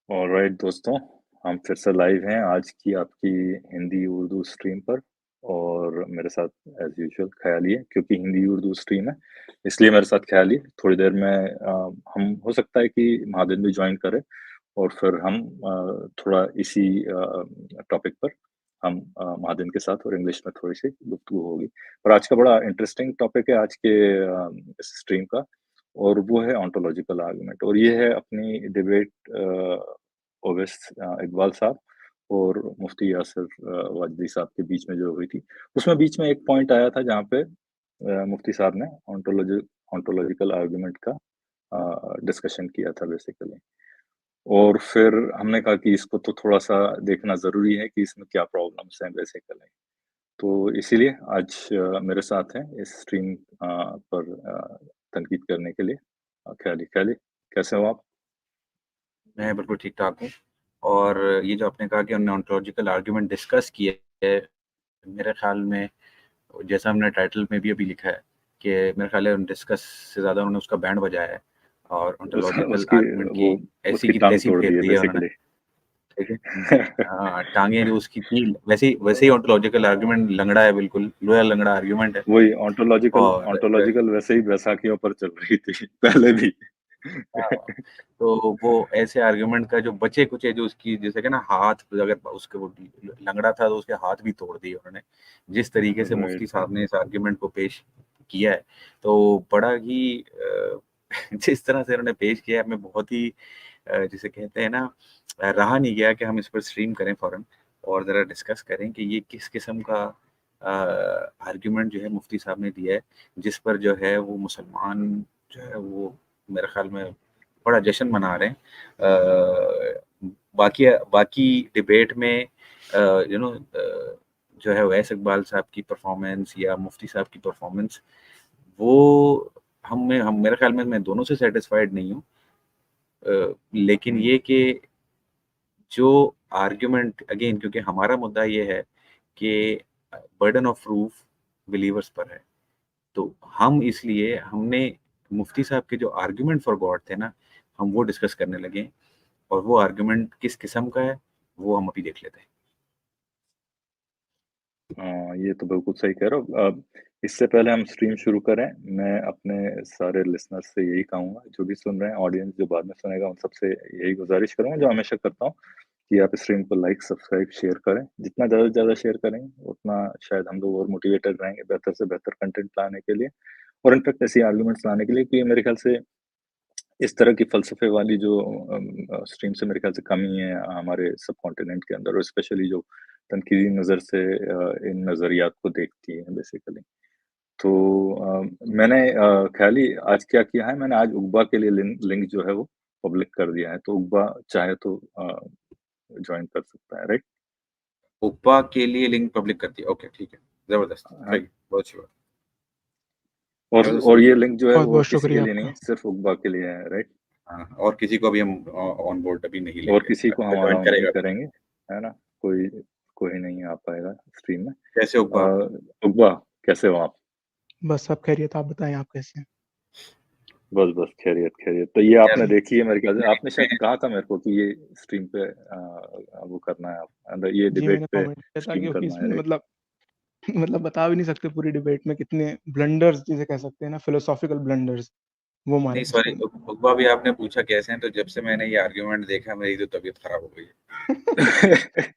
Alright दोस्तों, हम फिर से लाइव हैं आज की आपकी हिंदी उर्दू स्ट्रीम पर। और मेरे साथ एज यूजुअल ख्याली है, क्योंकि हिंदी उर्दू स्ट्रीम है इसलिए मेरे साथ ख्याली। थोड़ी देर में हम हो सकता है कि महादिन भी ज्वाइन करें और फिर हम थोड़ा इसी टॉपिक पर हम महादिन के साथ और इंग्लिश में थोड़ी सी गुफ्तगू होगी। पर आज का बड़ा इंटरेस्टिंग टॉपिक है आज के इस स्ट्रीम का, और वो है ऑन्टोलॉजिकल आर्गुमेंट। और ये है अपनी डिबेट ओवैस इकबाल साहब और मुफ्ती यासिर वाजदी साहब के बीच में जो हुई थी। उसमें बीच में एक पॉइंट आया था जहाँ पे मुफ्ती साहब ने ऑन्टोलॉजिकल आर्गुमेंट का डिस्कशन किया था बेसिकली। और फिर हमने कहा कि इसको तो थोड़ा-सा देखना ज़रूरी है कि इसमें क्या प्रॉब्लम्स हैं बेसिकली। तो इसीलिए आज मेरे साथ हैं इस स्ट्रीम पर तनकीद करने के लिए ख्याली। ख्याली, कैसे हो आप? मैं बिल्कुल ठीक-ठाक हूँ। और ये जो आपने कहा कि हमने ओंटोलॉजिकल आर्गुमेंट डिस्कस किया है, मेरे ख़्याल में जैसा हमने टाइटल में भी अभी लिखा है कि मेरे ख़्याल है डिस्कस से ज़्यादा उन्होंने उसका बैंड बजाया है और उस ओंटोलॉजिकल उसकी आर्गुमेंट वो की ऐसी उसकी की टाँग तैसी तोड़ फेर दी है दी है उन्होंने, बेसिकली। ठीक है? टाँगें जो उसकी थी वैसे ही ओंटोलॉजिकल आर्गुमेंट लंगड़ा है, बिल्कुल लोया लंगड़ा आर्गुमेंट है। वही ऑन्टोलॉजिकल और ऑन्टोलॉजिकल वैसे ही बैसाखियों पर चल रही थी पहले भी। हाँ, तो वो ऐसे आर्गुमेंट का जो बचे-कुचे जो उसकी जैसे कि ना हाथ अगर उसके वो लंगड़ा था तो उसके हाथ भी तोड़ दिए उन्होंने। जिस तरीके से राइट। मुफ्ती साहब ने इस आर्गुमेंट को पेश किया है, तो बड़ा ही जिस तरह से उन्होंने पेश किया है, हमें बहुत ही जिसे कहते हैं ना रहा नहीं गया कि हम इस पर स्ट्रीम करें फ़ौरन और ज़रा डिस्कस करें कि ये किस किस्म का आर्गुमेंट जो है मुफ्ती साहब ने दिया है, जिस पर जो है वो मुसलमान जो है वो मेरे ख़्याल में बड़ा जश्न मना रहे हैं। बाकी डिबेट में जो है अवैस इकबाल साहब की परफॉर्मेंस या मुफ्ती साहब की परफॉर्मेंस वो हम मेरे ख्याल में मैं दोनों से सैटिस्फाइड नहीं हूँ। लेकिन ये कि जो आर्गुमेंट अगेन क्योंकि हमारा मुद्दा ये है कि बर्डन ऑफ प्रूफ बिलीवर्स पर है। तो हम इसलिए हमने मुफ्ती साहब के जो आर्गुमेंट फॉर गॉड थे ना, हम वो डिस्कस करने लगे और वो आर्गुमेंट किस किस्म का है, वो हम अभी देख लेते हैं। हाँ, ये तो बिल्कुल सही कह रहे हो। इससे पहले हम स्ट्रीम शुरू करें, मैं अपने सारे लिसनर्स से यही कहूँगा, जो भी सुन रहे हैं, ऑडियंस जो बाद में सुनेगा, उन सबसे यही गुज़ारिश करूँगा, जो हमेशा करता हूँ, कि आप स्ट्रीम को लाइक, सब्सक्राइब, शेयर करें। जितना ज़्यादा से ज़्यादा शेयर करेंगे, उतना शायद हम लोग और मोटिवेटेड रहेंगे बेहतर से बेहतर कंटेंट लाने के लिए और इनफैक्ट ऐसी आर्गुमेंट्स लाने के लिए, क्योंकि मेरे ख्याल से इस तरह की फ़लसफ़े वाली जो स्ट्रीम से मेरे ख्याल से कमी है हमारे सबकॉन्टिनेंट के अंदर, और स्पेशली जो तनकीदी नज़र से इन नज़रियात को देखती है बेसिकली। तो मैंने ख़याली आज क्या किया है, मैंने आज उक़बा के लिए लिंक जो है वो पब्लिक कर दिया है, तो उक़बा चाहे तो जॉइन कर सकता है, राइट? उक्बा के लिए लिंक पब्लिक कर दिया। ओके, ठीक है। ज़बरदस्त, हाँ, सही, बहुत अच्छी बात। और ये लिंक जो है बहुत वो बहुत किसी के शुक्रिया लिए नहीं है, आपका। सिर्फ़ उक़बा के लिए है, राइट? हाँ, और किसी को भी हम ऑन बोर्ड अभी नहीं और लेंगे। किसी को अगर हम जॉइन अलाउ नहीं करेगा तो। करेंगे, है ना? कोई कोई नहीं आ पाएगा स्ट्रीम में। कैसे उक्बा? उक़बा, कैसे हो आप? बस सब खैरियत, आप बताएँ आप कैसे हैं? बस खैरियत, खैरियत। तो ये यार आपने देखी है मेरे ख्याल से, आपने शायद कहा था मेरे को कि ये स्ट्रीम पे वो करना है, आप ये जी, डिबेट मैंने पे कमेंट किया था स्ट्रीम क्योंकि करना है, इसमें राइट? मतलब मतलब बता भी नहीं सकते पूरी डिबेट में कितने ब्लंडर्स जिसे कह सकते हैं ना फिलोसॉफिकल ब्लंडर्स वो मारे नहीं हैं सॉरी, उसमें। उक्बा भी आपने पूछा कैसे हैं, तो जब से मैंने ये आर्गुमेंट देखा मेरी तो तबीयत खराब हो गई है।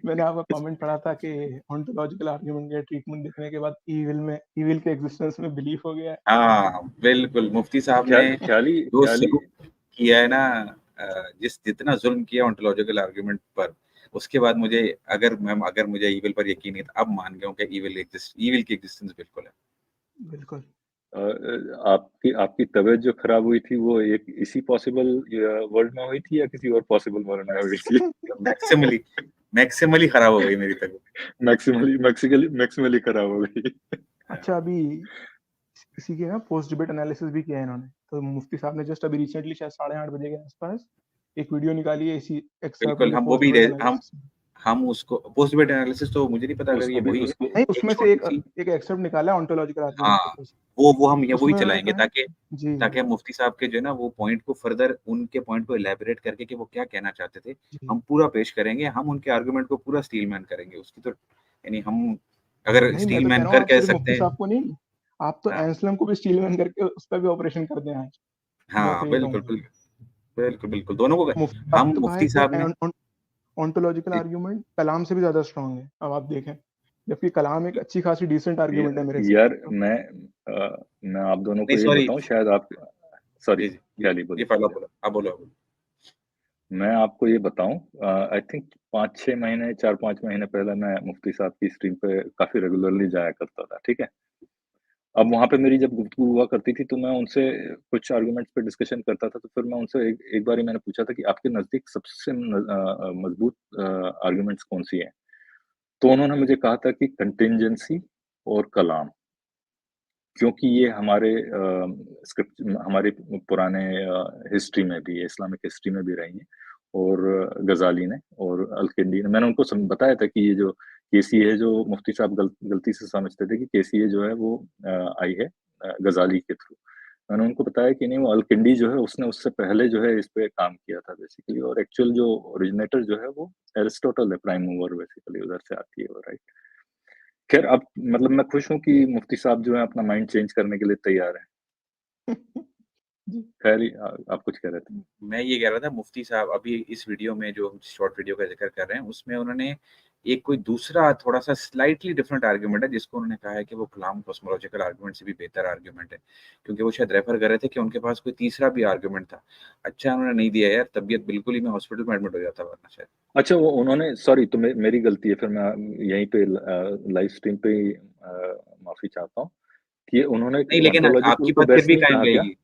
मैंने आपका कमेंट पढ़ा था कि ओंटोलॉजिकल आर्गुमेंट के ट्रीटमेंट देखने के बाद ईविल के एग्जिस्टेंस में बिलीफ हो गया है। हाँ, बिल्कुल मुफ्ती साहब ने ख्याली जो ख्याली सलूक किया है ना जितना जुल्म किया ओंटोलॉजिकल आर्गुमेंट पर, उसके बाद अगर मुझे ईविल पर यकीन नहीं था, अब मान गया हूँ कि ईविल की एग्जिस्टेंस बिल्कुल है। बिल्कुल। आपकी आपकी तबीयत जो खराब हुई थी, वो एक इसी पॉसिबल वर्ल्ड में हुई थी या किसी और पॉसिबल वर्ल्ड में हुई थी? मैक्सिमली मैक्सिमली खराब हो गई मेरी तबीयत। मैक्सिमली खराब हो गई। अच्छा, अभी इसी के ना पोस्ट डिबेट एनालिसिस भी किया है इन्होंने। तो मुफ्ती साहब ने जस्ट अभी रिसेंटली शायद 8:30 बजे के आसपास एक वीडियो निकाली है इसी एक्सर्प्ट बिल्कुल के हम वो पोस्ट भी डिबेट हम एनालिसिस में। हम उसको पोस्ट डिबेट एनालिसिस तो मुझे नहीं पता अगर ये उसको भी वही है, उसको नहीं, एक उसमें से छोटी सी एक एक्सर्प्ट निकाला है ओंटोलॉजिकल हाँ आर्गुमेंट के ऊपर से। वो हम ये वही उसमें उन्होंने चलाएंगे कहा ताकि जी ताकि हम मुफ्ती साहब के जो है ना वो पॉइंट को फर्दर उनके पॉइंट को इलेबोरेट करके कि वो क्या कहना चाहते थे जी हम पूरा पेश करेंगे, हम उनके आर्गुमेंट को पूरा स्टील मैन करेंगे उसकी तो यानी हम अगर नहीं, मैं स्टील तो कह मैन रहा हूँ कर आप कह सिर्फ सकते मुफ्ती हैं। साहब को नहीं, आप तो हाँ एंसलम को भी स्टीलमैन करके उस पर भी ऑपरेशन कर दें आज। मैं तो हाँ ये बिल्कुल कहूंगा बिल्कुल बिल्कुल बिल्कुल दोनों को मुफ्ती साहब हम ने तो कहा है मुफ्ती साहब ने कि ओंटोलॉजिकल जी, आर्गुमेंट कलाम से भी ज्यादा स्ट्रांग है। अब आप देखें, जबकि कलाम एक अच्छी खासी डिसेंट आर्गुमेंट है मेरे हिसाब यार से। मैं आप दोनों नहीं को ये सॉरी बताऊं, शायद आप सॉरी जी क्या ली ये बोलिए फॉलो बोलिए। बोलो आप बोलो आप बोलो। मैं आपको ये बताऊं, आई थिंक 5-6 महीने 4-5 महीने पहले मैं मुफ्ती साहब की स्ट्रीम पे काफी रेगुलरली जाया करता था, ठीक है। अब वहाँ पे मेरी जब गुफ्तगू हुआ करती थी तो मैं उनसे कुछ आर्गुमेंट्स पे डिस्कशन करता था, तो फिर मैं उनसे एक बारी मैंने पूछा था कि आपके नज़दीक सबसे मजबूत आर्गुमेंट्स कौन-सी हैं? तो उन्होंने मुझे कहा था कि कंटिंजेंसी और कलाम, क्योंकि ये हमारे स्क्रिप्ट हमारे पुराने हिस्ट्री में भी, इस्लामिक हिस्ट्री में भी रही हैं और गज़ाली ने और अल-किंडी ने, मैंने उनको बताया था कि ये जो केसीए है, जो मुफ्ती साहब गलती से समझते थे कि केसीए जो है वो आई है गज़ाली के थ्रू। मैंने उनको बताया कि नहीं, वो अल-किंडी जो है उसने उससे पहले जो है इस पे काम किया था बेसिकली, और एक्चुअल जो ओरिजिनेटर जो है वो एरिस्टोटल है, प्राइम मूवर बेसिकली उधर से आती है वो, राइट। खैर, अब मतलब मैं खुश हूँ कि मुफ्ती साहब जो है अपना माइंड चेंज करने के लिए तैयार हैं। जी खैर आप कुछ कह रहे थे? मैं ये कह रहा था मुफ्ती साहब अभी इस वीडियो में जो हम शॉर्ट वीडियो का जिक्र कर रहे हैं उसमें उन्होंने एक कोई दूसरा थोड़ा सा स्लाइटली डिफरेंट आर्गुमेंट है जिसको उन्होंने कहा है कि वो कलाम कॉस्मोलॉजिकल आर्गुमेंट से भी बेहतर आर्गुमेंट है, क्योंकि वो शायद रेफर कर रहे थे कि उनके पास कोई तीसरा भी आर्गुमेंट था। अच्छा उन्होंने नहीं दिया यार, तबीयत बिल्कुल ही मैं हॉस्पिटल में एडमिट हो जाता वरना शायद। अच्छा, वो उन्होंने सॉरी, तो मेरी गलती है, फिर मैं यहीं पे लाइव स्ट्रीम पे ही माफ़ी चाहता हूँ कि उन्होंने नहीं लेकिन ओंटोलॉजिकल आपकी को बात फिर बेस्ट भी नहीं कायम कहा क्या? रहेगी।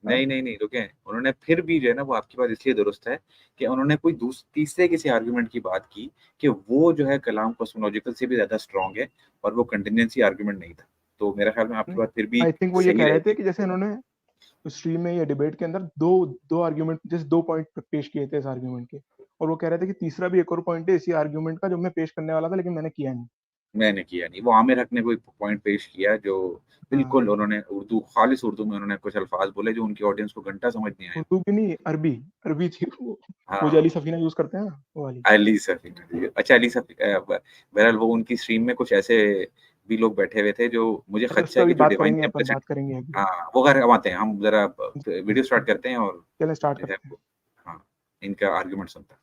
हाँ? नहीं रुके, उन्होंने फिर भी जो है ना वो आपकी बात इसलिए दुरुस्त है कि उन्होंने कोई तीसरे किसी आर्गुमेंट की बात की कि वो जो है कलाम कॉस्मोलॉजिकल से भी ज्यादा स्ट्रांग है और वो कंटिजेंसी आर्गुमेंट नहीं था। तो मेरे ख्याल में आपकी बात फिर भी आई थिंक वो ये सही कह रहे थे रहेगी। कि जैसे इन्होंने स्ट्रीम में या डिबेट के अंदर दो दो आर्ग्यूमेंट, जैसे दो पॉइंट पेश किए थे इस आर्ग्यूमेंट के, और वो कह रहे थे कि तीसरा भी एक और पॉइंट है इसी आर्ग्यूमेंट का जो मैं पेश करने वाला था लेकिन मैंने किया नहीं। मैंने किया नहीं, वो आमिर हक ने कोई पॉइंट पेश किया जो बिल्कुल हाँ, उन्होंने उर्दू खालिस उर्दू में उन्होंने कुछ अल्फाज बोले जो उनकी ऑडियंस को घंटा समझ नहीं आए। उर्दू की नहीं, अरबी अरबी थी वो जो हाँ अली सफीना यूज करते हैं ना, वो वाली। अली सफी, अच्छा अली सफी बहरहाल वो उनकी स्ट्रीम में कुछ ऐसे भी लोग बैठे हुए थे जो मुझे अरे उस खदशा पर है अभी कि जो बात डिवाइन करेंगे, अपन टेम्पलेट। बात करेंगे अभी। हाँ वो घर आते हैं, हम जरा वीडियो स्टार्ट करते हैं और चलें स्टार्ट जो है करते हैं। वो हाँ इनका आर्गुमेंट सुनता है।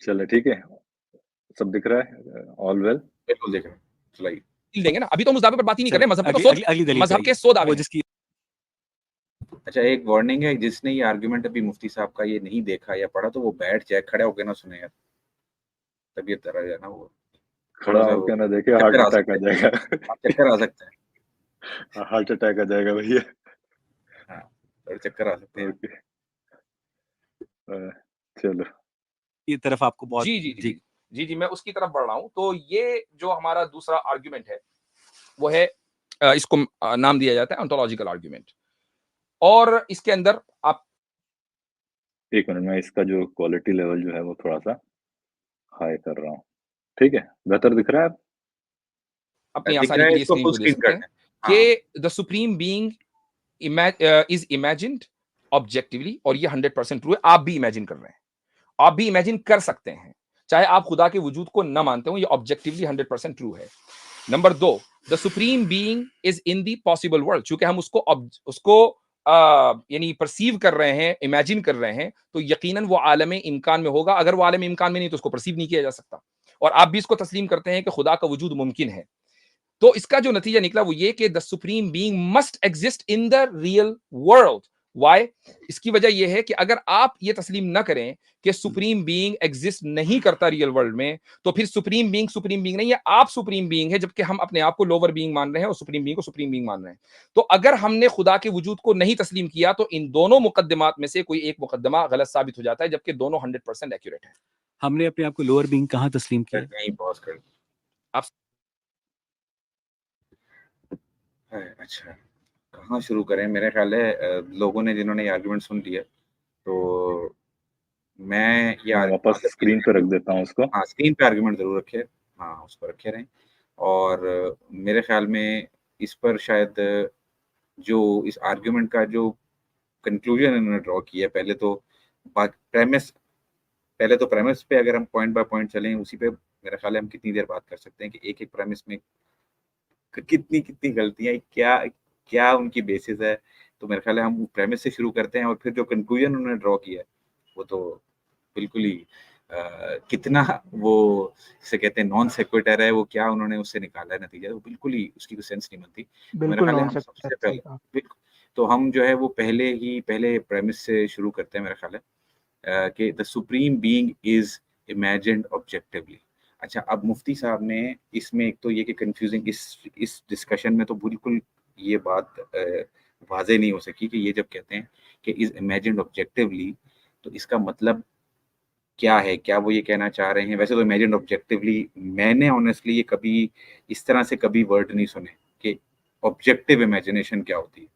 चलो ठीक है, सब दिख रहा है, ऑल वेल। बिल्कुल देख रहे हैं, चलाइए। देंगे ना, अभी तो हम उस दावे पर बात ही नहीं कर रहे, मजहब के तो अगली दलील मजहब पे के 100 दावे वो हैं। जिसकी अच्छा एक वार्निंग है, जिसने ये आर्गुमेंट अभी मुफ्ती साहब का ये नहीं देखा या पढ़ा तो वो बैठ जाए, खड़े होकर ना सुने यार, तबीयत तरह जाए ना वो खड़ा थोड़ा सा वो होकर ना देखे, हार्ट चक्कर आ अटैक आ सकते हैं, जाएगा। चक्कर आ सकते हैं। हार्ट अटैक आ जाएगा भैया। हाँ थोड़े चक्कर आ सकते हैं। ओके, चलो। की तरफ आपको बहुत जी जी जी जी जी मैं उसकी तरफ बढ़ रहा हूं। तो ये जो हमारा दूसरा आर्ग्यूमेंट है वो है इसको नाम दिया जाता है ओंटोलॉजिकल आर्ग्यूमेंट। और इसके अंदर आप एक मिनट में इसका जो क्वालिटी लेवल जो है वो थोड़ा सा हाई कर रहा हूँ, ठीक है? बेहतर दिख रहा है अब? अपनी दिख आसानी रहा के है, लिए इसको स्क्रीन फुल को देख स्क्रीन सकते कर हैं दें। हाँ कि the supreme being is imagined objectively, और ये 100% ट्रू है। आप भी इमेजिन कर रहे हैं, आप भी इमेजिन कर सकते हैं, चाहे आप खुदा के वजूद को न मानते हो, ये ऑब्जेक्टिवली 100% ट्रू है। Number 2, the supreme being is in the possible world. चूंकि हम उसको यानी परसीव कर रहे हैं, इमेजिन कर रहे हैं, तो यकीनन वो आलम इम्कान में होगा। अगर वो आलम इम्कान में नहीं तो उसको परसीव नहीं किया जा सकता। और आप भी इसको तस्लीम करते हैं कि खुदा का वजूद मुमकिन है। तो इसका जो नतीजा निकला वो ये कि the supreme being must exist in the real world. Why? इसकी वजह यह है कि अगर आप ये तस्लीम ना करें कि सुप्रीम बीइंग एग्जिस्ट नहीं करता रियल वर्ल्ड में, तो फिर सुप्रीम बीइंग नहीं है, आप सुप्रीम बीइंग है, जबकि हम अपने आप को लोअर बीइंग मान रहे हैं और सुप्रीम बीइंग को सुप्रीम बीइंग मान रहे हैं। तो अगर हमने खुदा के वजूद को नहीं तस्लीम किया तो इन दोनों मुकद्दमात में से कोई एक मुकद्दमा गलत साबित हो जाता है, जबकि दोनों 100% एक्यूरेट है। हमने अपने आप को लोअर बीइंग कहाँ तस्लीम किया? नहीं पॉज कर आप अच्छा कहाँ शुरू करें? मेरे ख्याल है लोगों ने जिन्होंने ये आर्गुमेंट सुन लिया तो मैं ये मैं वापस स्क्रीन पे रख देता हूँ उसको। हाँ, स्क्रीन पे आर्गुमेंट ज़रूर रखे, हाँ, उसको रखे रहें। और मेरे ख़्याल में इस पर शायद जो इस आर्गुमेंट का जो कंक्लूजन इन्होंने ड्रॉ किया है, पहले तो प्रेमिस पे अगर हम पॉइंट बाय पॉइंट चलें, उसी पे मेरा ख़्याल है हम कितनी देर बात कर सकते हैं कि एक-एक प्रेमिस में कितनी गलतियाँ, क्या उनकी बेसिस है। तो मेरा ख़्याल है हम प्रेमिस से शुरू करते हैं और फिर जो कंक्लूजन उन्होंने ड्रॉ किया है, वो तो बिल्कुल ही कितना वो जिसे कहते हैं नॉन सेक्विटर है, वो क्या उन्होंने उससे निकाला है नतीजा, वो बिल्कुल ही उसकी कोई सेंस नहीं बनती। मेरा बिल्कुल ख्याल है नॉन हम सेक्टर सबसे सही पहले कहा। बिल्कुल, तो हम जो है वो पहले प्रेमिस से शुरू करते हैं मेरा ख्याल है कि the supreme being is imagined objectively. अच्छा, अब मुफ्ती साहब ने इसमें एक तो ये कि कंफ्यूजिंग इस डिस्कशन में तो बिल्कुल ये बात वाज़ेह नहीं हो सकी कि ये जब कहते हैं कि इज इमेजिन्ड ऑब्जेक्टिवली, तो इसका मतलब क्या है? क्या वो ये कहना चाह रहे हैं? वैसे तो इमेजिन्ड ऑब्जेक्टिवली मैंने ऑनेस्टली ये कभी इस तरह से कभी वर्ड नहीं सुने कि ऑब्जेक्टिव इमेजिनेशन क्या होती है।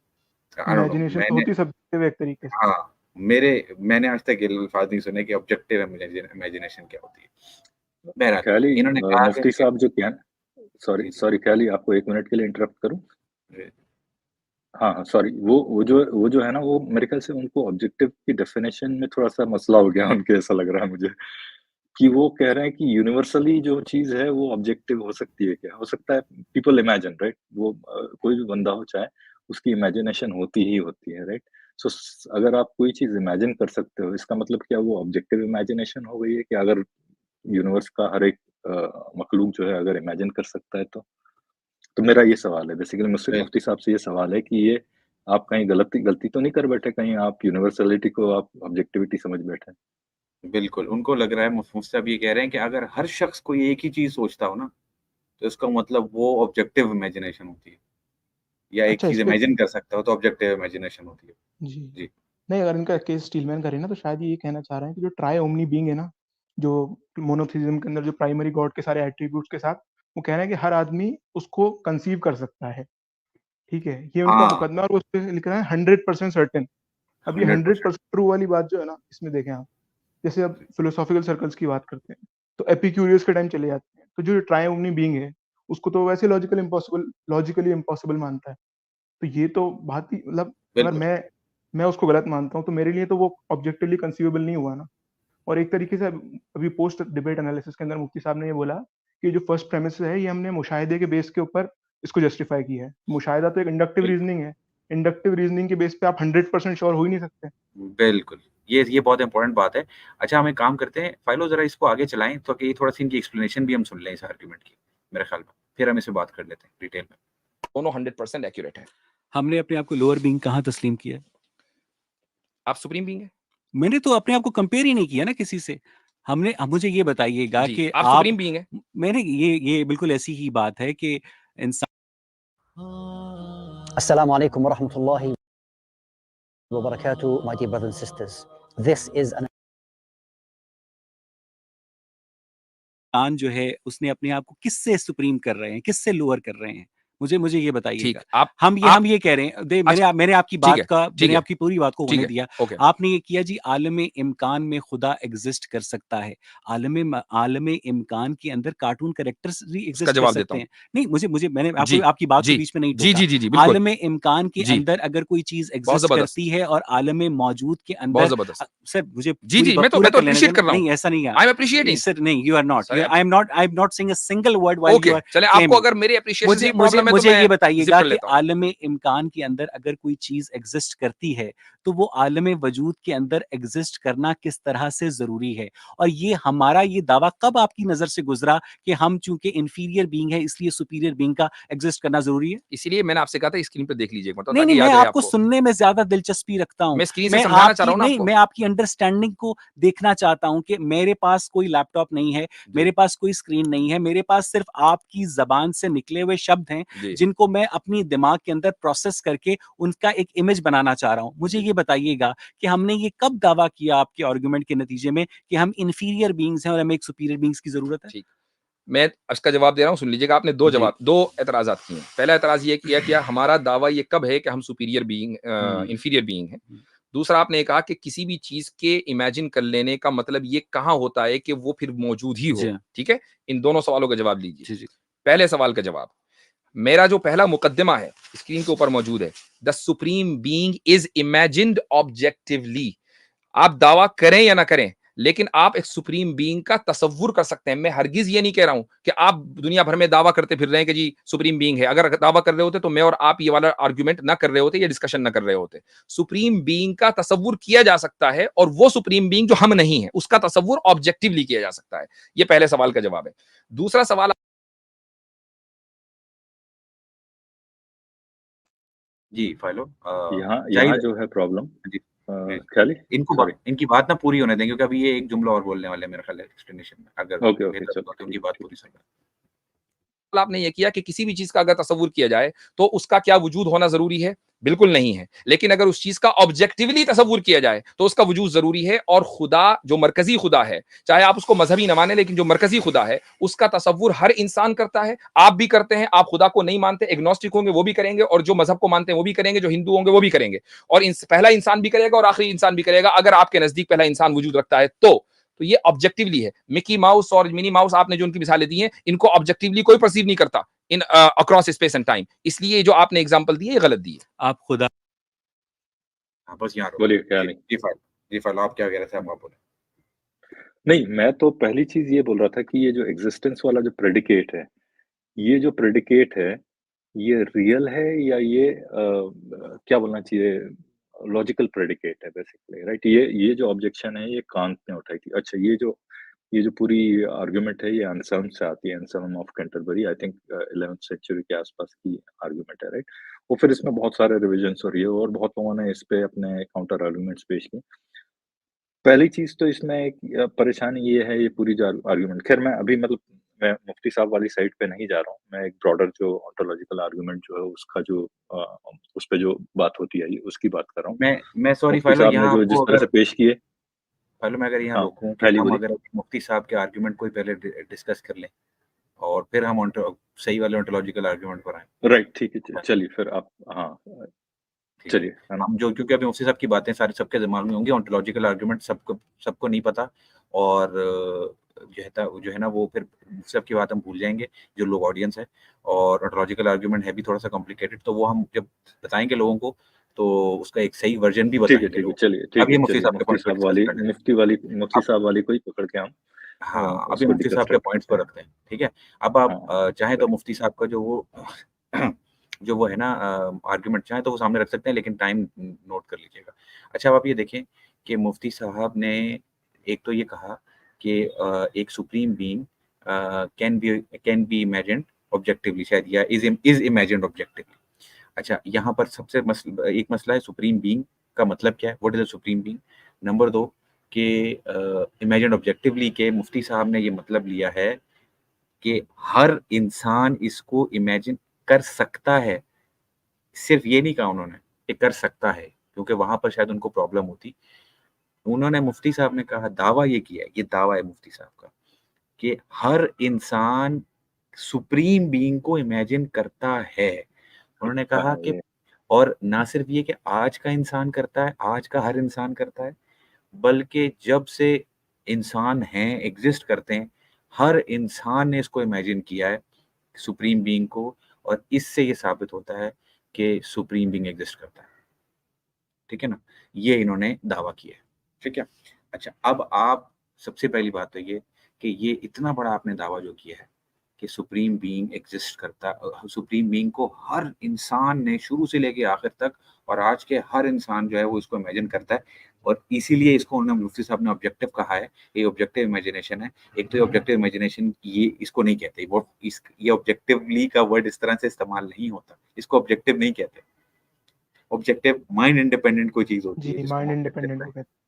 आई डोंट नो, इमेजिनेशन तो मैंने होती सब्जेक्टिव एक तरीके से। हाँ, मैंने आज तक ये अल्फाज नहीं सुने कि ऑब्जेक्टिव इमेजिनेशन क्या होती है। बहरहाल ख्याली इन्होंने कहा है मुफ्ती कि साहब जो क्या, सॉरी जी, जी, सॉरी ख्याली, आपको 1 मिनट के लिए इंटरप्ट करूँ? जी, हाँ, हाँ, सॉरी, वो जो है ना, वो मेरे ख्याल से उनको ऑब्जेक्टिव की डेफिनेशन में थोड़ा-सा मसला हो गया उनके, ऐसा लग रहा है मुझे, कि वो कह रहे हैं कि यूनिवर्सली जो चीज़ है वो ऑब्जेक्टिव हो सकती है क्या? हो सकता है पीपल इमेजिन, राइट? वो कोई भी बंदा हो चाहे, उसकी इमेजिनेशन होती ही होती है, राइट? सो स अगर आप कोई चीज़ इमेजिन कर सकते हो, इसका मतलब क्या वो ऑब्जेक्टिव इमेजिनेशन हो गई है कि अगर यूनिवर्स का हर एक मखलूक जो है अगर इमेजिन कर सकता है तो? तो मेरा ये सवाल है बेसिकली, मुझसे बिल मुफ्ती साहब से ये सवाल है कि ये आप कहीं गलती तो नहीं कर बैठे, कहीं आप यूनिवर्सलिटी को आप ऑब्जेक्टिविटी समझ बैठे? बिल्कुल, उनको लग रहा है मुफ्ती साहब ये कह रहे हैं कि अगर हर शख्स कोई एक ही चीज़ सोचता हो ना, तो इसका मतलब वो ऑब्जेक्टिव इमेजिनेशन होती है, या एक अच्छा, चीज़ इस पे इमेजिन कर सकता हो तो ऑब्जेक्टिव इमेजिनेशन होती है। जी। जी, नहीं, अगर इनका केस स्टीलमैन करें ना, तो शायद ये कहना चाह रहे हैं कि जो ट्राई ओमनी बीइंग है ना, जो मोनोथीइज़्म के अंदर जो प्राइमरी गॉड के सारे एट्रिब्यूट्स के साथ, वो कह रहे हैं कि हर आदमी उसको कंसीव कर सकता है, ठीक है? ये उनका हाँ, मुकदमा, और वो उसपे लिख रहे हैं 100% सर्टेन। अब ये 100% 100% ट्रू वाली बात जो है ना, इसमें देखें आप, जैसे अब फिलोसॉफिकल सर्कल्स की बात करते हैं, तो एपिक्यूरियस के टाइम चले जाते हैं, तो जो ट्राई ओमनी बीइंग है, उसको तो वैसे लॉजिकली इम्पॉसिबल मानता है। तो ये तो बात ही, मतलब अगर बिल्कुल, मैं उसको गलत मानता हूँ, तो मेरे लिए तो वो ऑब्जेक्टिवली कंसीवेबल नहीं हुआ ना। और एक तरीके से अभी पोस्ट डिबेट एनालिसिस के अंदर मुफ्ती साहब ने ये बोला कि जो फर्स्ट प्रेमिस है, ये हमने मुशाहिदे के बेस के ऊपर इसको जस्टिफाई किया है। मुशाहिदा तो एक इंडक्टिव बिल्कुल, रीजनिंग है। इंडक्टिव रीजनिंग के बेस पे आप 100% श्योर हो ही नहीं सकते। बिल्कुल। ये बहुत इम्पोर्टेंट बात है। अच्छा, हम एक काम करते हैं, फ़ाइलो ज़रा इसको आगे चलाएँ ताकि थोड़ा-सी इनकी एक्सप्लेनेशन भी हम सुन लें इस आर्गुमेंट की, मेरे ख़्याल में। फिर हम इस पे बात कर लेते हैं डिटेल में। दोनों 100% एक्यूरेट है। हमने अपने आप को लोअर बीइंग कहाँ तस्लीम किया? आप सुप्रीम बीइंग है। मैंने तो अपने आप को कंपेयर ही नहीं किया ना किसी से। हमने अब मुझे ये बताइएगा जी, कि आप आप सुप्रीम बीइंग है। मैंने ये बिल्कुल ऐसी ही बात है कि इंसान Assalamu alaikum wa rahmatullahi wa barakatuh, my dear brothers and sisters. This is an जो है उसने अपने आप को किससे सुप्रीम कर रहे हैं, किससे लोअर कर रहे हैं? मुझे ये बताइएगा। ठीक, हम आप ये कह रहे हैं, अच्छा, मैंने आपकी ठीक है, ठीक मैंने है, आपकी पूरी बात को ठीक होने है, दिया। ओके। आपने ये किया जी, आलम-ए-इम्कान में खुदा एग्ज़िस्ट कर सकता है। आलम-ए-इम्कान के अंदर कार्टून कैरेक्टर्स भी इसका एग्ज़िस्ट कर जवाब देता सकते हूँ। हैं। नहीं, मुझे मैंने जी, आपकी बात को जी, बीच में नहीं जी, टोका। जी, जी, जी, बिल्कुल। आलम-ए-इम्कान के जी, अंदर अगर कोई चीज़ बहुत एग्ज़िस्ट ज़बरदस्त, करती है और आलम-ए-मौजूद के बहुत अंदर ज़बरदस्त। सर मुझे जी, जी, मैं पूरा तो कर लेने दें एप्रिशिएट ना। कर रहा हूँ। नहीं, ऐसा नहीं है। I am appreciating. सर नहीं, you are not. Sir I am not saying a single word while you okay, आर चलें, आपको क्लेमिंग। अगर मेरे एप्रिशिएशन से प्रॉब्लम है तो मुझे मैं ये ज़िप बताइएगा कर कि लेता हूँ। आलम-ए-इम्कान के अंदर अगर कोई चीज़ एग्ज़िस्ट करती है, तो वो आलम-ए-वजूद के अंदर एग्ज़िस्ट करना किस तरह से ज़रूरी है? और ये हमारा ये दावा कब आपकी नज़र से गुज़रा कि हम चूँकि इंफीरियर बीइंग है, इसलिए सुपीरियर बीइंग का एग्ज़िस्ट करना ज़रूरी है? इसीलिए मैंने आपसे कहा था स्क्रीन पे देख लीजिए एक बार नहीं, नहीं, ताकि मैं याद रहे आपको आपको। सुनने में ज़्यादा दिलचस्पी रखता हूँ। मैं स्क्रीन से समझाना चाह रहा हूँ ना आपको। मैं आपकी अंडरस्टैंडिंग को देखना चाहता हूँ कि मेरे पास कोई लैपटॉप नहीं है, जी, मेरे पास कोई स्क्रीन नहीं है, मेरे पास सिर्फ़ आपकी ज़बान से निकले हुए शब्द हैं, जी, जिनको मैं अपनी दिमाग के अंदर प्रोसेस करके उनका एक इमेज बनाना चाह रहा हूँ। मुझे जी। ये बताइएगा कि हमने ये कब दावा किया आपके आर्गुमेंट के नतीजे में कि हम इंफीरियर बीइंग्स हैं और हमें एक सुपीरियर बीइंग्स की ज़रूरत है? ठीक। मैं इसका जवाब दे रहा हूँ, सुन लीजिएगा। आपने जी। 2 एतराज़ात किए हैं। पहला एतराज़ ये किया कि हमारा दावा ये कब है कि हम सुपीरियर बीइंग हुँ, इंफीरियर बीइंग हैं। हुँ। दूसरा आपने कहा कि किसी भी चीज के इमेजिन कर लेने का मतलब ये कहाँ होता है कि वो फिर मौजूद ही जी हो। ठीक है, इन दोनों सवालों का जवाब लीजिए। जी जी पहले सवाल का जवाब, मेरा जो पहला मुकद्दमा है स्क्रीन के ऊपर मौजूद है, the supreme being is imagined objectively. आप दावा करें या ना करें, लेकिन आप एक सुप्रीम बीइंग का तसव्वुर कर सकते हैं। मैं हरगिज ये नहीं कह रहा हूं कि आप दुनिया भर में दावा करते फिर रहे हैं कि जी सुप्रीम बीइंग है। अगर दावा कर रहे होते तो मैं और आप ये वाला आर्गुमेंट ना कर रहे होते, ये डिस्कशन ना कर रहे होते। सुप्रीम बीइंग का तसव्वुर किया जा सकता है, और वो सुप्रीम बीइंग जो हम नहीं है उसका तसव्वुर ऑब्जेक्टिवली किया जा सकता है। ये पहले सवाल का जवाब है। दूसरा सवाल, जी फाइलो यहाँ जाहिद जो है प्रॉब्लम जी जी ख्याली सॉरी इनकी बात ना पूरी होने दें, क्योंकि अभी ये एक जुमला और बोलने वाले हैं मेरे ख्याल है एक्सप्लेनेशन में। अगर ओके बेहतर चलो हुआ तो उनकी ठीक बात ठीक पूरी सुन। आपने ये किया कि किसी भी चीज का अगर तसव्वुर किया जाए तो उसका क्या वजूद होना जरूरी है? बिल्कुल नहीं है। लेकिन अगर उस चीज का ऑब्जेक्टिवली तसव्वुर किया जाए तो उसका वजूद जरूरी है। और खुदा, जो मरकजी खुदा है, चाहे आप उसको मजहबी न माने, लेकिन जो मरकजी खुदा है उसका तसव्वुर हर इंसान करता है। आप भी करते हैं। आप खुदा को नहीं मानते, एग्नोस्टिक होंगे वो भी करेंगे, और जो मजहब को मानते हैं वो भी करेंगे, जो हिंदू होंगे वो भी करेंगे। और पहला इंसान भी करेगा और आखिरी इंसान भी करेगा, अगर आपके नजदीक पहला इंसान वजूद रखता है तो ये ऑब्जेक्टिवली है। मिकी माउस और मिनी माउस आपने जो उनकी मिसालें दी हैं, इनको ऑब्जेक्टिवली कोई परसीव नहीं करता इन अक्रॉस स्पेस एंड टाइम। इसलिए जो आपने एग्जांपल दी है ये गलत दी है। आप खुदा हाँ बस यहाँ बोलिए रोक। ख्याली जी फाइलो आप क्या कह रहे थे? आप बोले। नहीं, मैं तो पहली चीज ये बोल रहा था कि ये जो एग्जिस्टेंस वाला जो प्रेडिकेट है, ये जो प्रेडिकेट है, ये रियल है या ये क्या बोलना चाहिए, लॉजिकल प्रेडिकेट है बेसिकली, राइट? ये जो ऑब्जेक्शन है ये कांट ने उठाई थी। अच्छा, ये जो पूरी आर्गुमेंट है ये अनसल्म से आती है, Anselm of Canterbury, I think 11th century के आसपास की आर्गुमेंट है, राइट? वो फिर इसमें बहुत सारे रिविजन्स हो रही है और बहुत लोगों ने इस पे अपने काउंटर आर्गुमेंट्स पेश किए। पहली चीज तो इसमें एक परेशानी ये है, ये पूरी जो आर्गुमेंट, खैर मैं अभी मतलब मैं मुफ्ती साहब वाली साइड पे नहीं जा रहा हूँ, मैं एक ब्रॉडर जो ओंटोलॉजिकल आर्गुमेंट जो है उसका जो उस पे जो बात होती है उसकी बात कर रहा हूँ। मैं सॉरी मुफ्ती फाइलो साहब ने यहाँ जो जिस आपको तरह से अगर पेश किए। फाइलो मैं अगर यहाँ हाँ, रोकूं कि पहली हम बोली। अगर मुफ्ती साहब के आर्गुमेंट को ही पहले डिस्कस कर लें और फिर हम सही वाले ओंटोलॉजिकल आर्गुमेंट पर आए। राइट, ठीक है, चलिए फिर आप, हाँ ठीक है। चलिए, है ना? हम जो क्योंकि अभी मुफ्ती साहब की बातें सारे सबके दिमाग में होंगी, ओंटोलॉजिकल आर्गुमेंट सबको नहीं पता, और जो है ना वो फिर मुफ्ती साहब की बात हम भूल जाएंगे जो लोग ऑडियंस है। और ओंटोलॉजिकल आर्गुमेंट है भी थोड़ा सा कॉम्प्लिकेटेड, तो वो हम जब बताएंगे लोगों को तो उसका एक सही वर्जन भी बताएंगे लोगों को। चलिए, ठीक अभी है, हम मुफ्ती चलिए, साहब के पॉइंट्स पर डिस्कस करते हैं। मुफ्ती साहब वाली को ही पकड़ के हम हाँ, अभी उसको मुफ्ती साहब के डिकस्ट्रक्ट पॉइंट्स करते पर हैं। रखते हैं, ठीक है? अब आप हाँ, चाहें तो मुफ्ती साहब का जो वो है ना आर्गुमेंट चाहें तो वो सामने रख सकते हैं, लेकिन टाइम नोट कर लीजिएगा। अच्छा, अब आप ये देखें कि मुफ्ती साहब ने एक तो ये कहा कि एक supreme being can be imagined objectively, शायद, या इज इमेजिन्ड ऑब्जेक्टिवली। अच्छा, यहाँ पर सबसे एक मसला है सुप्रीम बीइंग का मतलब क्या है, what is a supreme being. Number 2 कि इमेजिन्ड ऑब्जेक्टिवली के मुफ्ती साहब ने ये मतलब लिया है कि हर इंसान इसको इमेजिन कर सकता है। सिर्फ ये नहीं कहा उन्होंने कि कर सकता है, क्योंकि वहां पर शायद उनको प्रॉब्लम होती। उन्होंने, मुफ्ती साहब ने कहा, दावा ये किया है, ये दावा है मुफ्ती साहब का कि हर इंसान सुप्रीम बीइंग को इमेजिन करता है। उन्होंने कहा कि, ये और ना सिर्फ ये कि आज का इंसान करता है, आज का हर इंसान करता है, बल्कि जब से इंसान हैं, एग्जिस्ट करते हैं, हर इंसान ने इसको इमेजिन किया है सुप्रीम बीइंग को, और इससे ये साबित होता है कि सुप्रीम बीइंग एग्जिस्ट करता है। ठीक है ना? ये इन्होंने दावा किया है। ठीक है? अच्छा, अब आप, सबसे पहली बात तो ये कि ये इतना बड़ा आपने दावा जो किया है कि सुप्रीम बीइंग एग्जिस्ट करता है, सुप्रीम बीइंग को हर इंसान ने शुरू से लेके आखिर तक, और आज के हर इंसान जो है वो इसको इमेजिन करता है, और इसीलिए इसको उन्होंने, मुफ्ती साहब ने ऑब्जेक्टिव कहा है। ये ऑब्जेक्टिव इमेजिनेशन है। एक तो ये ऑब्जेक्टिव इमेजिनेशन, ये इसको नहीं कहते, वो ये ऑब्जेक्टिवली का वर्ड इस तरह से इस्तेमाल नहीं होता, इसको ऑब्जेक्टिव नहीं कहते। ऑब्जेक्टिव माइंड इंडिपेंडेंट कोई चीज होती है जी, जिसको हम माइंड ऑब्जेक्टिव इंडिपेंडेंट को कहें। कहते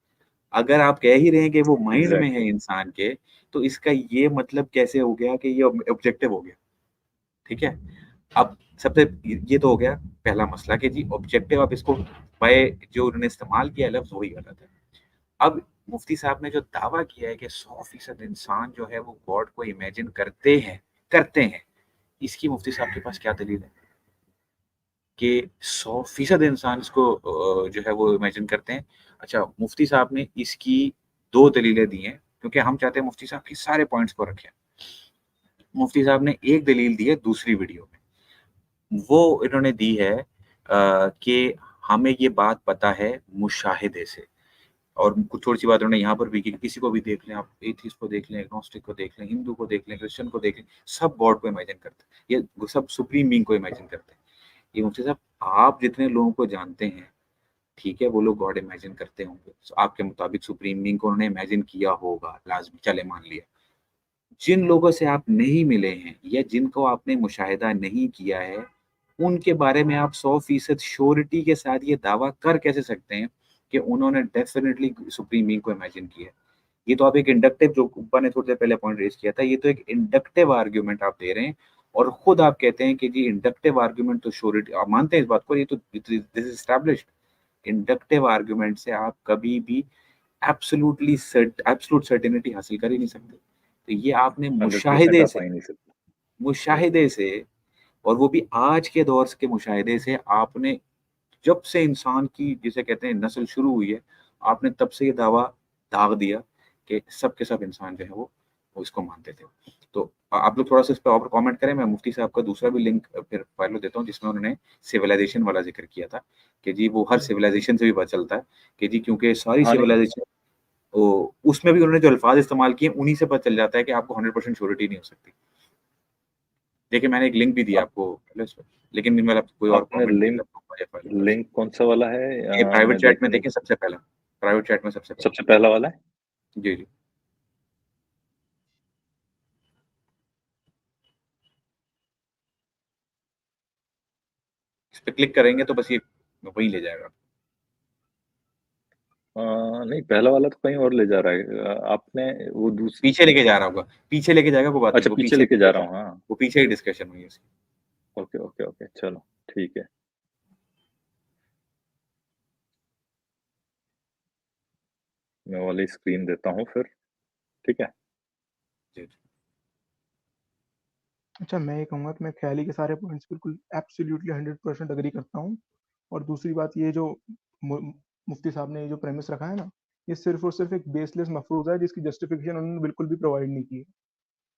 अगर आप कह ही रहे हैं कि वो माइंड में है एग्जैक्टली। इंसान के, तो इसका ये मतलब कैसे हो गया कि ये ऑब्जेक्टिव हो गया? ठीक है? अब सबसे, ये तो हो गया पहला मसला कि जी ऑब्जेक्टिव, अब इसको बाय जो उन्होंने इस्तेमाल किया लफ्ज वही गलत है। अब मुफ्ती साहब ने जो दावा किया है कि 100% इंसान जो है वो गॉड को इमेजिन करते हैं, इसकी मुफ्ती साहब के पास क्या दलील है? कि 100% इंसान इसको जो है वो इमेजिन करते हैं। अच्छा, मुफ्ती साहब ने इसकी 2 दलीलें दी हैं, क्योंकि हम चाहते हैं मुफ्ती साहब के सारे पॉइंट्स को रखें। मुफ्ती साहब ने एक दलील दी है दूसरी वीडियो में, वो इन्होंने दी है कि हमें ये बात पता है मुशाहिदे से, और कुछ थोड़ी सी बात उन्होंने यहाँ पर भी की, किसी को भी देख लें, आप एथिस्ट को देख लें, एग्नोस्टिक को देख लें, हिंदू को देख लें, क्रिश्चियन को देख लें, सब गॉड को इमेजिन करते हैं, ये सब सुप्रीम बीइंग को इमेजिन करते हैं। ये मुफ्ती साहब, आप जितने लोगों को जानते हैं, ठीक है, वो लोग गॉड इमेजिन करते होंगे, आपके मुताबिक सुप्रीम बीइंग को उन्होंने इमेजिन किया होगा, लाजमी, चले मान लिया। जिन लोगों से आप नहीं मिले हैं या जिनको आपने मुशाहिदा नहीं किया है, उनके बारे में आप 100% श्योरिटी के साथ ये दावा कर कैसे सकते हैं कि उन्होंने डेफिनेटली सुप्रीम बीइंग को इमेजिन किया है? ये तो आप एक इंडक्टिव, जो ऊपर ने थोड़ी देर पहले पॉइंट रेज किया था, ये तो एक इंडक्टिव आर्ग्यूमेंट आप दे रहे हैं, और खुद आप कहते हैं कि जी इंडक्टिव आर्ग्यूमेंट तो श्योरिटी, आप मानते हैं इस बात को, ये तो this is established. Inductive argument से आप कभी भी एब्सोल्यूट सर्टेनिटी हासिल कर ही नहीं सकते। तो ये आपने 100% आप आ ही नहीं सकते। मुशाहिदे से, और वो भी आज के दौर के मुशाहिदे से, आपने जब से इंसान की, जिसे कहते हैं, नस्ल शुरू हुई है, आपने तब से ये दावा दाग दिया कि सब के सब इंसान जो है वो इसको मानते थे। तो आप लोग थोड़ा सा इस पर और कमेंट करें। मैं मुफ्ती साहब का दूसरा भी लिंक फिर फाइलो देता हूँ, जिसमें उन्होंने सिविलाइजेशन वाला जिक्र किया था कि जी वो हर सिविलाइजेशन से भी पता चलता है कि जी, क्योंकि सारी हाँ, नहीं, सिविलाइजेशन, उसमें भी उन्होंने जो अल्फाज इस्तेमाल किए, उन्हीं से पता चल जाता है कि आपको 100% श्योरिटी नहीं हो सकती। देखिए, मैंने एक लिंक भी दिया आप आपको पहले इस पर, लेकिन मेरा कोई और आपने कमेंट लिंक कौन सा वाला है? ये प्राइवेट मैं चैट में देखने देखें, सबसे पहला, प्राइवेट चैट में सबसे पहला, सबसे पहला वाला है? जी जी। इस पे क्लिक करेंगे तो बस ये वहीं ले जाएगा। नहीं, पहला वाला तो कहीं और ले जा रहा है। आपने वो पीछे लेके जा रहा होगा, पीछे लेके जाएगा, कोई बात नहीं, अच्छा, वो पीछे पीछे लेके जा रहा हूँ, हाँ। वो पीछे ही डिस्कशन हुई उसकी। ओके, ओके, ओके, चलो ठीक है। मैं वाली स्क्रीन देता हूँ फिर, ठीक है? जी जी। अच्छा, मैं ये कहूँगा कि मैं ख्याली के सारे पॉइंट्स बिल्कुल एब्सोल्युटली 100% एग्री करता हूँ। और दूसरी बात, ये जो मुफ्ती साहब ने ये जो प्रेमिस रखा है ना, ये सिर्फ और सिर्फ एक बेसलेस मफरूज़ा है, जिसकी जस्टिफिकेशन उन्होंने बिल्कुल भी प्रोवाइड नहीं की है।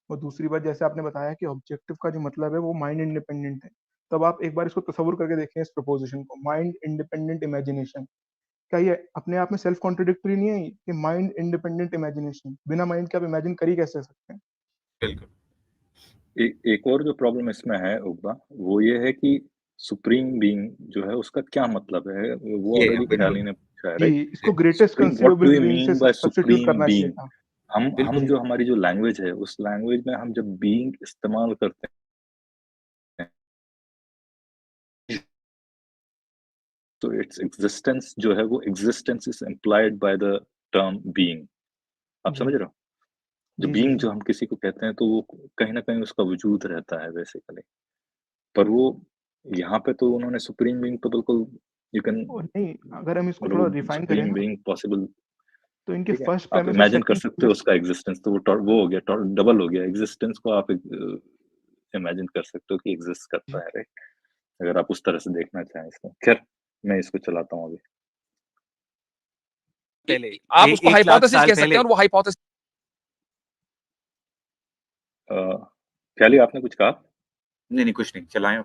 और दूसरी बात, जैसे आपने बताया कि ऑब्जेक्टिव का जो मतलब है वो माइंड इंडिपेंडेंट है, तब आप एक बार इसको तसव्वुर करके देखें, इस प्रपोजिशन को, माइंड इंडिपेंडेंट इमेजिनेशन। क्या ये अपने आप में सेल्फ कॉन्ट्रडिक्टरी नहीं है कि माइंड इंडिपेंडेंट इमेजिनेशन, बिना माइंड के आप इमेजिन कर ही कैसे सकते हैं? बिल्कुल। एक और जो प्रॉब्लम इसमें है उकबा, वो ये है कि सुप्रीम बीइंग जो है उसका क्या मतलब है? वो ये ऑलरेडी बिल्कुल ख्याली ने पूछा है, कि राइट? इसको greatest supreme, what do conceivable you being से मीन बाय सब्स्टिट्यूट सुप्रीम करना चाहिए बीइंग? था। हम बिल्कुल जो हमारी जो लैंग्वेज है, उस लैंग्वेज में हम जब बीइंग इस्तेमाल करते हैं, तो इट्स एग्जिस्टेंस जो है, वो existence is implied by the term being. आप जी समझ रहे हो? जो जी जी बीइंग जी। जो हम किसी को कहते हैं, तो वो कहीं ना कहीं उसका वजूद रहता है बेसिकली। पर वो यहाँ पे तो उन्होंने सुप्रीम बीइंग तो बिल्कुल, यू कैन, और नहीं, अगर हम इसको थोड़ा मतलब रिफाइन करें सुप्रीम ना, बीइंग पॉसिबल, तो इनके ठीक है? फर्स्ट आप प्रेमिस और इमेजिन कर सेकंड सकते हो प्रेमिस, उसका एग्जिस्टेंस, तो वो हो गया, डबल हो गया। एग्जिस्टेंस को आप इमेजिन कर सकते हो कि एग्जिस्ट करता है, राइट? अगर आप उस तरह से देखना चाहें इसको। खैर, मैं इसको चलाता हूँ अभी। पहले आप उसको 1 लाख हाइपोथेसिस साल कह सकते पहले हैं, और वो हाइपोथेसिस ख्याली, आपने कुछ कहा? नहीं, कुछ नहीं, चलाएं।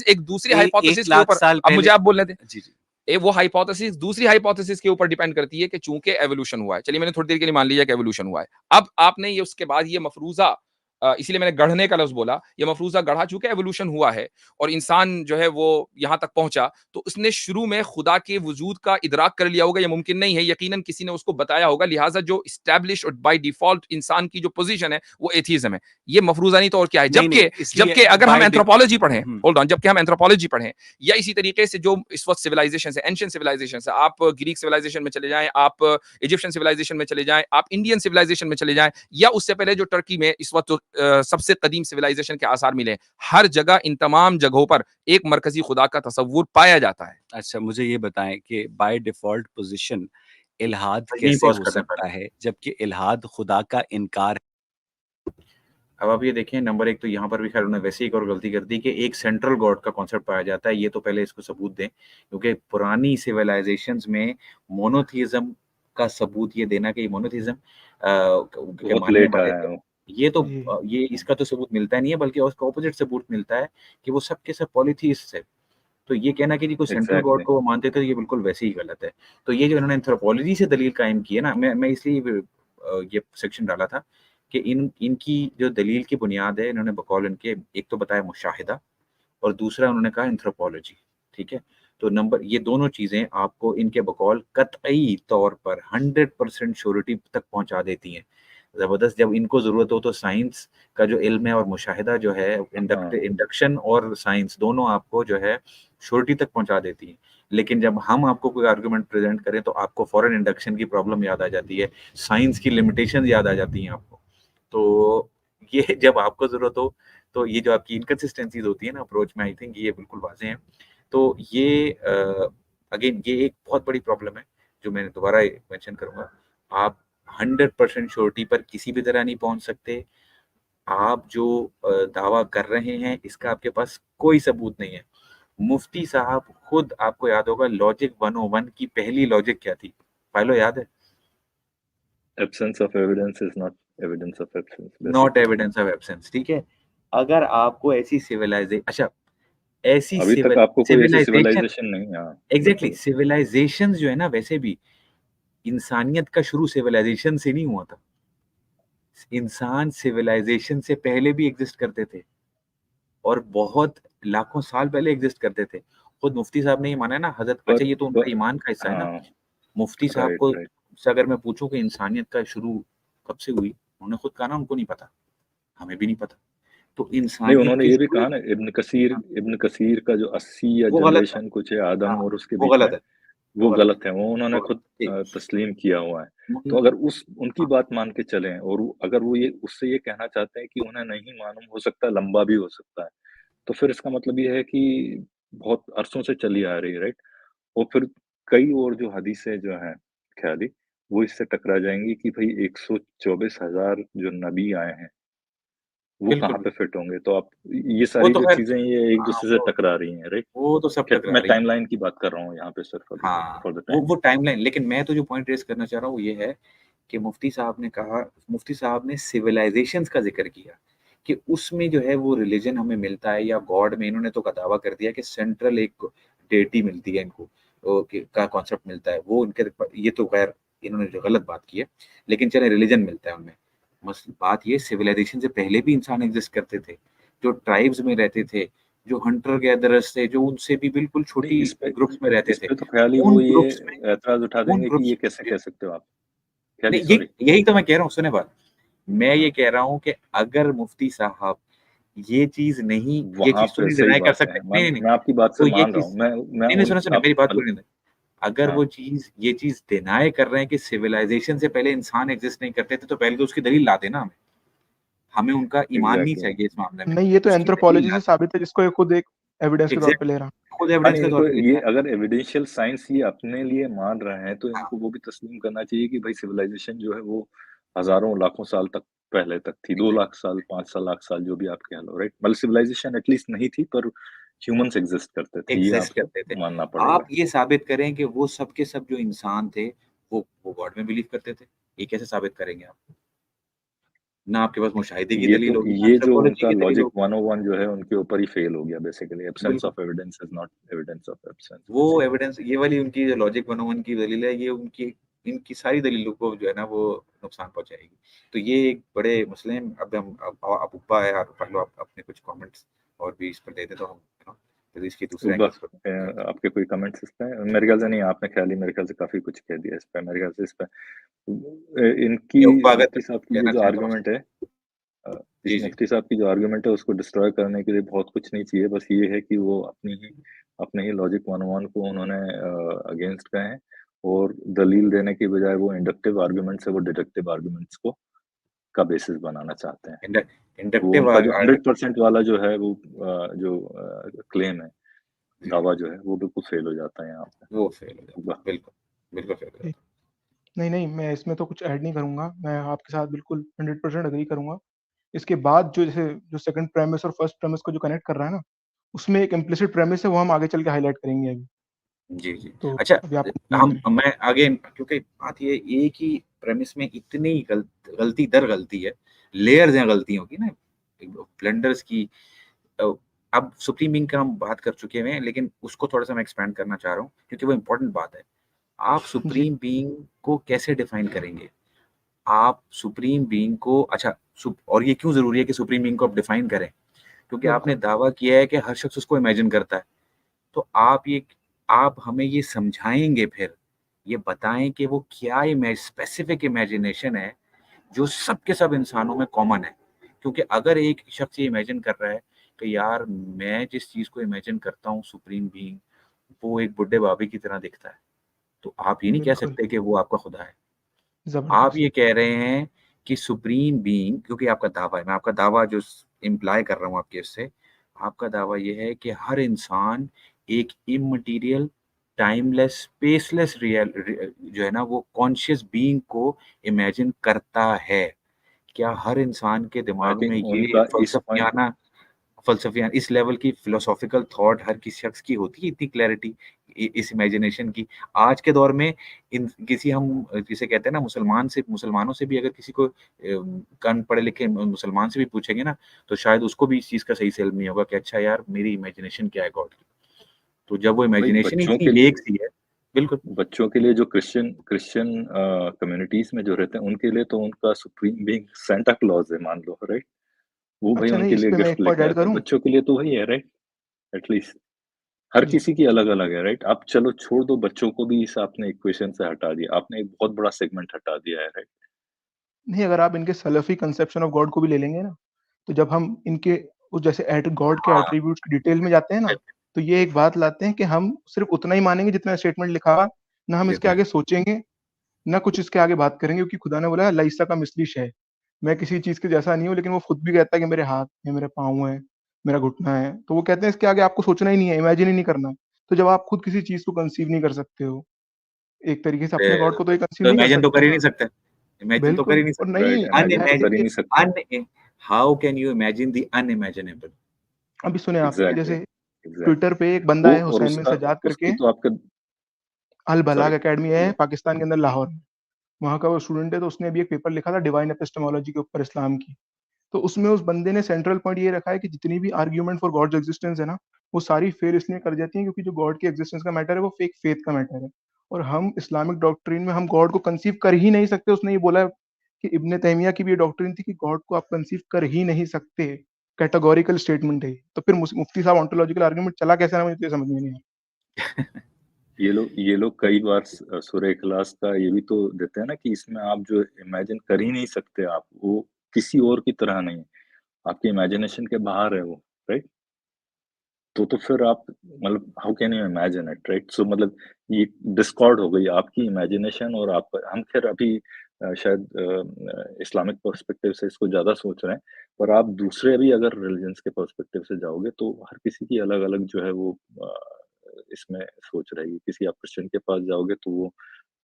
एक दूसरी 1 हाइपोथेसिस के लाख ऊपर, साल अब मुझे पहले, आप बोलने दें, जी जी, वो हाइपोथेसिस दूसरी हाइपोथेसिस के ऊपर डिपेंड करती है कि चूंकि एवोल्यूशन हुआ है, चलिए मैंने थोड़ी देर के लिए मान लिया कि एवोल्यूशन हुआ है, अब आपने ये उसके बाद ये मफरूजा, इसीलिए मैंने गढ़ने का लफ्ज बोला, ये मफरूजा गढ़ा, चूंकि एवोल्यूशन हुआ है और इंसान जो है वो यहां तक पहुंचा, तो उसने शुरू में खुदा के वजूद का इदराक कर लिया होगा, ये मुमकिन नहीं है, यकीनन किसी ने उसको बताया होगा, लिहाजा जो इस्टेब्लिश और बाय डिफॉल्ट इंसान की जो पोजीशन है वो एथीज्म है। ये मफरूजा नहीं तो और क्या है। नहीं इसलिए जबकि अगर हम बाय एंथ्रोपोलॉजी पढ़ें, होल्ड ऑन, जबकि हम एंथ्रोपोलॉजी पढ़ें, या इसी तरीके से जो इस वक्त सिविलाइजेशन है, एंशिएंट सिविलाइजेशन है, आप ग्रीक सिविलाइजेशन में चले जाएं, आप इजिप्शियन सिविलाइजेशन में चले जाएं, आप इंडियन सिविलाइजेशन में चले जाएं, या उससे पहले जो टर्की में इस वक्त सबसे कदीम सिविलाइजेशन के आसार मिले, हर जगह, इन तमाम जगहों पर एक मरकजी खुदा का तस्वुर पाया जाता है। अच्छा, मुझे ये बताएं कि बाय डिफॉल्ट पोजीशन इल्हाद यहीं कैसे पॉज हो करते हैं सकता पहले। है, जबकि इल्हाद खुदा का इनकार अब आप ये देखें, नंबर एक तो यहाँ पर भी खैर उन्होंने वैसे एक और गलती कर दी कि एक सेंट्रल गॉड का कॉन्सेप्ट पाया जाता है, ये तो पहले इसको सबूत दें, क्योंकि पुरानी सिविलाइजेशंस में मोनोथीइज्म का सबूत ये देना कि मोनोथीइज्म के बहुत मानने लेट वाले आया थे, है वो। ये तो जी ये इसका तो सबूत मिलता नहीं है, बल्कि उसका ऑपोजिट सबूत मिलता है कि वो सब के सब पॉलीथीइस्ट थे। तो ये कहना कि जी कोई सेंट्रल गॉड एग्ज़ैक्टली। को वो मानते थे, ये बिल्कुल वैसे ही गलत है। तो ये जो इन्होंने एंथ्रोपोलॉजी से दलील कायम की है ना, मैं इसलिए ये सेक्शन डाला था कि इनकी जो दलील की बुनियाद है, इन्होंने बकौल इनके एक तो बताया मुशाहिदा और दूसरा उन्होंने कहा एंथ्रोपोलॉजी, ठीक है? तो नंबर ये दोनों चीज़ें आपको इनके बकौल कतई तौर पर 100% श्योरिटी तक पहुँचा देती हैं। ज़बरदस्त, जब इनको ज़रूरत हो तो साइंस का जो इल्म है और मुशाहिदा जो है, हाँ, इंडक्शन और साइंस दोनों आपको जो है श्योरिटी तक पहुँचा देती हैं। लेकिन जब हम आपको कोई आर्गुमेंट प्रेज़ेंट करें तो आपको फौरन इंडक्शन की प्रॉब्लम याद आ जाती है, साइंस की लिमिटेशंस याद आ जाती हैं आपको। तो ये जब आपको ज़रूरत हो, तो ये जो आपकी इनकंसिस्टेंसीज़ होती है ना अप्रोच में, आई थिंक ये बिल्कुल वाज़ेह हैं। तो ये अगेन ये एक बहुत बड़ी प्रॉब्लम है, जो मैं दोबारा मेंशन करूँगा। आप 100% श्योरिटी पर किसी भी तरह नहीं पहुँच सकते। आप जो दावा कर रहे हैं, इसका आपके पास कोई सबूत नहीं है। मुफ्ती साहब खुद, आपको याद होगा, लॉजिक 101 की पहली लॉजिक क्या थी? फाइलो याद है? Absence of evidence is not evidence of absence not basically. Evidence of absence, ठीक है? अगर आपको ऐसी अच्छा, ऐसी अभी तक आपको कोई ऐसी सिविलाइजेशन, सिविलाइज़ेशन नहीं, हाँ, एग्ज़ैक्टली, बिल्कुल। सिविलाइजेशंस जो है ना, वैसे भी इंसानियत का शुरू सिविलाइजेशन से नहीं हुआ था। इंसान सिविलाइजेशन से पहले भी एग्ज़िस्ट करते थे और बहुत लाखों साल पहले एग्ज़िस्ट करते थे। खुद मुफ्ती साहब ने ये माना है ना, हज़रत, पर अच्छा ये तो उनका प ईमान का हिस्सा है ना। हाँ, मुफ्ती साहब राइट, को राइट। से अगर मैं पूछूँ कि इंसानियत का शुरू कब से हुई? उन्होंने खुद कहा ना उनको नहीं पता, हमें भी नहीं पता। तो नहीं, इंसानियत उन्होंने के ये भी शुरू, कहा ना, हाँ, इब्न कसीर का जो 80 या वो गलत है। जनरेशन कुछ है आदम हाँ, और उसके वो बीच में, गलत है, वो वो गलत है, गलत है, वो उन्होंने वो गलत खुद ठीक। तस्लीम किया हुआ है। तो उन अगर उस उनकी हाँ, बात मान के चलें और अगर वो ये उससे ये कहना चाहते हैं कि उन्हें नहीं मालूम, हो सकता है लंबा भी हो सकता है, तो फिर इसका मतलब ये है कि बहुत अरसों से चली आ रही है, राइट? और फिर कई और जो हदीसें जो हैं ख़याली, वो इससे टकरा जाएँगी कि भई 124,000 जो नबी आए हैं, वो कहाँ बिल्कुल, पे फिट होंगे? तो आप ये वो सारी तो जो ख़ैर, चीज़ें ये हाँ, एक-दूसरे से टकरा रही हैं, राइट? वो तो सब ख़ैर टकरा मैं रही हैं। टाइमलाइन की बात कर रहा हूँ यहाँ पे सिर्फ़ अभी, हाँ, फॉर द टाइम वो बिंग। टाइमलाइन, लेकिन मैं तो जो पॉइंट रेज़ करना चाह रहा हूँ वो ये है कि मुफ्ती साहब ने सिविलाइज़ेशंस का ज़िक्र किया कि उसमें जो है वो रिलिजन हमें मिलता है, या गॉड में इन्होंने तो का दावा कर दिया कि सेंट्रल एक डेटी मिलती है इनको, का कॉन्सेप्ट मिलता है। वो उनके ये तो ख़ैर इन्होंने जो गलत बात की है, लेकिन चलें रिलिजन मिलता है उनमें। बात ये, सिविलाइज़ेशन से पहले भी इंसान एग्ज़िस्ट करते थे, जो ट्राइब्स में रहते थे, जो हंटर गैदरर्स थे, जो उनसे भी बिल्कुल नहीं, छोटी ग्रुप्स में रहते इस थे। पे तो ख़याली उन वो ये ग्रुप्स में ऐतराज़ उठा उन देंगे कि ग्रुप्स ये कैसे में कह सकते हो आप? ख़याली नहीं, सॉरी। यही तो मैं कह रहा हूँ, सुने बात। मैं ये हाँ, कह रहा हूँ कि अगर मुफ्ती साहब ये वहाँ चीज़ तो पे नहीं सही डिनाई कर बात है। सकते। नहीं, नहीं, नहीं। मैं आपकी बात से तो ये मान रहा चीज़ हूँ। मैं नहीं, उन सुने, आप मेरी बात मतलब पूरी नहीं। अगर हाँ, वो चीज़ ये चीज़ डिनाई कर रहे हैं कि सिविलाइज़ेशन से पहले इंसान एग्ज़िस्ट नहीं करते थे, तो पहले तो उसकी दलील ला दें ना हमें। हमें उनका ईमान नहीं एग्ज़ैक्टली। चाहिए इस मामले में। नहीं, ये तो उसकी दलील एंथ्रोपोलॉजी ला से दें। साबित है, जिसको ये खुद एक एविडेंस के तौर पे ले एग्ज़ैक्टली, रहा हूँ। खुद हाँ, एविडेंस नहीं, के तौर इनको पे ले ये रहा है। अगर एविडेंशियल साइंस ये अपने लिए मान रहे हैं, तो हाँ, इनको वो भी तस्लीम करना चाहिए कि भई सिविलाइज़ेशन जो है वो हज़ारों, लाखों साल तक पहले तक थी। 2 लाख एग्ज़ैक्टली, साल, 5 लाख साल जो भी आप कह लो, राइट? मतलब सिविलाइज़ेशन एटलीस्ट नहीं थी पर ह्यूमन्स एक्सिस्ट करते थे, ये एग्ज़िस्ट आपको करते थे। मानना आप पड़ेगा। ये साबित करें कि वो सब के सब जो इंसान थे, वो गॉड में बिलीव करते थे। ये कैसे साबित करेंगे आप? ना आपके पास मुशाहिदे की दलील होगी, ना ये जो एंथ्रोपोलॉजी उनका की दलील लॉजिक होगी। 101 जो है उनके ऊपर ही फेल हो गया बेसिकली। एब्सेंस बिल्कुल। Of evidence is not evidence of absence वो बेसिकली। एविडेंस, ये वाली उनकी जो लॉजिक 101 की दलील है, ये उनकी इनकी सारी दलीलों को जो है ना वो नुकसान पहुँचाएगी। तो ये एक बड़े मसले हैं। अब हम अब उब्बा है और पहले आप अपने कुछ कमेंट्स और भी इस पर दे दें तो हम फिर इसके दूसरे सुबह एंगल्स पर करते हैं। आपके कोई कमेंट्स इस पे? मेरे ख्याल से नहीं, आपने ख़याल ही मेरे ख्याल से काफ़ी कुछ कह दिया इस पे, मेरे ख्याल से इस पे। इनकी ये उब्बा अगर मुफ्ती साहब की ये कहना जो चाहें तो आप। आर्गुमेंट है, अ, इस जी, जी। मुफ्ती साहब की जो आर्गुमेंट है उसको डिस्ट्रॉय करने के लिए बहुत कुछ नहीं चाहिए, बस ये है कि वो अपने ही लॉजिक 101 को उन्होंने अगेंस्ट गए हैं और दलील देने की बजाय वो इंडक्टिव आर्गुमेंट से वो डिडक्टिव आर्गुमेंट्स को का बेसिस बनाना चाहते हैं। इंड वो इंडक्टिव उनका जो आर्ग 100% वाला जो है वो क्लेम है, जी, दावा जो है वो बिल्कुल फेल हो जाता है यहाँ पे। वो फेल हो जाता वाह! है। बिल्कुल, बिल्कुल फेल हो ठीक। जाता है। नहीं, नहीं, मैं इसमें तो कुछ ऐड नहीं करूँगा। मैं आपके साथ बिल्कुल 100% एग्री करूँगा। इसके बाद जो सेकंड प्रेमिस और फर्स्ट प्रेमिस को जो कनेक्ट कर रहा है ना, उसमें एक इम्प्लिसिट प्रेमिस है, वो हम आगे चल के हाईलाइट करेंगे अभी। जी जी। तो अच्छा, अभी आप कंटिन्यू करें। मैं आगे, क्योंकि बात ये एक ही प्रेमिस में इतनी गलती दर गलती है, लेयर्स हैं गलतियों की ना, ब्लेंडर्स की। अब सुप्रीम बीइंग का हम बात कर चुके हैं, लेकिन उसको थोड़ा सा मैं एक्सपैंड करना चाह रहा हूँ, क्योंकि वो इम्पोर्टेंट बात है। आप जी सुप्रीम बीइंग को कैसे डिफाइन करेंगे? आप सुप्रीम बीइंग को, अच्छा, और ये क्यों जरूरी है कि सुप्रीम बीइंग को आप डिफाइन करें? क्योंकि आपने बिल्कुल दावा किया है कि हर शख्स उसको इमेजिन करता है। तो आप हमें ये समझाएंगे, फिर ये बताएं कि वो क्या स्पेसिफिक इमेजिनेशन है जो सब के सब इंसानों में कॉमन है। क्योंकि अगर एक शख्स ये इमेजिन कर रहा है कि यार मैं जिस चीज को इमेजिन करता हूँ सुप्रीम बीइंग, वो एक बुड्ढे बाबी की तरह दिखता है, तो आप ये नहीं कह बिल्कुल सकते कि वो आपका खुदा है। आप जबरदस्त। ये कह रहे हैं कि सुप्रीम बीइंग, क्योंकि आपका दावा है, मैं आपका दावा जो इम्प्लाई कर रहा हूँ आपके इससे, आपका दावा ये है कि हर इंसान एक इममटीरियल, टाइमलेस, स्पेसलेस जो है ना, वो कॉन्शियस बीइंग को इमेजिन करता है। क्या हर इंसान के आई दिमाग में थिंक ये उनका इस पॉइंट फलसफियाना इस लेवल की फिलोसॉफिकल थॉट हर किसी शख्स की होती है, इतनी क्लैरिटी इस इमेजिनेशन की? आज के दौर में इन किसी हम जिसे कहते हैं ना, मुसलमानों से भी अगर किसी को कम पढ़े लिखे मुसलमान से भी पूछेंगे ना, तो शायद उसको भी इस चीज का सही से इल्म नहीं होगा कि अच्छा यार मेरी इमेजिनेशन क्या है गॉड की। तो जब वो भाई इमेजिनेशन ही इतनी वेग सी है। बिल्कुल। बच्चों के लिए जो क्रिश्चियन कम्युनिटीज में जो रहते हैं उनके लिए तो उनका सुप्रीम बीइंग सेंटा क्लॉज है, मान लो, राइट? वो भाई अच्छा नहीं, उनके इस लिए पे मैं गिफ्ट एक पॉइंट लेके ऐड आते हैं, करूं। बच्चों के लिए तो वही है, राइट? एटलीस्ट हर जी किसी की अलग अलग है, राइट? आप चलो छोड़ दो बच्चों को भी, इस आपने इक्वेशन से हटा दिया, आपने एक बहुत बड़ा सेगमेंट हटा दिया है, राइट? नहीं, अगर आप इनके सलफी कंसेप्शन ऑफ गॉड को भी ले लेंगे ना, तो जब हम इनके उस जैसे गॉड के हाँ, एट्रीब्यूट्स की डिटेल में जाते हैं ना, तो ये एक बात लाते हैं कि हम सिर्फ उतना ही मानेंगे जितना स्टेटमेंट लिखा हुआ, ना हम इसके जितना आगे सोचेंगे, ना कुछ इसके आगे बात करेंगे, क्योंकि खुदा ने बोला लईसा का मिस्लिश है, मैं किसी चीज के जैसा नहीं हूँ, लेकिन वो खुद भी कहता है कि मेरे हाथ है, मेरे पाँव है, मेरा घुटना है। तो वो कहते हैं इसके आगे आपको सोचना ही नहीं है, इमेजिन ही नहीं करना। तो जब आप खुद किसी चीज को कंसीव नहीं कर सकते हो, एक तरीके से अपने गॉड को तो ये कंसीव तो नहीं कर इमेजिन तो सकते कर ही ना। नहीं सकते। इमेजिन तो कर ही बिल्कुल, नहीं और सकते। नहीं राइट, इमेजिन तो कर ही अनइमेजिन नहीं सकते। And how can you imagine the unimaginable? अभी सुने आप, एग्जैक्टली, जैसे एग्जैक्टली। ट्विटर पे एक बंदा वो है और हुसैन बिन सज्जाद उसकी करके, तो आपका, अल बलाग सॉरी, एकेडमी है बोलो। पाकिस्तान के अंदर लाहौर में, वहाँ का वो स्टूडेंट है। तो उसने अभी एक पेपर लिखा था डिवाइन एपिस्टेमोलॉजी के ऊपर इस्लाम की। तो उसमें उस बंदे ने सेंट्रल पॉइंट ये रखा है कि जितनी भी आर्ग्यूमेंट फॉर गॉड्स एग्जिस्टेंस है ना, वो सारी फेल इसलिए कर जाती हैं क्योंकि जो गॉड की एग्जिस्टेंस का मैटर है वो फेक फेथ का मैटर है। और हम इस्लामिक डॉक्ट्रिन में हम गॉड को कंसीव कर ही नहीं सकते। उसने ये बोला है कि इब्ने तैमिया की भी ये डॉक्ट्रिन थी कि गॉड को आप कंसीव कर ही नहीं सकते, कैटेगोरिकल स्टेटमेंट है। तो फिर मुफ्ती साहब ऑन्टोलॉजिकल आर्गुमेंट चला कैसे ना, मुझे तो ये समझ में नहीं आया। ये लोग कई बार सूरह इखलास का ये भी तो देते हैं ना कि इसमें आप जो इमेजिन कर ही नहीं सकते, आप वो किसी और की तरह नहीं है, आपकी इमेजिनेशन के बाहर है वो, राइट? तो फिर आप मतलब how can you imagine it, right? So मतलब ये डिस्कॉर्ड हो गई आपकी इमेजिनेशन और आप, हम खैर अभी शायद इस्लामिक पर्सपेक्टिव से इसको ज्यादा सोच रहे हैं, पर आप दूसरे भी अगर रिलीजन्स के पर्सपेक्टिव से जाओगे तो हर किसी की अलग अलग जो है वो इसमें सोच रहेगी। किसी आप क्रिश्चियन के पास जाओगे तो वो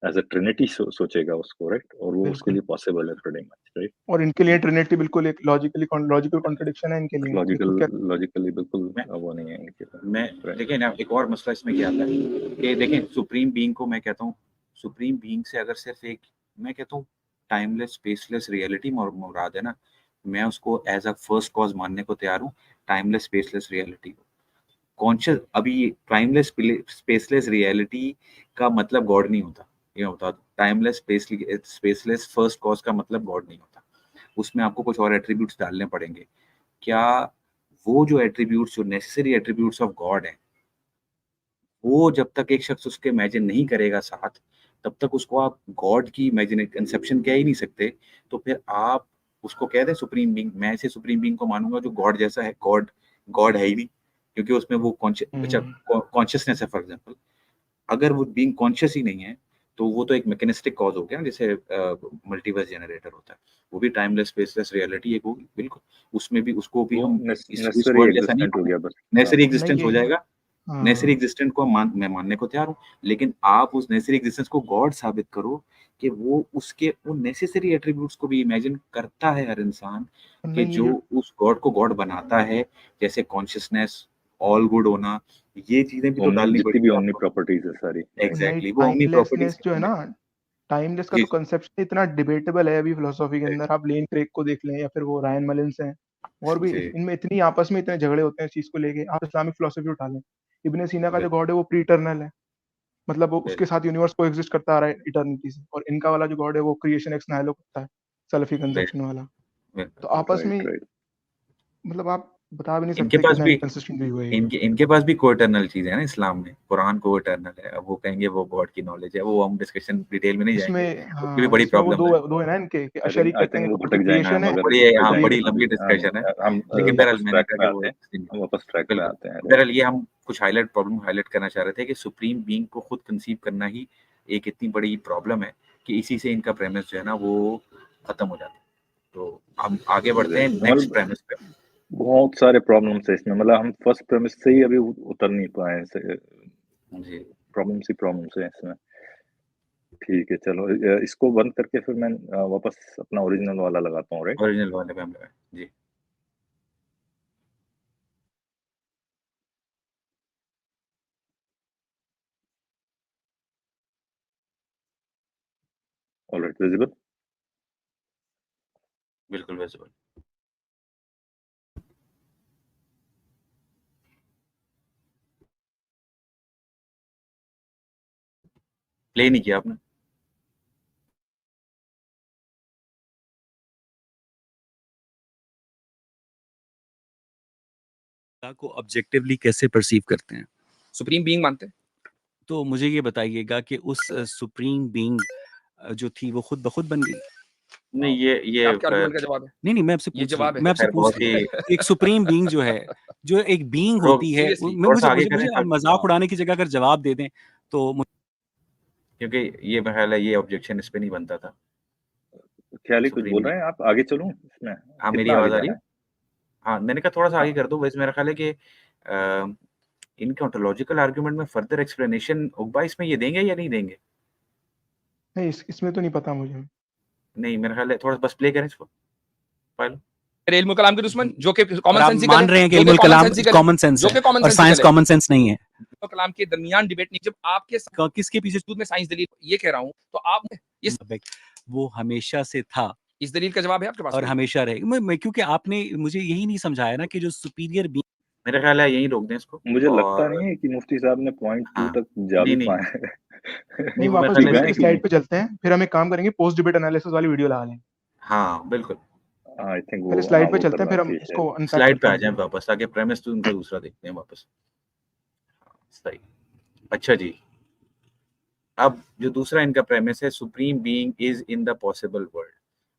एज अ ट्रिनिटी सोचेगा उसको, राइट? और वो उसके बिल्कुल। लिए पॉसिबल है प्रीटी मच, राइट? और इनके लिए ट्रिनिटी बिल्कुल एक लॉजिकल कॉन्ट्रडिक्शन है इनके लिए। ये लॉजिकल खुद क्या, लॉजिकली बिल्कुल मैं वो नहीं है इनके पास, मैं राइट? देखिए ना, एक और मसला इसमें क्या आता है कि देखें, सुप्रीम बीइंग को मैं कहता हूँ, सुप्रीम बीइंग से अगर सिर्फ एक, मैं कहता हूँ, टाइमलेस स्पेसलेस रियलिटी मुराद है ना, मैं उसको एज अ फर्स्ट कॉज मानने को तैयार हूँ, टाइमलेस स्पेसलेस रियलिटी को। कॉन्शियस, अभी टाइमलेस स्पेसलेस रियलिटी का मतलब गॉड नहीं होता, ये बता दो। टाइमलेस स्पेसलेस फर्स्ट कॉज का मतलब गॉड नहीं होता। उसमें आपको कुछ और एट्रीब्यूट्स डालने पड़ेंगे। क्या वो जो एट्रीब्यूट्स, जो नेसेसरी एट्रीब्यूट्स ऑफ गॉड हैं, वो जब तक एक शख्स उसके इमेजिन नहीं करेगा साथ, तब तक उसको आप गॉड की इमेजिन कंसेप्शन कह ही नहीं सकते। तो फिर आप उसको कह दें सुप्रीम बीइंग, मैं ऐसे सुप्रीम बीइंग को मानूंगा जो गॉड जैसा है। गॉड गॉड है ही नहीं, क्योंकि उसमें वो कॉन्शियसनेस है। फॉर एग्जांपल, अगर वो बीइंग कॉन्शियस ही नहीं है, तो वो तो एक मैकेनिस्टिक कॉज हो गया, जैसे मल्टीवर्स जनरेटर होता है, वो भी टाइमलेस स्पेसलेस रियलिटी एक होगी। बिल्कुल, उसमें भी उसको भी वो हम इस नेसेसरी वर्ल्ड जैसा नहीं एग्जिस्टेंट हो मानेंगे, गया बस। हाँ, नेसेसरी नहीं एग्जिस्टेंस हो ये जाएगा। नेसेसरी हाँ एग्जिस्टेंस को मैं मानने को तैयार हूँ, लेकिन आप उस नेसेसरी एग्जिस्टेंस को गॉड साबित करो कि वो उसके उन नेसेसरी एट्रीब्यूट्स को भी इमेजिन करता है हर इंसान, कि नहीं जो ये उस गॉड को गॉड बनाता है, जैसे कॉन्शियसनेस, ऑल गुड होना, ये चीजें भी तो ओमनी डालनी जितनी भी पड़ेगी ओमनी आपको। प्रॉपर्टीज है सारी, राइट? नहीं एग्जैक्टली, वो ओमनी प्रॉपर्टीज टाइमलेसनेस जो है ना, टाइमलेस का जी तो कंसेप्शन इतना डिबेटेबल है अभी फिलोसॉफी के अंदर। आप लेन क्रेग को देख लें या फिर वो रायन मलिन्स हैं, और भी जी इनमें इतनी आपस में इतने झगड़े होते हैं इस चीज को लेके। आप इस्लामिक फिलोसफी उठा लें, इब्न सीना का जो गॉड है वो प्री इटर्नल है, मतलब वो उसके साथ यूनिवर्स को एग्जिस्ट करता आ रहा है इटर्निटी से। और इनका वाला जो गॉड है वो क्रिएशन एक्स नाइलो करता है, सलफी कंसेप्शन वाला। तो आपस में राइट। मतलब आप बता भी नहीं इनके सकते पास कितना भी इनकंसिस्टेंट व्यू है ये। इनके पास भी को इटर्नल चीज है ना, इस्लाम में कुरान को इटर्नल है। अब वो कहेंगे वो गॉड की नॉलेज है, वो हम डिस्कशन डिटेल में नहीं जाएंगे, इसमें उसकी भी हाँ, बड़ी इसमें वो प्रॉब्लम दो है। दो है ना इनके, कि अशरी आई कहते थिंक हैं वो गॉड की भटक जाएंगे क्रिएशन हम, है, अगर बड़ी इस पे और ये बड़ी जाएंगे तो लंबी डिस्कशन है, हम लेकिन बहरहाल वापस मैंने ट्रैक कहा पे कि आते वो हैं, वापस ट्रैक पे बिल्कुल, आते हैं, राइट? बहरहाल ये हम कुछ प्रॉब्लम हाईलाइट करना चाह रहे थे कि सुप्रीम बीइंग को खुद कंसीव करना ही एक इतनी बड़ी प्रॉब्लम है कि इसी से इनका प्रेमिस जो है ना वो खत्म हो जाता है। तो हम आगे बढ़ते हैं नेक्स्ट प्रेमिस पे। बहुत सारे प्रॉब्लम्स है इसमें, मतलब हम फर्स्ट प्रेमिस से ही अभी उतर नहीं पाए हैं, जी प्रॉब्लम्स ही प्रॉब्लम्स है इसमें। ठीक है, चलो इसको बंद करके फिर मैं वापस अपना ओरिजिनल वाला लगाता हूँ, राइट? ओरिजिनल वाले पे हम लगाए जी। Alright, visible? बिल्कुल विजिबल। प्ले नहीं किया आपने? को ऑब्जेक्टिवली कैसे परसीव करते हैं? सुप्रीम बीइंग मानते हैं। तो मुझे ये बताइएगा कि उस सुप्रीम बीइंग जो थी वो खुद ब खुद बन गई? नहीं, ये आपके आर्गुमेंट का जवाब है, नहीं, मैं आपसे ये पूछ रहा जवाब हूँ, है। मैं आपसे खैर पूछ बहुत रहा ही हूँ। एक सुप्रीम बीइंग जो है, जो एक बीइंग होती है, सीरियसली थोड़ा सा मुझे आगे मुझे करें मुझे ताकि मजाक उड़ाने की जगह अगर जवाब दे दें तो क्योंकि ये मेरा ख्याल है ये ऑब्जेक्शन इस पे नहीं बनता था। ख्याली कुछ सुप्रीम बोल रहे बीइंग, हैं आप? आगे चलूं इसमें? हाँ मेरी कितना आगे आवाज आ रही जाना है? है? हाँ मैंने कहा थोड़ा सा आगे हाँ, कर दो। वैसे मेरा ख्याल है कि इनके ओंटोलॉजिकल आर्गुमेंट में फर्दर एक्सप्लेनेशन उकबा इसमें ये देंगे या नहीं देंगे? नहीं इसमें तो नहीं पता मुझे। नहीं मेरा ख्याल है थोड़ा बस प्ले करें इसको फाइल। मेरे इल्म कलाम के दुश्मन जो कि और कॉमन आप सेंसिकल मान रहे है, हैं कि जो कि इल्मुल कॉमन कलाम सेंसिकल है, कॉमन सेंस जो है कि कॉमन और साइंस सेंसिकल है। कॉमन सेंस नहीं है। तो कलाम के दरमियान डिबेट नहीं, जब आपके किसके पीछे वजूद में साइंस दलील ये कह रहा हूं, तो आप इस वो हमेशा से था इस दलील का जवाब है आपके पास और कोई? हमेशा रहेगा। मैं क्योंकि आपने मुझे यही नहीं समझाया ना कि जो सुपीरियर बीइंग मेरा ख्याल है यहीं रोक दें इसको। मुझे लगता और नहीं है कि मुफ्ती साहब ने पॉइंट 2 हाँ तक जा भी नहीं नहीं पाए हैं। नहीं नहीं, वो मेरा वापस ख्याल है ठीक डिबेट है की कि नहीं? स्लाइड पे चलते हैं, फिर हम एक काम करेंगे, पोस्ट डिबेट एनालिसिस वाली वीडियो लगा लेंगे। हाँ बिल्कुल। अच्छा पहले हाँ, स्लाइड पे वो चलते हैं, करना फिर हम चाहिए इसको शायद। अनपैक स्लाइड पे करते आ हैं जाएं पूरा। वापस, ताकि प्रेमिस तो उनका दूसरा देखते हैं वापस। सही। अच्छा जी, अब जो दूसरा इनका प्रेमिस है, supreme being is in the possible world.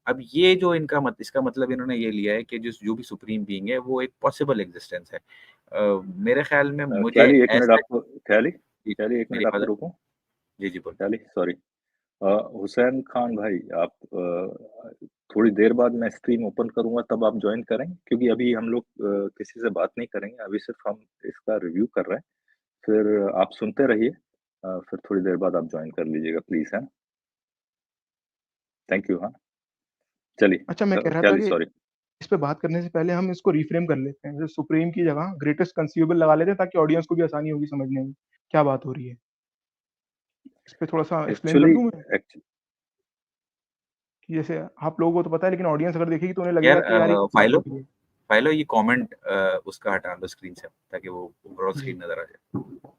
अब ये जो इनका इसका मतलब इन्होंने ये लिया है कि जो भी सुप्रीम बीइंग है वो एक पॉसिबल एग्जिस्टेंस है। मेरे ख्याल में मुझे ख्याली 1 मिनट ऐसा आपको, ख्याली जी, ख्याली 1 मेरी मिनट आवाज आपको आ रही? रोकूं? जी जी बोल। ख्याली, सॉरी। हुसैन खान भाई, आप थोड़ी देर बाद मैं स्ट्रीम ओपन करूँगा, तब आप जॉइन करें, क्योंकि अभी हम लोग किसी से बात नहीं करेंगे, अभी सिर्फ हम इसका रिव्यू कर रहे हैं। फिर आप सुनते रहिए, फिर थोड़ी देर बाद आप जॉइन कर लीजिएगा प्लीज़, हैं? थैंक यू, हाँ। चलिए, अच्छा, मैं कह रहा था ख्याली, कि सॉरी। इस पे बात करने से पहले हम इसको रिफ्रेम कर लेते हैं, जैसे सुप्रीम की जगह ग्रेटेस्ट कंसीवेबल लगा लेते हैं, ताकि ऑडियंस को भी आसानी होगी समझने में क्या बात हो रही है। इस पे थोड़ा सा एक्सप्लेन कर एक्चुअली दूं मैं, कि जैसे आप लोगों को तो पता है, लेकिन ऑडियंस अगर देखेगी तो उन्हें लगेगा यार कि यार ये क्या बात हो फाइलो रही है। फाइलो ये कमेंट उसका हटा लो स्क्रीन से, ताकि वो ओवरऑल जी, स्क्रीन नजर आ जाए।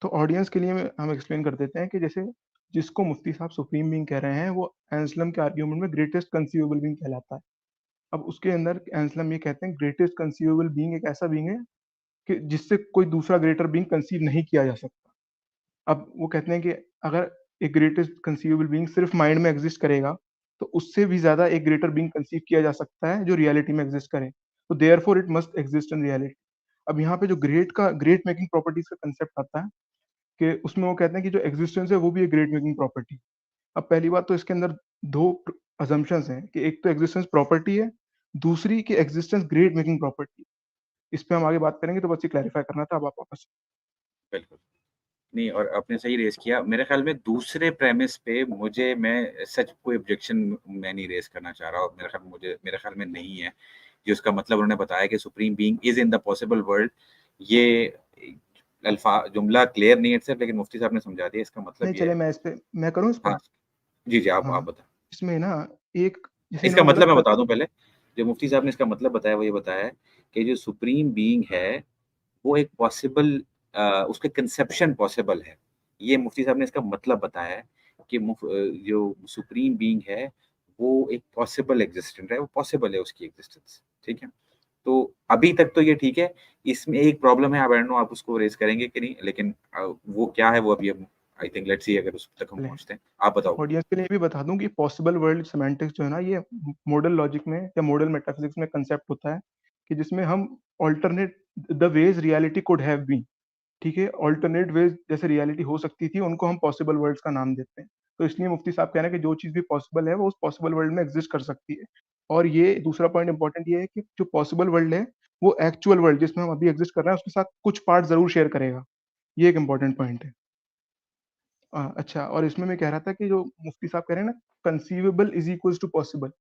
तो ऑडियंस के लिए हम एक्सप्लेन कर देते हैं कि जैसे जिसको मुफ्ती साहब सुप्रीम बीइंग कह रहे हैं, वो एंसलम के आर्ग्यूमेंट में ग्रेटेस्ट कंसीवेबल बीइंग कहलाता है। अब उसके अंदर एंसलम ये कहते हैं ग्रेटेस्ट कंसीवेबल बीइंग एक ऐसा बीइंग है कि जिससे कोई दूसरा ग्रेटर बीइंग कंसीव नहीं किया जा सकता। अब वो कहते हैं कि अगर एक ग्रेटेस्ट कंसीवेबल बीइंग सिर्फ माइंड में एग्जिस्ट करेगा, तो उससे भी ज्यादा एक ग्रेटर बीइंग कंसीव किया जा सकता है जो रियलिटी में एग्जिस्ट करे, तो therefore it must exist in reality. अब यहाँ पे जो ग्रेट मेकिंग प्रॉपर्टीज का कंसेप्ट आता है, कि उसमें वो कहते हैं कि जो एग्जिस्टेंस है वो भी एक ग्रेट मेकिंग प्रॉपर्टी। अब पहली बात तो इसके अंदर दो अजम्पशंस हैं, कि एक तो एग्जिस्टेंस प्रॉपर्टी है, दूसरी कि एग्जिस्टेंस ग्रेट मेकिंग प्रॉपर्टी। इस पे हम आगे बात करेंगे, तो बस ये क्लैरिफाई करना था। अब आप वापस। बिल्कुल नहीं, और आपने सही रेस किया। मेरे ख्याल में दूसरे प्रेमिस पे मैं सच कोई ऑब्जेक्शन मैं नहीं रेस करना चाह रहा, और मेरे ख्याल में नहीं है। जो उसका मतलब उन्होंने बताया कि supreme being is in the possible world, ये अल्फा जुमला क्लियर नहीं है सिर्फ, लेकिन मुफ्ती साहब ने समझा दिया। इसका मतलब नहीं, ये चले है। मैं इस पे मैं करूँ इस पे। हाँ जी जी, आप हाँ, बताएं। इसमें ना एक जैसे इसका इन्होंने बोला मतलब मैं बता दूं पहले, जो मुफ्ती साहब ने इसका मतलब बताया वो ये बताया है कि जो सुप्रीम बीइंग है वो एक पॉसिबल, उसके कंसेप्शन पॉसिबल है। ये मुफ्ती साहब ने इसका मतलब बताया है कि जो सुप्रीम बीइंग है वो एक पॉसिबल एग्जिस्टेंट है, वो पॉसिबल है उसकी एग्जिस्टेंस। ठीक है, तो अभी तक तो ये ठीक है। इसमें एक प्रॉब्लम है, आई डोंट नो आप उसको रेज करेंगे कि नहीं, लेकिन वो क्या है वो अभी आई थिंक लेट्स सी अगर उस तक हम पहुंचते हैं। आप बताओ। ऑडियंस के लिए भी बता दूं कि पॉसिबल वर्ल्ड सेमेंटिक्स जो है ना, ये मॉडल लॉजिक में या मॉडल मेटाफिजिक्स में कंसेप्ट होता है कि जिसमें हम alternate the ways reality could have been, ठीक है, ऑल्टरनेट वेज जैसे रियलिटी हो सकती थी उनको हम पॉसिबल वर्ल्ड्स का नाम देते हैं। तो इसलिए मुफ्ती साहब कह रहे हैं कि जो चीज़ भी पॉसिबल है वो उस पॉसिबल वर्ल्ड में एग्जिस्ट कर सकती है। और ये दूसरा पॉइंट इंपॉर्टेंट ये है कि जो पॉसिबल वर्ल्ड है वो एक्चुअल वर्ल्ड जिसमें हम अभी एग्जिस्ट कर रहे हैं उसके साथ कुछ पार्ट जरूर शेयर करेगा। ये एक इंपॉर्टेंट पॉइंट है। अच्छा, और इसमें मैं कह रहा था कि जो मुफ्ती साहब कह रहे हैं ना, conceivable is equals to possible,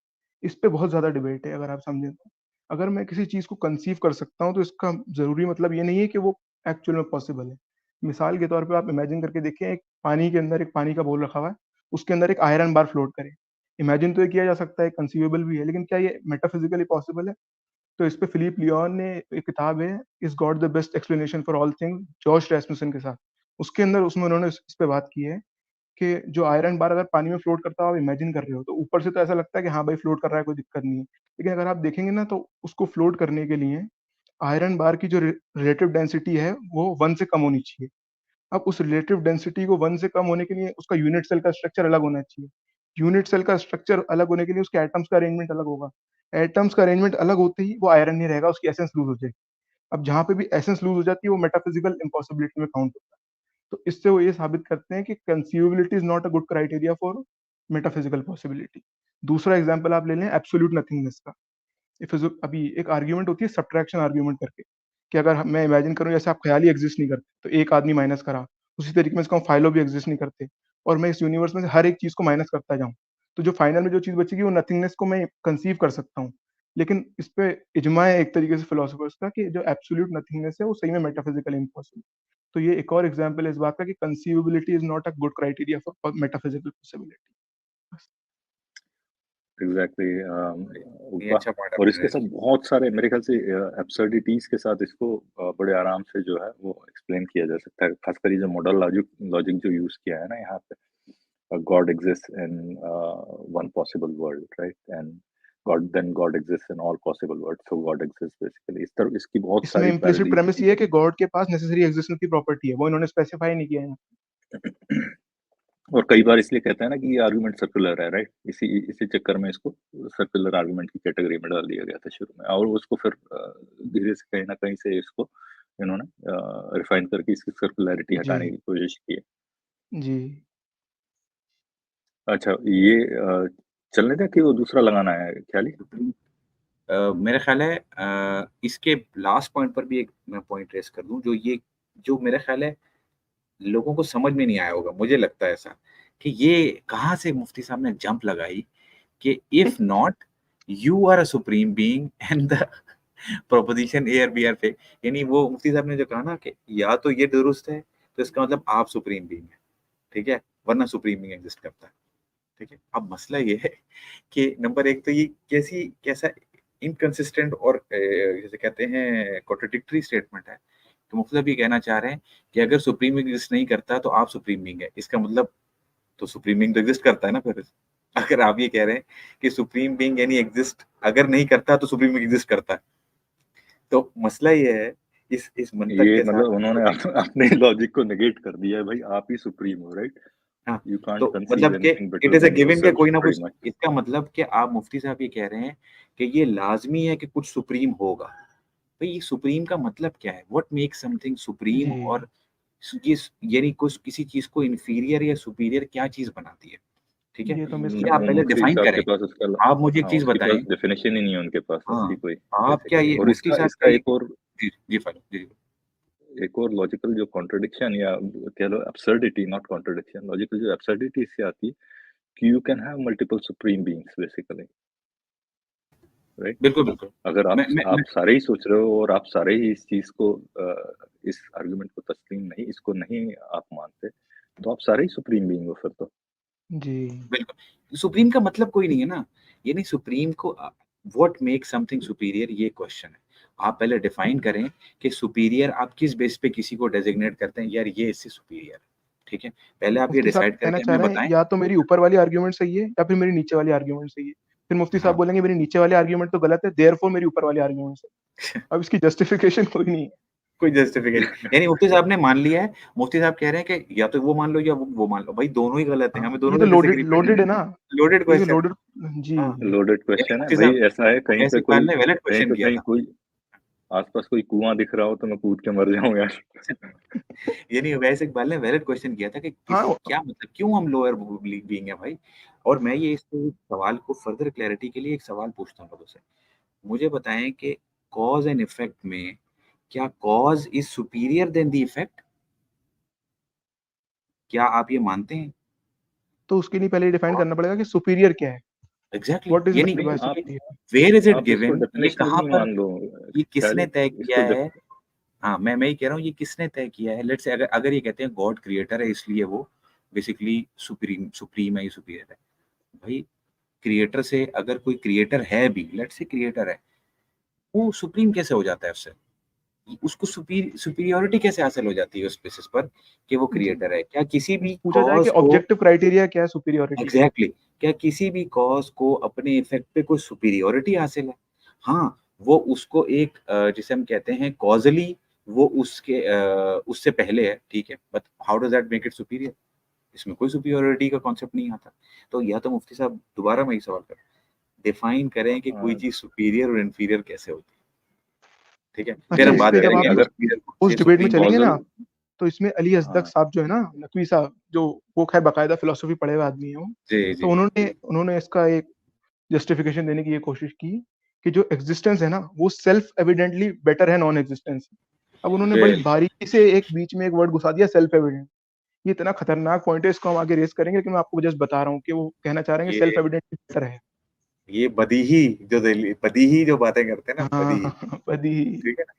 इस पे बहुत ज्यादा डिबेट है। अगर आप समझें तो अगर मैं किसी चीज को कंसीव कर सकता हूँ तो इसका जरूरी मतलब ये नहीं है कि वो एक्चुअल में पॉसिबल है। मिसाल के तौर पे आप इमेजिन करके देखिए, एक पानी के अंदर एक पानी का बोल रखा हुआ है, उसके अंदर एक आयरन बार फ्लोट करे। इमेजिन तो ये किया जा सकता है, कंसीवेबल भी है, लेकिन क्या ये मेटाफिजिकली पॉसिबल है? तो इस पे फिलिप लियोन ने एक किताब है, is God the best explanation for all things, George Rasmussen के साथ, उसके अंदर उसमें उन्होंने इस पे बात की है कि जो आयरन बार अगर पानी में फ्लोट करता हो, आप इमेजिन कर रहे हो, तो ऊपर से तो ऐसा लगता है कि हाँ भाई फ्लोट कर रहा है, कोई दिक्कत नहीं है। लेकिन अगर आप देखेंगे ना, तो उसको फ्लोट करने के लिए आयरन बार की जो रिलेटिव डेंसिटी है वो 1 से कम होनी चाहिए। अब उस रिलेटिव डेंसिटी को 1 से कम होने के लिए उसका यूनिट सेल का स्ट्रक्चर अलग होना चाहिए। यूनिट सेल का स्ट्रक्चर अलग होने के लिए उसके एटम्स का अरेंजमेंट अलग होगा। एटम्स का अरेंजमेंट अलग होते ही वो आयरन नहीं रहेगा, उसकी एसेंस लूज हो जाएगी। अब जहाँ पे भी एसेंस लूज हो जाती है वो मेटाफिजिकल इम्पॉसिबिलिटी में काउंट होता है। तो इससे वो ये साबित करते हैं कि conceivability is not a good criteria for metaphysical possibility. दूसरा एग्जांपल आप ले लें एब्सोल्यूट नथिंगनेस का। अभी एक आर्ग्यूमेंट होती है सब्ट्रैक्शन आर्ग्यूमेंट करके, कि अगर मैं इमेजिन करूं जैसे आप ख्याल ही एग्जिस्ट नहीं करते, तो एक आदमी माइनस करा, उसी तरीके में इसका फाइलो भी एग्जिस्ट नहीं करते, और मैं इस यूनिवर्स में से हर एक चीज को माइनस करता जाऊं, तो जो फाइनल में जो चीज बचेगी वो नथिंगनेस को मैं कंसीव कर सकता हूँ। लेकिन इस पे इजमा है एक तरीके से फिलोसफर्स का कि जो एब्सोल्यूट नथिंगनेस है वो सही में मेटाफिजिकल इम्पॉसिबल। तो ये एक और एग्जांपल है इस बात का कि conceivability is not a good criteria for metaphysical possibility. Exactly ये अच्छा पॉइंट और आपने इसके रेज साथ बहुत सारे मेरे ख्याल से एब्सर्डिटीज के साथ इसको बड़े आराम से जो है वो एक्सप्लेन किया जा सकता है। खासकर ये जो मॉडल लॉजिक लॉजिक जो यूज किया है ना यहाँ पे, God exist in one possible world, right, and God exist in all possible world, so God exist basically. इस तरह इसकी बहुत इसमें सारी इम्प्लिसिट पैरेलल्स प्रेमिस ये है कि गॉड के पास नेसेसरी एग्जिस्टेंस की प्रॉपर्टी है, वो इन्होंने स्पेसिफाई नहीं किया है। और कई बार इसलिए कहते हैं ना कि ये आर्गुमेंट सर्कुलर है, राइट, इसी इसी चक्कर में इसको सर्कुलर आर्गुमेंट की कैटेगरी में डाल दिया गया था शुरू में, और उसको फिर धीरे से कहीं ना कहीं से इसको इन्होंने रिफाइन करके इसकी सर्कुलरिटी जी हटाने की कोशिश की है। जी। अच्छा, ये चलने दें कि वो दूसरा लगाना है ख्याली? मेरा ख्याल है इसके लास्ट पॉइंट पर भी एक मैं पॉइंट रेस कर दूं, जो मेरा ख्याल है लोगों को समझ में नहीं आया होगा, मुझे लगता है ऐसा, कि ये कहाँ से मुफ्ती साहब ने जंप लगाई कि if not you are a supreme being and the proposition A और बी आर फेक। यानी वो मुफ्ती साहब ने जो कहा ना कि या तो ये दुरुस्त है तो इसका मतलब आप सुप्रीम बीइंग है, ठीक है, वरना सुप्रीम बीइंग एग्जिस्ट करता है। ठीक है, अब मसला ये है कि नंबर एक तो ये कैसा इनकंसिस्टेंट और जैसे कहते हैं कॉन्ट्रडिक्टरी स्टेटमेंट है। तो मतलब ये कहना चाह रहे हैं कि अगर सुप्रीम बीइंग एग्जिस्ट नहीं करता तो आप सुप्रीम बीइंग है, इसका मतलब तो सुप्रीम बीइंग तो एग्जिस्ट करता है ना फिर। अगर आप ये कह रहे हैं कि सुप्रीम बीइंग यानी एग्जिस्ट अगर नहीं करता तो सुप्रीम बीइंग एग्जिस्ट करता है, तो मसला ये है इस मंतक ये के साथ। मतलब उन्होंने अपने लॉजिक को नेगेट कर दिया है, भाई आप ही सुप्रीम हो, राइट, हाँ, यू कांट तो कंसीव मतलब कि anything it better is a then given के योरसेल्फ कोई ना कुछ, प्रीटी मच। इसका मतलब कि आप मुफ्ती साहब ये कह रहे हैं कि ये लाजमी है कि कुछ सुप्रीम होगा। भाई ये सुप्रीम का मतलब क्या है? What makes something supreme? जी और ये यानी कुछ किसी चीज को इंफीरियर या सुपीरियर क्या चीज बनाती है? ठीक है, ये तो ये आप वो पहले मुफ्ती डिफाइन साहब के करें। पास उसका आप मुझे एक हाँ, चीज उसके पास बताएं। डेफिनेशन ही नहीं है उनके पास हाँ, ऐसी कोई आप क्या बेसिकली। ये और मुफ्ती इसका साहब इसका का ये एक और जी फाइलो जी। एक और लॉजिकल जो कॉन्ट्रडिक्शन या कह लो एब्सर्डिटी, नॉट कॉन्ट्रडिक्शन, लॉजिकल जो एब्सर्डिटी इससे आती है कि you can have multiple supreme beings basically, right? बिल्कुल बिल्कुल। अगर आप सारे ही सोच रहे हो और आप सारे ही इस चीज को इस आर्गुमेंट को तस्लीम नहीं, इसको नहीं आप मानते, तो आप सारे ही सुप्रीम बीइंग हो फिर तो। जी बिल्कुल, सुप्रीम का मतलब कोई नहीं है ना, ये नहीं सुप्रीम को व्हाट मेक्स समथिंग सुपीरियर, ये क्वेश्चन है। आप पहले डिफाइन करें कि सुपीरियर आप किस बेस पे किसी को डेजिग्नेट करते हैं, यार ये इससे सुपीरियर है, ठीक है? पहले आप ये मुफ्ती साहब डिसाइड कहना करके चाह हमें रहे हैं बताएं। या तो मेरी ऊपर वाली आर्ग्यूमेंट सही है या फिर मेरी नीचे वाली आर्ग्यूमेंट सही है। फिर मुफ्ती साहब हाँ। बोलेंगे मेरी नीचे वाली आर्ग्यूमेंट तो गलत है, देयरफॉर मेरी ऊपर वाली आर्ग्यूमेंट सही है। अब इसकी जस्टिफिकेशन कोई नहीं है। कोई जस्टिफिकेशन यानी मुफ्ती साहब ने मान लिया है, मुफ्ती साहब कह रहे हैं कि या तो वो मान लो या वो मान लो, भाई दोनों ही गलत हैं, हमें ये दोनों तो से डिसएग्री लोडेड है ना, लोडेड ये क्वेश्चन लोडेड जी हाँ। लोडेड यानी क्वेश्चन है मुफ्ती भाई, साहब ऐसा है कहीं अवैस पे इकबाल ने वैलिड कहीं क्वेश्चन किया पे था। कोई आसपास कोई कुआं दिख रहा हो तो मैं कूद के मर जाऊं यार। यानी अवैस इकबाल ने वैलिड क्वेश्चन किया था कि हाँ क्या मतलब क्यों हम लोअर बीइंग है भाई। और मैं ये इस सवाल को फर्दर क्लैरिटी के लिए एक सवाल पूछता हूँ लोगों से, मुझे बताएं कि कॉज एंड इफेक्ट में क्या cause is superior than the effect? क्या आप ये मानते हैं? तो उसके लिए पहले डिफाइन करना पड़ेगा कि सुपीरियर क्या है, एग्जैक्टली व्हाट इज यानी मेंट बाय आप सुपीरियर। वेयर इज इट आप इसको गिवन, ये कहाँ डेफिनेशनली पर, मान लो, ये किसने तय इसको किया है? हाँ मैं ही कह रहा हूँ, ये किसने तय किया है? लेट्स से अगर ये कहते हैं गॉड क्रिएटर है इसलिए वो बेसिकली सुप्रीम है, ये सुपीरियर है। भाई क्रिएटर से अगर कोई क्रिएटर है भी, लेट्स से क्रिएटर है, वो सुप्रीम कैसे हो जाता है उससे? उसको सुपीरियॉरिटी कैसे हासिल हो जाती है उस बेसिस पर कि वो क्रिएटर है? क्या किसी भी पूछा जाए कि कॉज को ऑब्जेक्टिव क्राइटेरिया क्या है सुपीरियॉरिटी का? एग्जैक्टली क्या किसी भी कॉज को अपने इफेक्ट पे कोई सुपीरियॉरिटी हासिल है? हाँ, वो उसको एक जिसे हम कहते हैं कॉजली वो उसके उससे पहले है, ठीक है, but how does that make it superior? इसमें कोई सुपीरियॉरिटी का कॉन्सेप्ट नहीं आता। तो या तो मुफ्ती साहब दोबारा मैं ये सवाल कर डिफाइन करें कि कोई चीज सुपीरियर और इन्फीरियर कैसे होती है, ठीक है? फिर अच्छा, हम इस बात पे जब करेंगे आप अगर उस डिबेट में सुप्रीम चलेंगे कॉजल, ना, तो इसमें अली असदक साहब जो है ना, नकवी साहब, जो वो खैर बाकायदा फिलोसफी पढ़े हुए आदमी है वो, जी तो जी उन्होंने इसका एक जस्टिफिकेशन देने की ये कोशिश की कि जो एग्जिस्टेंस है ना वो सेल्फ एविडेंटली बेटर है नॉन एग्जिस्टेंस। अब उन्होंने बड़ी बारीकी से एक बीच में एक वर्ड घुसा दिया, सेल्फ एविडेंट। ये इतना खतरनाक पॉइंट है, इसको हम आगे रेस करेंगे, लेकिन मैं आपको जस्ट बता रहा हूँ कि वो कहना चाह रहे हैं कि सेल्फ ये एविडेंटली बेटर है। ये बदीही जो बातें करते हैं ना, बदीही, हाँ बदी ठीक है ना?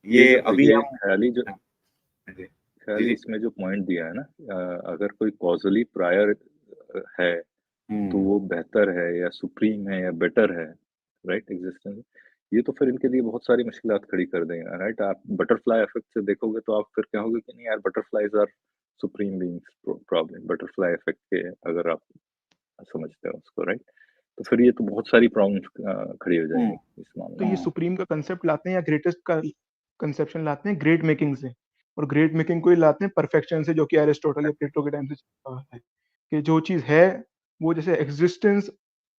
ये अभी ये हम ख्याली जो हाँ, जी जी ख्याली जी इसमें जो पॉइंट दिया है ना, अगर कोई कॉजली प्रायर है तो वो बेहतर है या सुप्रीम है या बेटर है, राइट, एग्जिस्टेंस, ये तो फिर इनके लिए बहुत सारी मुश्किलात खड़ी कर देंगे, राइट? आप बटरफ्लाई इफेक्ट से देखोगे तो आप फिर कहोगे कि नहीं यार, butterflies are supreme beings, problem butterfly effect के अगर आप समझते हो उसको, राइट? तो फिर ये तो बहुत सारी प्रॉब्लम्स खड़ी हो जाएंगी इस मामले तो में। ये सुप्रीम का कंसेप्ट लाते हैं या ग्रेटेस्ट का कंसेप्शन लाते हैं ग्रेट मेकिंग से, और ग्रेट मेकिंग को ही लाते हैं परफेक्शन से, जो कि अरिस्टोटल या प्लेटो के टाइम से चलता हुआ है कि जो चीज है वो जैसे एग्जिस्टेंस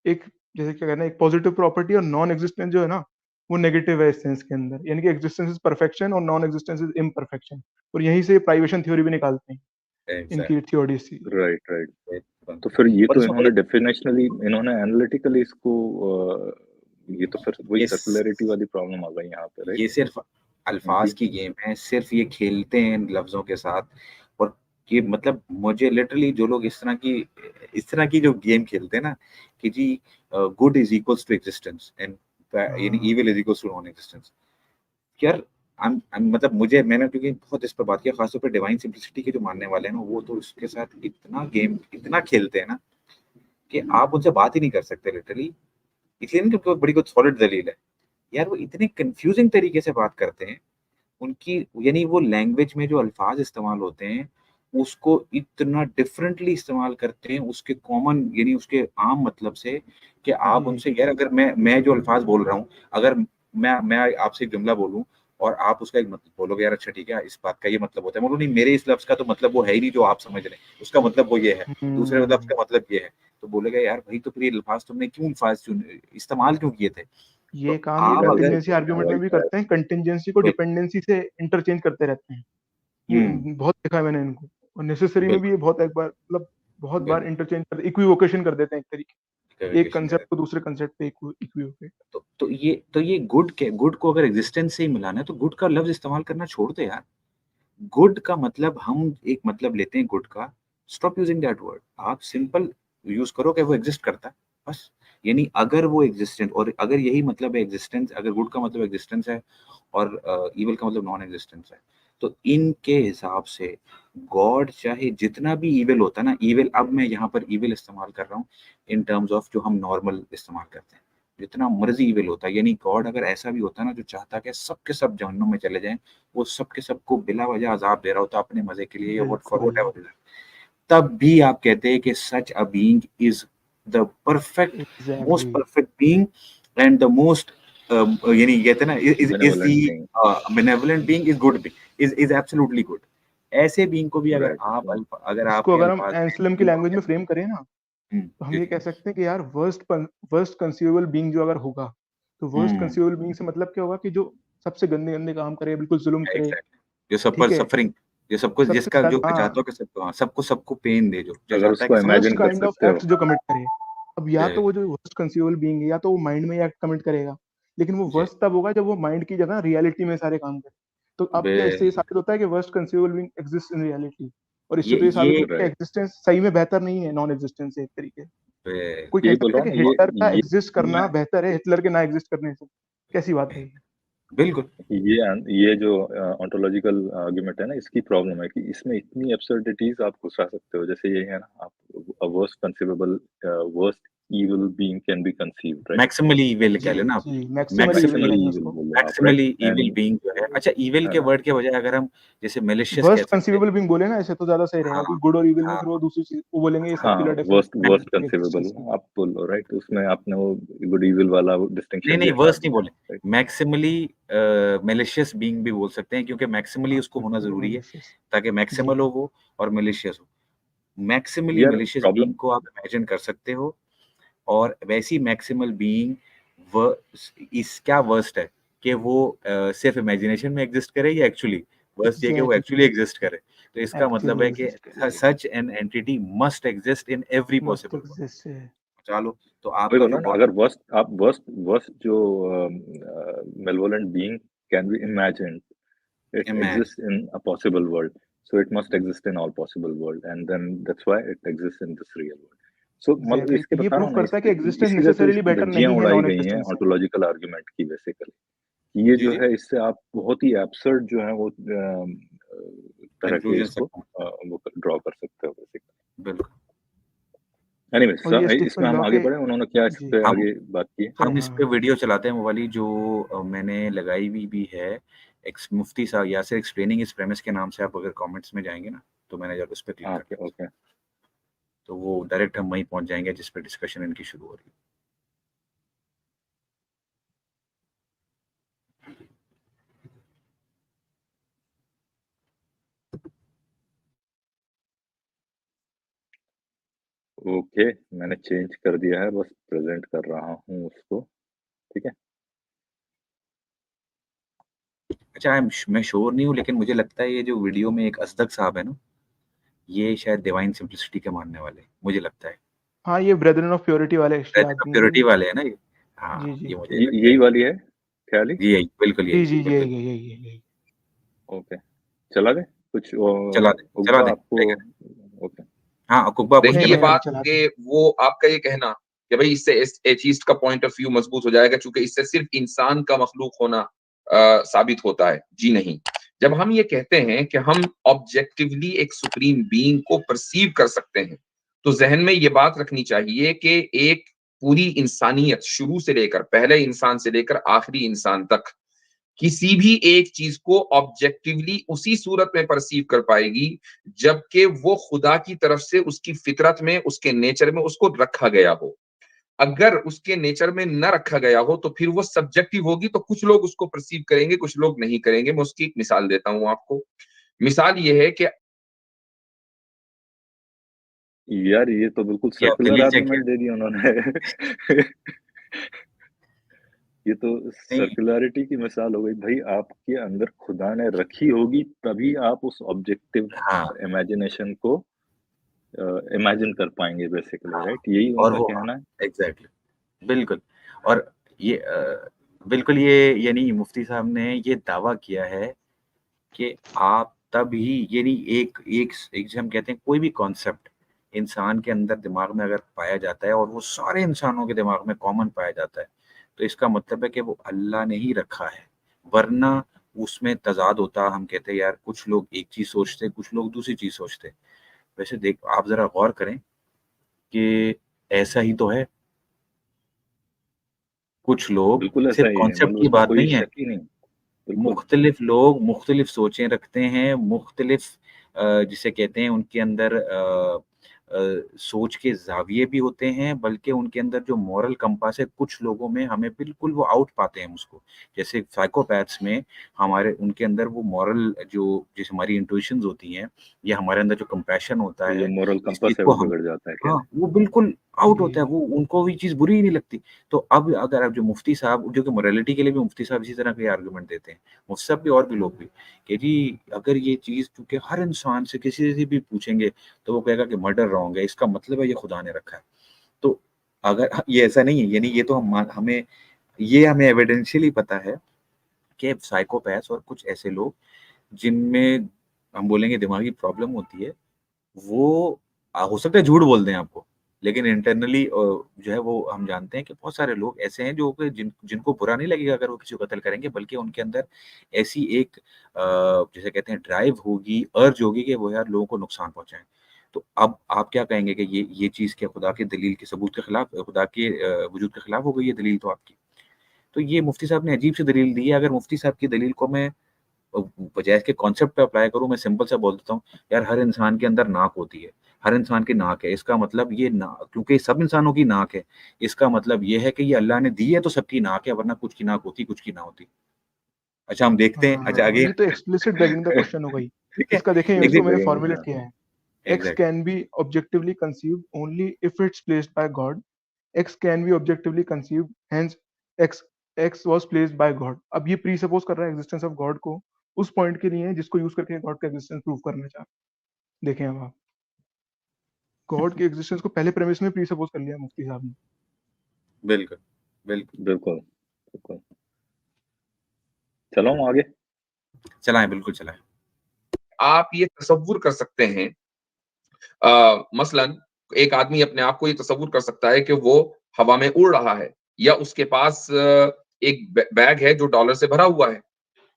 एक, जैसे क्या कहना है, एक पॉजिटिव प्रॉपर्टी, और नॉन एग्जिस्टेंस जो है ना वो नेगेटिव है इस सेंस के अंदर, यानी कि एग्जिस्टेंस इज परफेक्शन और नॉन एग्जिस्टेंस इज इम्परफेक्शन। और यहीं से प्राइवेशन थ्योरी भी निकालते हैं इनकी एग्जैक्ट थ्योरी से। Right right. तो फिर ये और तो इसमें इन्होंने डेफिनेशनली, इन्होंने एनालिटिकली इसको ये तो फिर वही ये सर्कुलरिटी वाली प्रॉब्लम आ गई यहाँ पे, राइट? ये सिर्फ अल्फाज की गेम है, सिर्फ ये खेलते हैं लफ्जों के साथ। और ये मतलब मुझे लिटरली जो लोग इस तरह की जो गेम खेलते हैं ना कि जी good is equals to existence and यानी evil is equals to non existence, यार मतलब मैंने क्योंकि बहुत इस पर बात किया, खासतौर पर डिवाइन सिंप्लिसिटी के जो मानने वाले हैं ना, वो तो इसके साथ इतना गेम इतना खेलते हैं ना कि आप उनसे बात ही नहीं कर सकते लिटरली, इसलिए ना क्योंकि बड़ी कुछ सॉलिड दलील है। यार वो इतने कंफ्यूजिंग तरीके से बात करते हैं, उनकी यानी वो लैंग्वेज में जो अल्फाज इस्तेमाल होते हैं उसको इतना डिफरेंटली इस्तेमाल करते हैं उसके कॉमन यानी उसके आम मतलब से, कि आप उनसे यार अगर मैं जो अल्फाज बोल रहा हूँ, अगर मैं आपसे एक जुमला बोलूं और आप उसका एक मतलब बोलोगे, यार अच्छा ठीक है इस बात का ये मतलब होता है, बोलो नहीं मेरे इस लफ्ज का तो मतलब वो है ही नहीं जो आप समझ रहे हैं, उसका मतलब वो ये है, दूसरे लफ्ज का मतलब ये है, तो बोलेगा यार भाई तो फिर ये अल्फाज तुमने क्यों इस्तेमाल क्यों किए थे? ये तो काम ये आप अगर कंटिजेंसी आर्गुमेंट में भी करते हैं, कंटिजेंसी को डिपेंडेंसी से इंटरचेंज करते रहते हैं। ये बहुत देखा है मैंने इनको, और नेसेसरी में भी ये बहुत एक बार मतलब बहुत बार इंटरचेंज करते, इक्विवोकेशन कर देते हैं एक तरीके, एक कंसेप्ट को दूसरे कंसेप्ट पे इक्विवोकेट। तो तो ये गुड को अगर एग्जिस्टेंस से ही मिलाना है तो गुड का लफ्ज इस्तेमाल करना छोड़ दे यार। गुड का मतलब हम एक मतलब लेते हैं गुड का, स्टॉप यूजिंग दैट वर्ड। आप सिंपल यूज करो कि वो एग्जिस्ट करता है बस। यानी अगर वो एग्जिस्टेंट, और अगर यही मतलब है एग्जिस्टेंस, अगर गुड का मतलब एग्जिस्टेंस है और इविल का मतलब नॉन एग्जिस्टेंस है, तो इनके हिसाब से गॉड चाहे जितना भी इविल होता है ना, इविल, अब मैं यहाँ पर इविल इस्तेमाल कर रहा हूँ इन टर्म्स ऑफ जो हम नॉर्मल इस्तेमाल करते हैं, जितना मर्जी इविल होता है, यानी गॉड अगर ऐसा भी होता है ना जो चाहता है कि सबके सब जहन्नुम में चले जाएं, वो सबके सबको बिला वजह अजाब दे रहा होता अपने मजे के लिए, या व्हाट फॉर बिल्कुल व्हाटएवर, तब भी आप कहते हैं कि such a being is the perfect, most exactly perfect being and the most, यानी कहते हैं ना, is benevolent being, the benevolent being, is good being, is absolutely good. ऐसे बीइंग को भी right? So, अगर इसको आपके अगर हम अल्फाज एंसलम की लैंग्वेज में फ्रेम करें ना, तो हम जी ये जी कह सकते हैं कि यार वर्स्ट कंसीवेबल बीइंग जो अगर होगा, तो वर्स्ट हम्म, कंसीवेबल बीइंग से मतलब क्या होगा कि जो सबसे गंदे गंदे काम करे, बिल्कुल जुल्म करे, एग्जैक्टली, जो सब पर ठीक है, सफरिंग, जो सबको, सबसे जिसका जो ज्यादा, चाहता हो हाँ, कि सबको, हाँ, सबको पेन दे, जो अगर चाहता है उसको कि सब वर्स्ट इमेजिन कर काइंड ऑफ सकते हो, एक्ट जो कमिट करे। अब या जी तो वो जो वर्स्ट कंसीवेबल बीइंग है, या तो वो माइंड में एक्ट कमिट करेगा, लेकिन वो जी वर्स्ट तब होगा जब वो माइंड की जगह रियलिटी में सारे काम करे। तो अब बे क्या इससे ये साबित होता है कि worst conceivable being exist in reality, और इससे तो ये साबित ये होता है कि राइट? एग्जिस्टेंस सही में बेहतर नहीं है नॉन एग्जिस्टेंस से एक तरीके। बे कोई कह यही बोल सकता रहा है हूँ कि ना, हिटलर का ये एग्जिस्ट करना मैं बेहतर है हिटलर के ना एग्जिस्ट करने से? कैसी बात है ये? बिल्कुल ये जो ऑन्टोलॉजिकल आर्गुमेंट है ना, इसकी प्रॉब्लम है कि इसमें इतनी एब्सर्डिटीज आप घुसा सकते हो। जैसे ये है ना, आप a worst conceivable worst evil being can B conceived, right? Maximally evil कह जी लेना आप, जी, मैक्सिमली इविल मैक्सिमली मैक्सिमली कहेंगे इविल उसको। बोलो आप, right? Maximally evil and being जो है, अच्छा इविल है के ना, वर्ड के बजाय अगर हम जैसे मेलिशियस कह वर्स्ट सकते हैं। कंसीवेबल बीइंग बोले ना, ऐसे तो ज्यादा सही रहेगा, हाँ क्योंकि गुड और इविल में हाँ फिर वो दूसरी चीज वो बोलेंगे, ये हाँ, सर्कुलर वर्स्ट डेफिनेशन वर्स्ट है कंसीवेबल एग्जिस्टेंस की। आप बोलो, राइट? उसमें आपने वो गुड इविल वाला नहीं डिस्टिंक्शन भी नहीं, हटा वर्स नहीं दिया, बोले, राइट? मैक्सिमली मेलिशियस बीइंग भी बोल सकते हैं, क्योंकि मैक्सिमली उसको होना मैक्सिमली जरूरी है मैलिशियस। ताकि जी मैक्सिमल हो वो और मेलिशियस हो। मैक्सिमली यार मेलिशियस प्रॉब्लम बीइंग को आप इमेजिन कर सकते हो, और वैसी मैक्सिमल बीइंग व इस क्या वर्स्ट है कि वो सिर्फ इमेजिनेशन में एग्जिस्ट करे, या एक्चुअली वर्स्ट ये कि वो एग्जैक्टली, एक्चुअली एग्जिस्ट करे। तो इसका मतलब एक्चुअली है कि एग्जिस्ट करे, such an entity must exist in every मस्त पॉसिबल वर्ल्ड। एग्जिस्ट है। चलो, तो वही आपका बोल जो रहा हूँ ना, गॉड, अगर वर्स्ट जो malevolent being can be imagined, it imagine, exists in a possible world, so it must exist in all possible world, and then that's why it exists in this real world. So मतलब exactly, इसके ये बता रहा prove हूँ ना, करता है कि एग्जिस्टेंस इसीलिए तो नेसेसरीली इसकी बेटर धज्जियां नहीं है उड़ाई नॉन गई हैं एग्जिस्टेंस से। ऑन्टोलॉजिकल आर्गुमेंट की बेसिकली। ये जी जो जी, है, इससे आप बहुत ही एब्सर्ड जो है वो तरह के कंक्लूजन इसको सकता हूँ, वो ड्रॉ कर सकते हो बेसिकली। बिल्कुल। एनीवेज, और ये इसमें स्टीफन हम लॉ आगे के, बढ़े, उन्होंने क्या इस जी पे हम आगे बात की है? हम हाँ इस पे हाँ, वीडियो चलाते हैं वो वाली जो मैंने लगाई हुई भी है, एक्स मुफ्ती साहब यासिर एक्सप्लेनिंग इस प्रेमिस के नाम से, आप अगर कमेंट्स में जाएंगे ना, तो मैंने जब उस पर क्लिक ओके करके, ओके। तो वो डायरेक्ट हम वहीं पहुंच जाएंगे जिस पे डिस्कशन इनकी शुरू हो रही है। ओके, मैंने चेंज कर दिया है, बस प्रेजेंट कर रहा हूँ उसको, ठीक है? अच्छा, मैं श्योर नहीं हूँ, लेकिन मुझे लगता है ये जो वीडियो में एक असदक साहब है ना, ये शायद डिवाइन सिंप्लिसिटी के मानने वाले हैं, मुझे लगता है। हाँ, ये ब्रेदरन ऑफ प्योरिटी वाले एक्चुअली आदमी है प्योरिटी ये। वाले है ना ये, जी हाँ, जी ये मुझे लगता यही है, वाली है ख्याली। ये यही, बिल्कुल जी यही, जी, बिल्कुल। यही यही यही। ओके, चला दे कुछ चला उगबा दे आपको। टाइगर। ओके। हाँ, कुब्बा कुछ नहीं देखिए, ये नहीं, कहना अभी बात चलाते कि हैं। वो आपका ये कहना कि भाई इससे एथीस्ट का पॉइंट ऑफ व्यू मजबूत हो जाएगा, क्योंकि इससे सिर्फ इंसान का मखलूक होना साबित होता है। जी नहीं, जब हम ये कहते हैं कि हम ऑब्जेक्टिवली एक सुप्रीम बीइंग को परसीव कर सकते हैं, तो जहन में ये बात रखनी चाहिए कि एक पूरी इंसानियत, शुरू से लेकर पहले इंसान से लेकर आखिरी इंसान तक, किसी भी एक चीज को ऑब्जेक्टिवली उसी सूरत में परसीव कर पाएगी जबकि वो खुदा की तरफ से उसकी फितरत में, उसके नेचर में उसको रखा गया हो। अगर उसके नेचर में न रखा गया हो तो फिर वो सब्जेक्टिव होगी, तो कुछ लोग उसको परसीव करेंगे, कुछ लोग नहीं करेंगे। मैं उसकी एक मिसाल देता हूं आपको। मिसाल ये है कि यार ये तो बिल्कुल क्या सर्कुलर गलीचा क्या, आर्गुमेंट दे दिया उन्होंने। ये तो नहीं, सर्कुलरिटी की मिसाल हो गई भाई। आपके अंदर खुदा ने रखी होगी, तभी आप उस ऑब्जेक्टिव हाँ इमेजिनेशन को इमेजिन कर पाएंगे बेसिकली, हाँ, राइट? यही और उनका वो, हाँ, कहना है। एग्जैक्टली, बिल्कुल। और ये बिल्कुल, ये यानी मुफ्ती साहब ने ये दावा किया है कि आप तभी यानी एक जिसे हम कहते हैं कोई भी कॉन्सेप्ट इंसान के अंदर दिमाग में अगर पाया जाता है और वो सारे इंसानों के दिमाग में कॉमन पाया जाता है, तो इसका मतलब है कि वो अल्लाह ने ही रखा है, वरना उसमें तज़ाद होता। हम कहते हैं यार कुछ लोग एक चीज़ सोचते, कुछ लोग दूसरी चीज़ सोचते। वैसे देख आप ज़रा गौर करें कि ऐसा ही तो है। कुछ लोग बिल्कुल ऐसा सिर्फ ही है, कॉन्सेप्ट मतलब की उसमें बात कोई नहीं है, शक ही नहीं। बिल्कुल। मुख्तलिफ लोग मुख्तलिफ सोचें रखते हैं, मुख्तलिफ जिसे कहते हैं उनके अंदर सोच के ज़ाविये भी होते हैं, बल्कि उनके अंदर जो मॉरल कंपास है, कुछ लोगों में हमें बिल्कुल वो आउट पाते हैं उसको। जैसे साइकोपैथ्स में हमारे उनके अंदर वो मॉरल जो जैसे हमारी इंट्यूशंस होती हैं या हमारे अंदर जो कंपैशन होता ये जो है, मोरल इस कंपास चीज़ है को वो हम बिगड़ जाता है कह हाँ, रहे वो बिल्कुल आउट जी होता है, जी वो उनको ये चीज़ बुरी ही नहीं लगती। तो अब अगर आप जो मुफ्ती साहब जो कि मोरालिटी के लिए भी मुफ्ती साहब इसी तरह के आर्गुमेंट देते हैं, मुफ्ती साहब भी और भी लोग भी, कि जी अगर ये चीज़ क्योंकि हर इंसान से किसी से भी पूछेंगे, तो वो कहेगा कि मर्डर रॉन्ग है, इसका मतलब है ये खुदा ने रखा है। तो अगर ये ऐसा नहीं है, यानी ये तो हमें एविडेंशियली पता है कि साइकोपैथ्स और कुछ ऐसे लोग जिनमें हम बोलेंगे दिमागी प्रॉब्लम होती है, वो हो सकता है झूठ बोल दें आपको, लेकिन इंटरनली जो है वो हम जानते हैं कि बहुत सारे लोग ऐसे हैं जो कि जिनको बुरा नहीं लगेगा अगर वो किसी को कत्ल करेंगे, बल्कि उनके अंदर ऐसी एक जिसे कहते हैं ड्राइव होगी, अर्ज होगी कि वो यार लोगों को नुकसान पहुँचाएँ। तो अब आप क्या कहेंगे कि ये चीज़ क्या खुदा के दलील के सबूत के खिलाफ खुदा के वजूद के खिलाफ हो गई है दलील तो आपकी? तो ये मुफ्ती साहब ने अजीब सी दलील दी है। अगर मुफ्ती साहब की दलील को मैं अ, बजाय इसके कॉन्सेप्ट पे अप्लाई करूँ, मैं सिंपल सा बोल देता हूँ, यार हर इंसान के अंदर नाक होती है, हर इंसान की नाक है। इसका मतलब ये ना क्योंकि सब इंसानों की नाक है, इसका मतलब ये है कि ये अल्लाह ने दी है तो सबकी नाक है, वरना कुछ की नाक होती, कुछ की ना होती। अच्छा हम देखते हैं, अच्छा हाँ, ये अगेन तो एक्सप्लिसिट बेगिंग द क्वेश्चन हो गई। ठीक है? इसका देखें, इसको एग्ज़ैक्ट मैंने हैं। फॉर्मुलेट हाँ, किया है। X exact can be objectively conceived only if it's placed by God. X can be objectively conceived, hence X X was placed by God. अब ये प्रीसपोज कर रहा है एग्जिस्टेंस ऑफ गॉड को उस पॉइंट के लिए जिसको यूज करके गॉड का एग्जिस्टेंस प्रूव करना चाहते हैं। देखें अब आप गॉड के एग्जिस्टेंस को पहले प्रेमिस में प्रीसपोज कर लिया मुफ्ती साहब ने। बिल्कुल, बिल्कुल। बिल्कुल, बिल्कुल। चलाऊँ आगे? चलाएँ, बिल्कुल चलाएँ। आप ये तसव्वुर कर सकते हैं, मसलन एक आदमी अपने आप को ये तसव्वुर कर सकता है कि वो हवा में उड़ रहा है या उसके पास एक बैग है जो डॉलर से भरा हुआ है।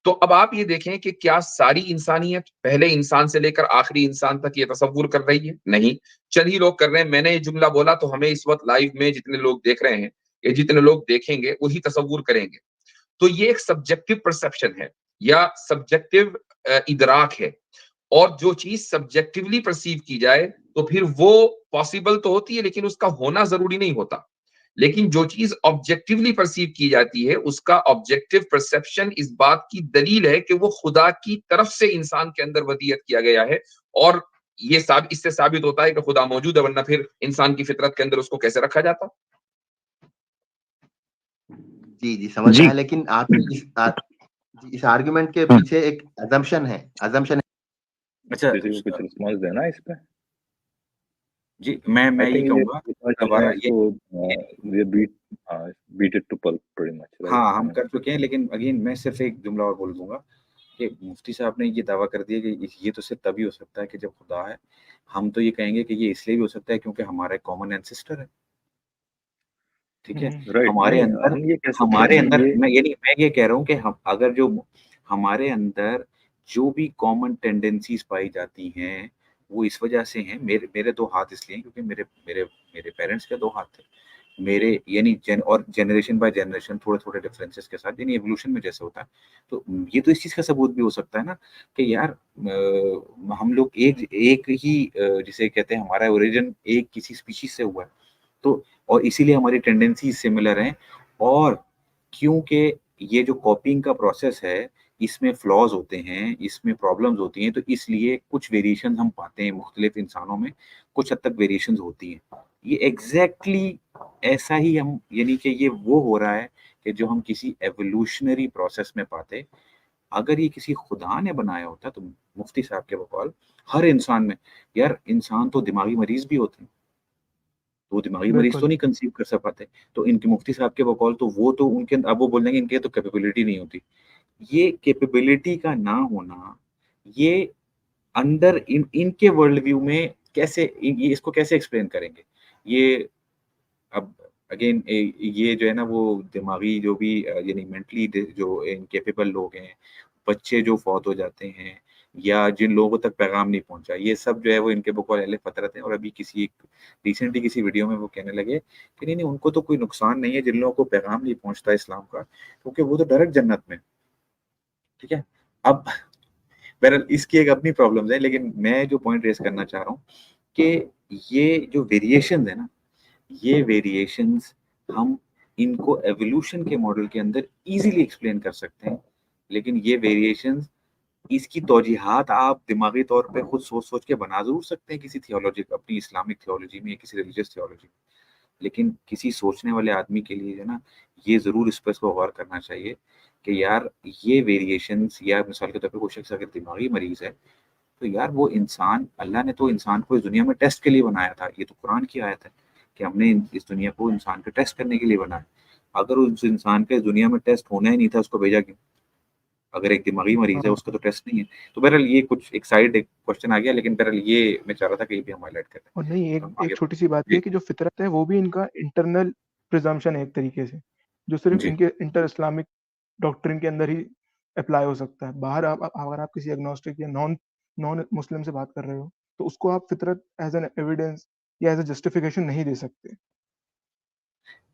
तो अब आप ये देखें कि क्या सारी इंसानियत पहले इंसान से लेकर आखिरी इंसान तक ये तसव्वुर कर रही है? नहीं, चंद ही लोग कर रहे हैं। मैंने ये जुमला बोला तो हमें इस वक्त लाइव में जितने लोग देख रहे हैं या जितने लोग देखेंगे वही तसव्वुर करेंगे। तो ये एक सब्जेक्टिव परसेप्शन है या सब्जेक्टिव इदराक है। और जो चीज सब्जेक्टिवली परसीव की जाए तो फिर वो पॉसिबल तो होती है लेकिन उसका होना जरूरी नहीं होता। लेकिन जो चीज ऑब्जेक्टिवली परसीव की जाती है उसका ऑब्जेक्टिव परसेप्शन इस बात की दलील है कि वो खुदा की तरफ से इंसान के अंदर वदीयत किया गया है। और इससे साबित होता है कि खुदा मौजूद है, वरना फिर इंसान की फितरत के अंदर उसको कैसे रखा जाता। जी जी समझ में आया, लेकिन आपकी इस आर्गुमेंट के पीछे एक अजम्पशन है। अच्छा किसी को कुछ रिस्पॉन्स देना है इस पे? जी, मैं आई ये थिंक ये कहूँगा पता चल रहा दोबारा है इसको ये beat it to pulp pretty much, right? हाँ, हम कर चुके हैं, लेकिन अगेन मैं सिर्फ़ एक जुमला और बोल दूँगा कि मुफ्ती साहब ने ये दावा कर दिया कि ये तो सिर्फ़ तभी हो सकता है कि जब खुदा है। हम तो ये कहेंगे कि ये इसलिए भी हो सकता है क्योंकि हमारा एक कॉमन एंसेस्टर है, ठीक है? राइट, हमारे नहीं अंदर हम ये कह सकते हैं ये मैं ये कह रहा हूँ कि हम अगर जो हमारे अंदर जो भी कॉमन टेंडेंसीज़ पाई जाती हैं, वो इस वजह से हैं। मेरे 2 हाथ इसलिए हैं क्योंकि मेरे मेरे मेरे पेरेंट्स के 2 हाथ थे। मेरे यानी जनरेशन बाय जनरेशन थोड़े-थोड़े डिफरेंसेस के साथ, यानी इवोल्यूशन में जैसे होता है। तो ये तो इस चीज़ का सबूत भी हो सकता है ना कि यार हम लोग एक एक ही जिसे कहते हैं हमारा ओरिजिन एक किसी स्पीशीज़ से हुआ है। तो और इसीलिए हमारी टेंडेंसीज़ सिमिलर हैं। और क्योंकि ये जो कॉपीइंग का प्रोसेस है, इसमें फ्लॉज़ होते हैं, इसमें प्रॉब्लम्स होती हैं, तो इसलिए कुछ वेरिएशंस हम पाते हैं मुख्तलिफ इंसानों में, कुछ हद तक वेरिएशंस होती हैं। ये एग्ज़ैक्टली ऐसा ही हम यानी कि ये वो हो रहा है कि जो हम किसी एवोल्यूशनरी प्रोसेस में पाते। अगर ये किसी खुदा ने बनाया होता तो मुफ्ती साहब के बकौल हर इंसान में यार इंसान तो दिमागी मरीज़ भी होते हैं। तो दिमागी मरीज तो बिल्कुल नहीं कंसीव कर सक पाते। तो इनके मुफ्ती साहब के बकौल तो वो तो उनके अब वो बोल देंगे इनके तो कैपेबिलिटी नहीं होती। ये कैपेबिलिटी का ना होना, ये अंदर इनके वर्ल्ड व्यू में कैसे ये इसको कैसे एक्सप्लेन करेंगे? ये अब अगेन ये जो है ना वो दिमागी जो भी यानी मेंटली जो इनकेपेबल लोग हैं, बच्चे जो फौत हो जाते हैं या जिन लोगों तक पैगाम नहीं पहुंचा, ये सब जो है वो इनके बकौल अहले फ़तरत है। और अभी रिसेंटली किसी वीडियो में वो कहने लगे कि नहीं उनको तो कोई नुकसान नहीं है जिन लोगों को पैगाम नहीं पहुंचता इस्लाम का, क्योंकि वो तो डायरेक्ट जन्नत में। ठीक है, अब बहरहाल इसकी एक अपनी प्रॉब्लम्स है, लेकिन मैं जो पॉइंट रेज करना चाह रहा हूँ कि ये जो वेरिएशंस है ना, ये वेरिएशंस हम इनको एवोल्यूशन के मॉडल के अंदर इजीली एक्सप्लेन कर सकते हैं, लेकिन ये वेरिएशंस इसकी तौजीहात आप दिमागी तौर पे खुद सोच सोच के बना जरूर सकते हैं किसी थियोलॉजी अपनी इस्लामिक थियोलॉजी में या किसी रिलीजियस थियोलॉजी में, लेकिन किसी सोचने वाले आदमी के लिए है ना ये जरूर इस पर इसको गौर करना चाहिए कि यार ये वेरिएशंस, या मिसाल के तौर पे कोई शख्स अगर दिमागी मरीज है तो यार वो इंसान, अल्लाह ने तो इंसान को इस दुनिया में टेस्ट के लिए बनाया था। ये तो कुरान की आयत है कि हमने इस दुनिया को इंसान को टेस्ट करने के लिए बनाया। अगर उस इंसान का इस दुनिया में टेस्ट होना ही नहीं था, उसको भेजा क्यों? अगर एक दिमागी मरीज है हाँ उसका तो टेस्ट नहीं है। तो बहरहाल ये कुछ एक साइड एक क्वेश्चन आ गया, लेकिन बहरहाल ये मैं चाह रहा था कि ये भी हम हाईलाइट कर और नहीं, दें। एक तो हम एक आगे छोटी सी बात ये जी है कि जो फितरत है वो भी इनका इंटरनल प्रिजम्पशन है एक तरीके से, जो सिर्फ जी इनके इंटर इस्लामिक डॉक्ट्रिन के अंदर ही अप्लाई हो सकता है। बाहर अगर आप किसी एग्नोस्टिक या नॉन नॉन मुस्लिम से बात कर रहे हो तो उसको आप फितरत एज एन एविडेंस या एज ए जस्टिफिकेशन नहीं दे सकते।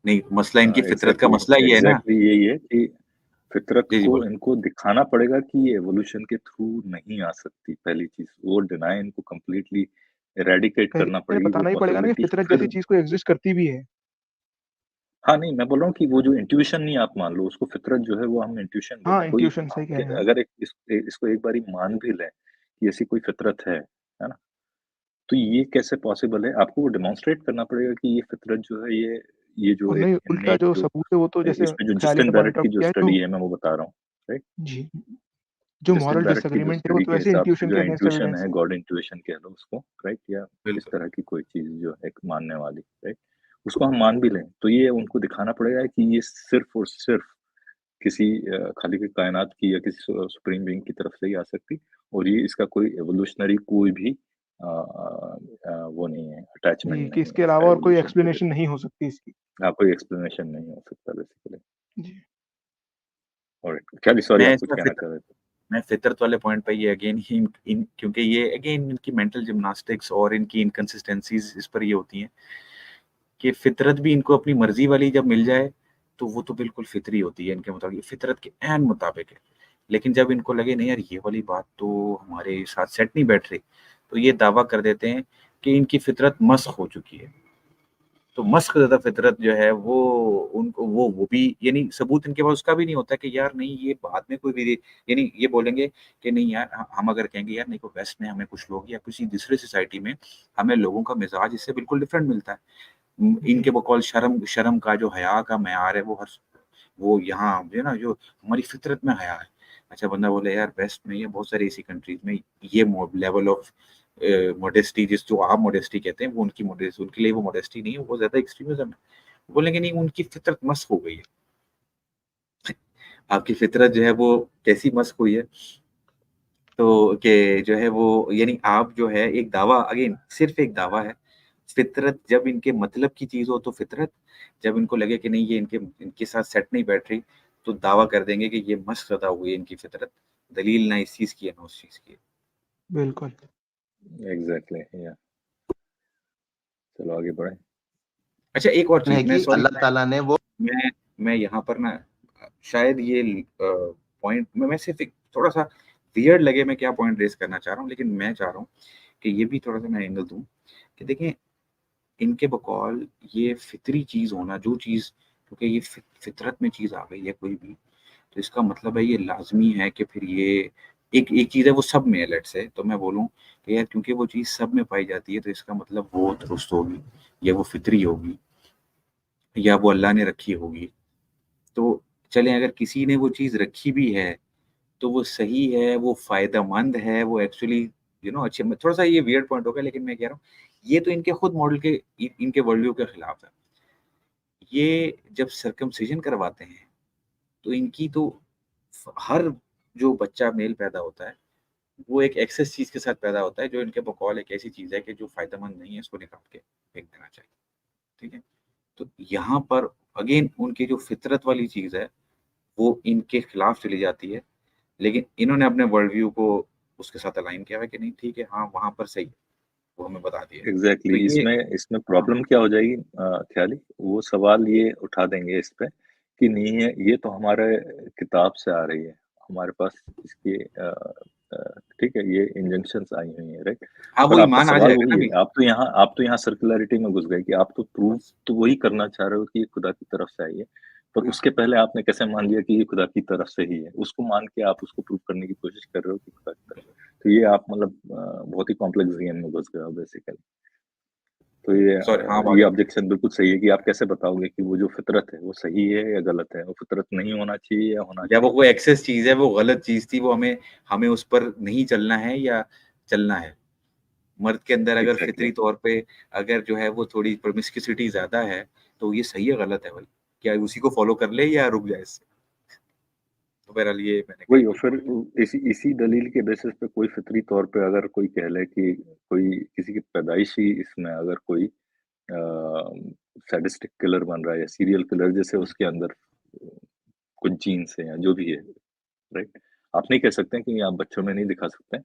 नहीं, मसला इनकी फितरत का एग्जैक्टली मसला ये है ना। एग्जैक्टली यही है कि फितरत जी जी को बोले। इनको दिखाना पड़ेगा कि ये एवोल्यूशन के थ्रू नहीं आ सकती। पहली चीज वो डिनाई इनको कंप्लीटली इरेडिकेट पहले करना इन्हें पड़ेगी वो बताना ही पड़ेगा ना कि पॉसिबिलिटी। फितरत फिर जैसी चीज कोई एग्जिस्ट करती भी है। हाँ नहीं, मैं बोल रहा हूँ कि वो जो इंट्यूशन नहीं आप मान लो उसको, फितरत जो है वो हम इंट्यूशन हाँ बोलते हैं। कोई इंट्यूशन सही कह रहे हैं आप। अगर इसको एक बारी मान भी लें कि ऐसी कोई फितरत है ना, तो ये कैसे पॉसिबल है? आपको वो डेमोन्स्ट्रेट करना पड़ेगा कि ये फितरत जो है ये जो और एक नहीं, उल्टा इन्नेट जो जो सबूत है वो तो जैसे इसमें जो ख्याली जस्टिन ने बैरेट पॉइंट की आउट जो किया है, स्टडी है मैं वो बता रहा हूँ, राइट? जी, जो जस्टिन मॉरल बैरेट की जो डिसएग्रीमेंट है वो स्टडी तो के ऐसे हिसाब से इंट्यूशन जो के अगेंस्ट इंट्यूशन एविडेंस है, है। गॉड इंट्यूशन कह लो उसको, राइट? या इस बिल्कुल तरह की कोई चीज जो है एक मानने वाली, राइट? उसको हम मान भी लें तो ये उनको दिखाना पड़ेगा कि ये सिर्फ और सिर्फ किसी खालिक कायनात की या किसी सुप्रीम बीइंग की तरफ से ही आ सकती, और ये इसका कोई एवोल्यूशनरी कोई भी वो नहीं है, अटैचमेंट जी, कि नहीं है इसके इसका अलावा और कोई एवोल्यूशन के एक्सप्लेनेशन जरिए। नहीं हो सकती इसकी। हाँ, कोई एक्सप्लेनेशन नहीं हो सकता बेसिकली। जी। और क्या सॉरी, मैं आप कुछ इसका कहना चाह रहे थे? मैं फितरत वाले पॉइंट पे ये अगेन ही क्योंकि ये अगेन इनकी मेंटल जिम्नास्टिक्स और इनकी इनकंसिस्टेंसीज इस पर ये होती हैं कि फितरत भी इनको अपनी मर्जी वाली जब मिल जाए तो वो तो बिल्कुल फितरी होती है इनके मुताबिक, फितरत के ऐन मुताबिक है। लेकिन जब इनको लगे नहीं यार ये वाली बात तो हमारे साथ सेट नहीं बैठ रही, तो ये दावा कर देते हैं कि इनकी फितरत मस्ख हो चुकी है। तो मस्ख ज़्यादा फितरत जो है वो उनको वो भी यानी सबूत इनके पास उसका भी नहीं होता कि यार नहीं ये बाद में कोई भी, यानी ये बोलेंगे कि नहीं यार हम अगर कहेंगे यार नहीं को वेस्ट में हमें कुछ लोग या किसी दूसरे सोसाइटी में हमें लोगों का मिजाज इससे बिल्कुल डिफरेंट मिलता है। इनके जी, बकौल शर्म शर्म का जो हया का मैयार है वो यहाँ जो है ना जो हमारी फितरत में हया है। अच्छा बंदा बोले यार वेस्ट में या बहुत सारी ऐसी कंट्रीज में ये लेवल ऑफ मॉडेस्टी जिस जो आप मॉडेस्टी कहते हैं वो उनकी मॉडेस्टी, उनके लिए वो मॉडेस्टी नहीं है, वो ज्यादा एक्सट्रीमिज्म है। बोलेंगे नहीं उनकी फितरत मस्क हो गई है। आपकी फितरत जो है वो कैसी मस्क हुई है? तो कि जो है वो यानी आप जो है एक दावा, अगेन सिर्फ एक दावा है। फितरत जब इनके मतलब की चीज हो तो फितरत, जब इनको लगे कि नहीं ये इनके इनके साथ सेट नहीं बैठ रही तो दावा कर देंगे कि ये मस्क अदा हुई है इनकी फितरत। दलील ना इस चीज की है ना उस चीज की है। बिल्कुल। एग्जैक्टली या चलो आगे बढ़े। अच्छा एक और है चीज मैं कि सॉरी अल्लाह ताला ने वो मैं यहाँ पर ना शायद ये पॉइंट मैं सिर्फ एक थोड़ा सा वियर्ड लगे मैं क्या पॉइंट रेज करना चाह रहा हूँ, लेकिन मैं चाह रहा हूँ कि ये भी थोड़ा सा मैं एंगल दूं कि देखें इनके बकौल ये फितरी चीज होना जो चीज, क्योंकि ये फितरत में चीज आ गई है कोई भी, तो इसका मतलब है ये लाजमी है कि फिर ये एक एक चीज है वो सब में है। लेट्स से तो मैं बोलूँ कि यार क्योंकि वो चीज सब में पाई जाती है तो इसका मतलब वो दुरुस्त होगी या वो फितरी होगी या वो अल्लाह ने रखी होगी। तो चलें अगर किसी ने वो चीज़ रखी भी है, तो वो सही है, वो फ़ायदेमंद है, वो एक्चुअली अच्छे में थोड़ा-सा ये वियर्ड पॉइंट हो गया, लेकिन मैं कह रहा हूँ ये तो इनके खुद मॉडल के इनके वर्ल्ड के खिलाफ है। ये जब सर्कमसिजन करवाते हैं तो इनकी तो हर जो बच्चा मेल पैदा होता है वो एक एक्सेस चीज के साथ पैदा होता है, जो इनके बकौल एक ऐसी चीज है कि जो फायदेमंद नहीं है, इसको निकाल के फेंक देना चाहिए। ठीक है, तो यहाँ पर अगेन उनकी जो फितरत वाली चीज है वो इनके खिलाफ चली जाती है, लेकिन इन्होंने अपने वर्ल्ड व्यू को उसके साथ अलाइन किया है कि नहीं ठीक है, हाँ वहां पर सही है, वो हमें बता दिया। एग्जैक्टली तो ये इसमें प्रॉब्लम क्या हो जाएगी ख्याली, वो सवाल ये उठा देंगे इस पे कि नहीं है, ये तो हमारे किताब से आ रही है, हमारे पास इसकी ठीक है, ये इंजंक्शंस आई हुई है, राइट। हाँ वो पर आपका ईमान आ सवाल जाएगा वही ना है, भी। आप तो यहाँ सर्कुलरिटी में घुस गए कि आप तो प्रूव तो वही करना चाह रहे हो कि ये खुदा की तरफ से आई है, पर हाँ, उसके पहले आपने कैसे मान लिया कि ये खुदा की तरफ से ही है, उसको मान के आप उसको प्रूव करने की कोशिश कर रहे हो कि खुदा की तरफ। तो ये आप मतलब बहुत ही कॉम्प्लेक्स गेम में घुस गए हो बेसिकली। तो सॉरी हाँ ये बात ऑब्जेक्शन बिल्कुल सही है कि आप कैसे बताओगे कि वो जो फितरत है वो सही है या गलत है, वो फितरत नहीं होना चाहिए या होना या चाहिए। वो एक्सेस चीज है, वो गलत चीज थी, वो हमें हमें उस पर नहीं चलना है या चलना है। मर्द के अंदर अगर एग्जैक्टली फितरी तौर पे अगर जो है वो थोड़ी प्रोमिस्क्यूसिटी ज्यादा है तो ये सही है गलत है भाई, क्या उसी को फॉलो कर ले या रुक जाए इससे। तो बहरहाल ये मैंने कही वही, और थी फिर थोड़ी। इसी दलील के बेसिस पे कोई फितरी तौर पे अगर कोई कह ले कि कोई किसी की पैदाइशी इसमें अगर कोई सैडिस्टिक किलर बन रहा है या सीरियल किलर, जैसे उसके अंदर कुछ जीन्स है या जो भी है, राइट। आप नहीं कह सकते हैं कि आप बच्चों में नहीं दिखा सकते हैं,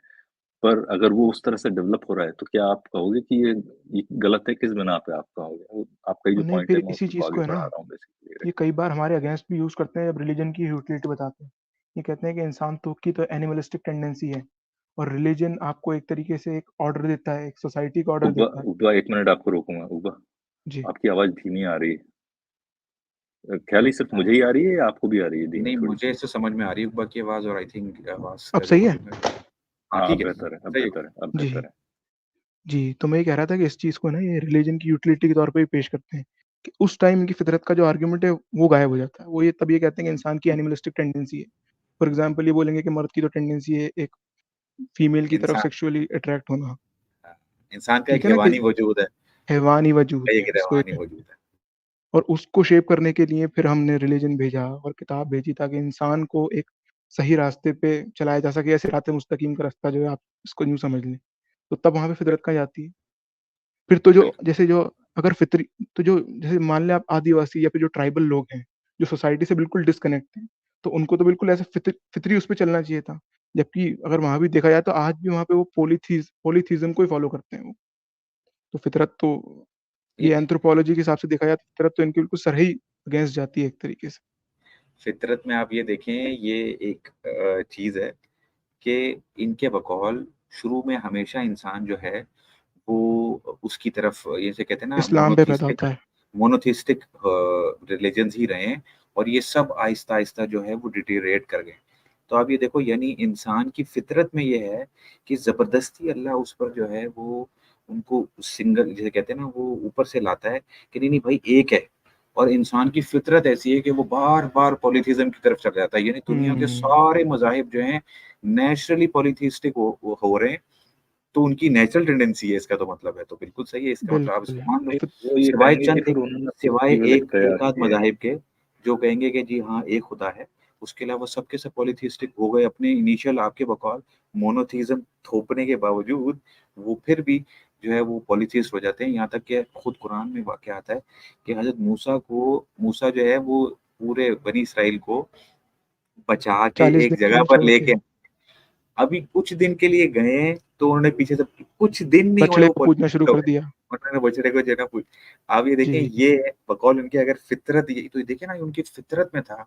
पर अगर वो उस तरह से डेवलप हो रहा है तो क्या आप कहोगे कि ये गलत है, किस बिना पे आप कहोगे? वो आपका ही जो नहीं, पॉइंट है फिर मैं इसी उसी को चीज आगे को है बढ़ा ना, रहा हूँ बेसिकली, ये राइट। कई बार हमारे अगेंस्ट भी यूज करते हैं जब रिलीजन की यूटिलिटी बताते हैं। ये कहते हैं कि इंसान की तो एनिमलिस्टिक टेंडेंसी है, और रिलीजन आपको एक तरीके से एक ऑर्डर देता है, एक सोसाइटी का ऑर्डर उब्बा देता है। उब्बा 1 मिनट आपको रोकूंगा। उब्बा, जी। आपकी आवाज धीमी आ रही है, ख्याल ही सिर्फ मुझे ही आ रही है या आपको भी आ रही है धीमी नहीं थोड़ी मुझे सी? इससे समझ में आ रही है बाकी आवाज, और आई थिंक आवाज अब का जो सही है? वॉल्यूम है। हाँ हाँ, अब ठीक है, बेहतर है, अब सही है। बेहतर है, अब जी। बेहतर है। जी, तो मैं ये कह रहा था कि इस चीज़ को ना ये रिलीजन की यूटिलिटी के तौर पे भी पेश करते हैं, कि उस टाइम इनकी फितरत का जो आर्गुमेंट है वो गायब हो जाता है। वो ये तब ये कहते हैं कि इंसान की एनिमलिस्टिक टेंडेंसी है। फॉर एग्ज़ाम्पल ये बोलेंगे कि मर्द की तो टेंडेंसी है एक फीमेल की तरफ इंसान सेक्सुअली अट्रैक्ट होना, इंसान का एक ठीक है ना, कि हैवानी वजूद है, हैवानी वजूद एक है इसको ये हैवानी कहते हैं। वजूद है। और उसको शेप करने के लिए फिर हमने रिलीजन भेजा और किताब भेजी ताकि इंसान को एक सही रास्ते पे चलाया जा सके, या सिरात मुस्तकीम का रास्ता जो है आप इसको यूँ समझ लें। तो तब वहाँ पे फितरत कहाँ जाती है? फिर तो जो बिल्कुल जैसे जो अगर फितरी तो जो जैसे मान लें आप आदिवासी या फिर जो ट्राइबल लोग हैं, जो सोसाइटी से बिल्कुल डिस्कनेक्ट हैं, तो उनको तो बिल्कुल ऐसे फितरी उस पे चलना चाहिए था। जबकि अगर वहाँ भी देखा जाए तो आज भी वहाँ पे वो पॉलीथीज़्म को ही फ़ॉलो करते हैं वो। तो फितरत तो ये ये एंथ्रोपोलॉजी के हिसाब से देखा जाए तो फितरत तो इनके बिल्कुल सर ही अगेंस्ट जाती है एक तरीके से। फितरत में आप ये देखें, ये एक चीज है कि इनके बकौल शुरू में हमेशा इंसान जो है वो उसकी तरफ ये से कहते हैं ना इस्लाम पे पैदा होता है। मोनोथिस्टिक रिलीजन्स ही रहे हैं, और ये सब आहिस्ता आहिस्ता जो है वो डिटेरिएट कर गए। तो आप ये देखो, यानी इंसान की फितरत में ये है कि जबरदस्ती अल्लाह उस पर जो है वो उनको सिंगल जिसे कहते हैं ना वो ऊपर से लाता है कि नहीं नहीं भाई एक है। और इंसान की फितरत ऐसी है कि वो बार बार पॉलीथिज्म की तरफ चला जाता है, यानी दुनिया के हुँ, सारे मजाहिब जो हैं नेचुरली पॉलीथिस्टिक हो रहे हैं। तो उनकी नेचुरल टेंडेंसी है, इसका तो मतलब है, तो बिल्कुल सही है, इसका मतलब आप बिल्कुल। इसको मान लो। फित वो ये सिवाय कहेंगे कि चंद फिर उन्होंने सिवाय इक्विवेलेंट एक तैयार एक आध किए हैं। मज़ाहिब के जो कहेंगे कि जी हाँ, एक खुदा है, उसके अलावा सबके सब पॉलीथिस्टिक हो गए अपने इनिशियल आपके बकौल मोनोथीज़्म थोपने के बावजूद, वो फिर भी जो है वो पॉलीथिस्ट हो जाते हैं। यहाँ तक कि खुद कुरान में वाक़या आता है कि हज़रत मूसा जो है वो पूरे बनी इसराइल को बचा के 40 एक दिन के जगह लिए पर छोड़ के लेके, अभी कुछ दिन के लिए गए तो उन्होंने पीछे से कुछ दिन नहीं हुए बछड़े वो को पूजना शुरू हो कर गए, दिया। उन्होंने बछड़े को जना पूछ। आप ये देखें, जी, ये बकौल उनकी अगर फितरत ये तो देखिए ना, उनकी फितरत में था,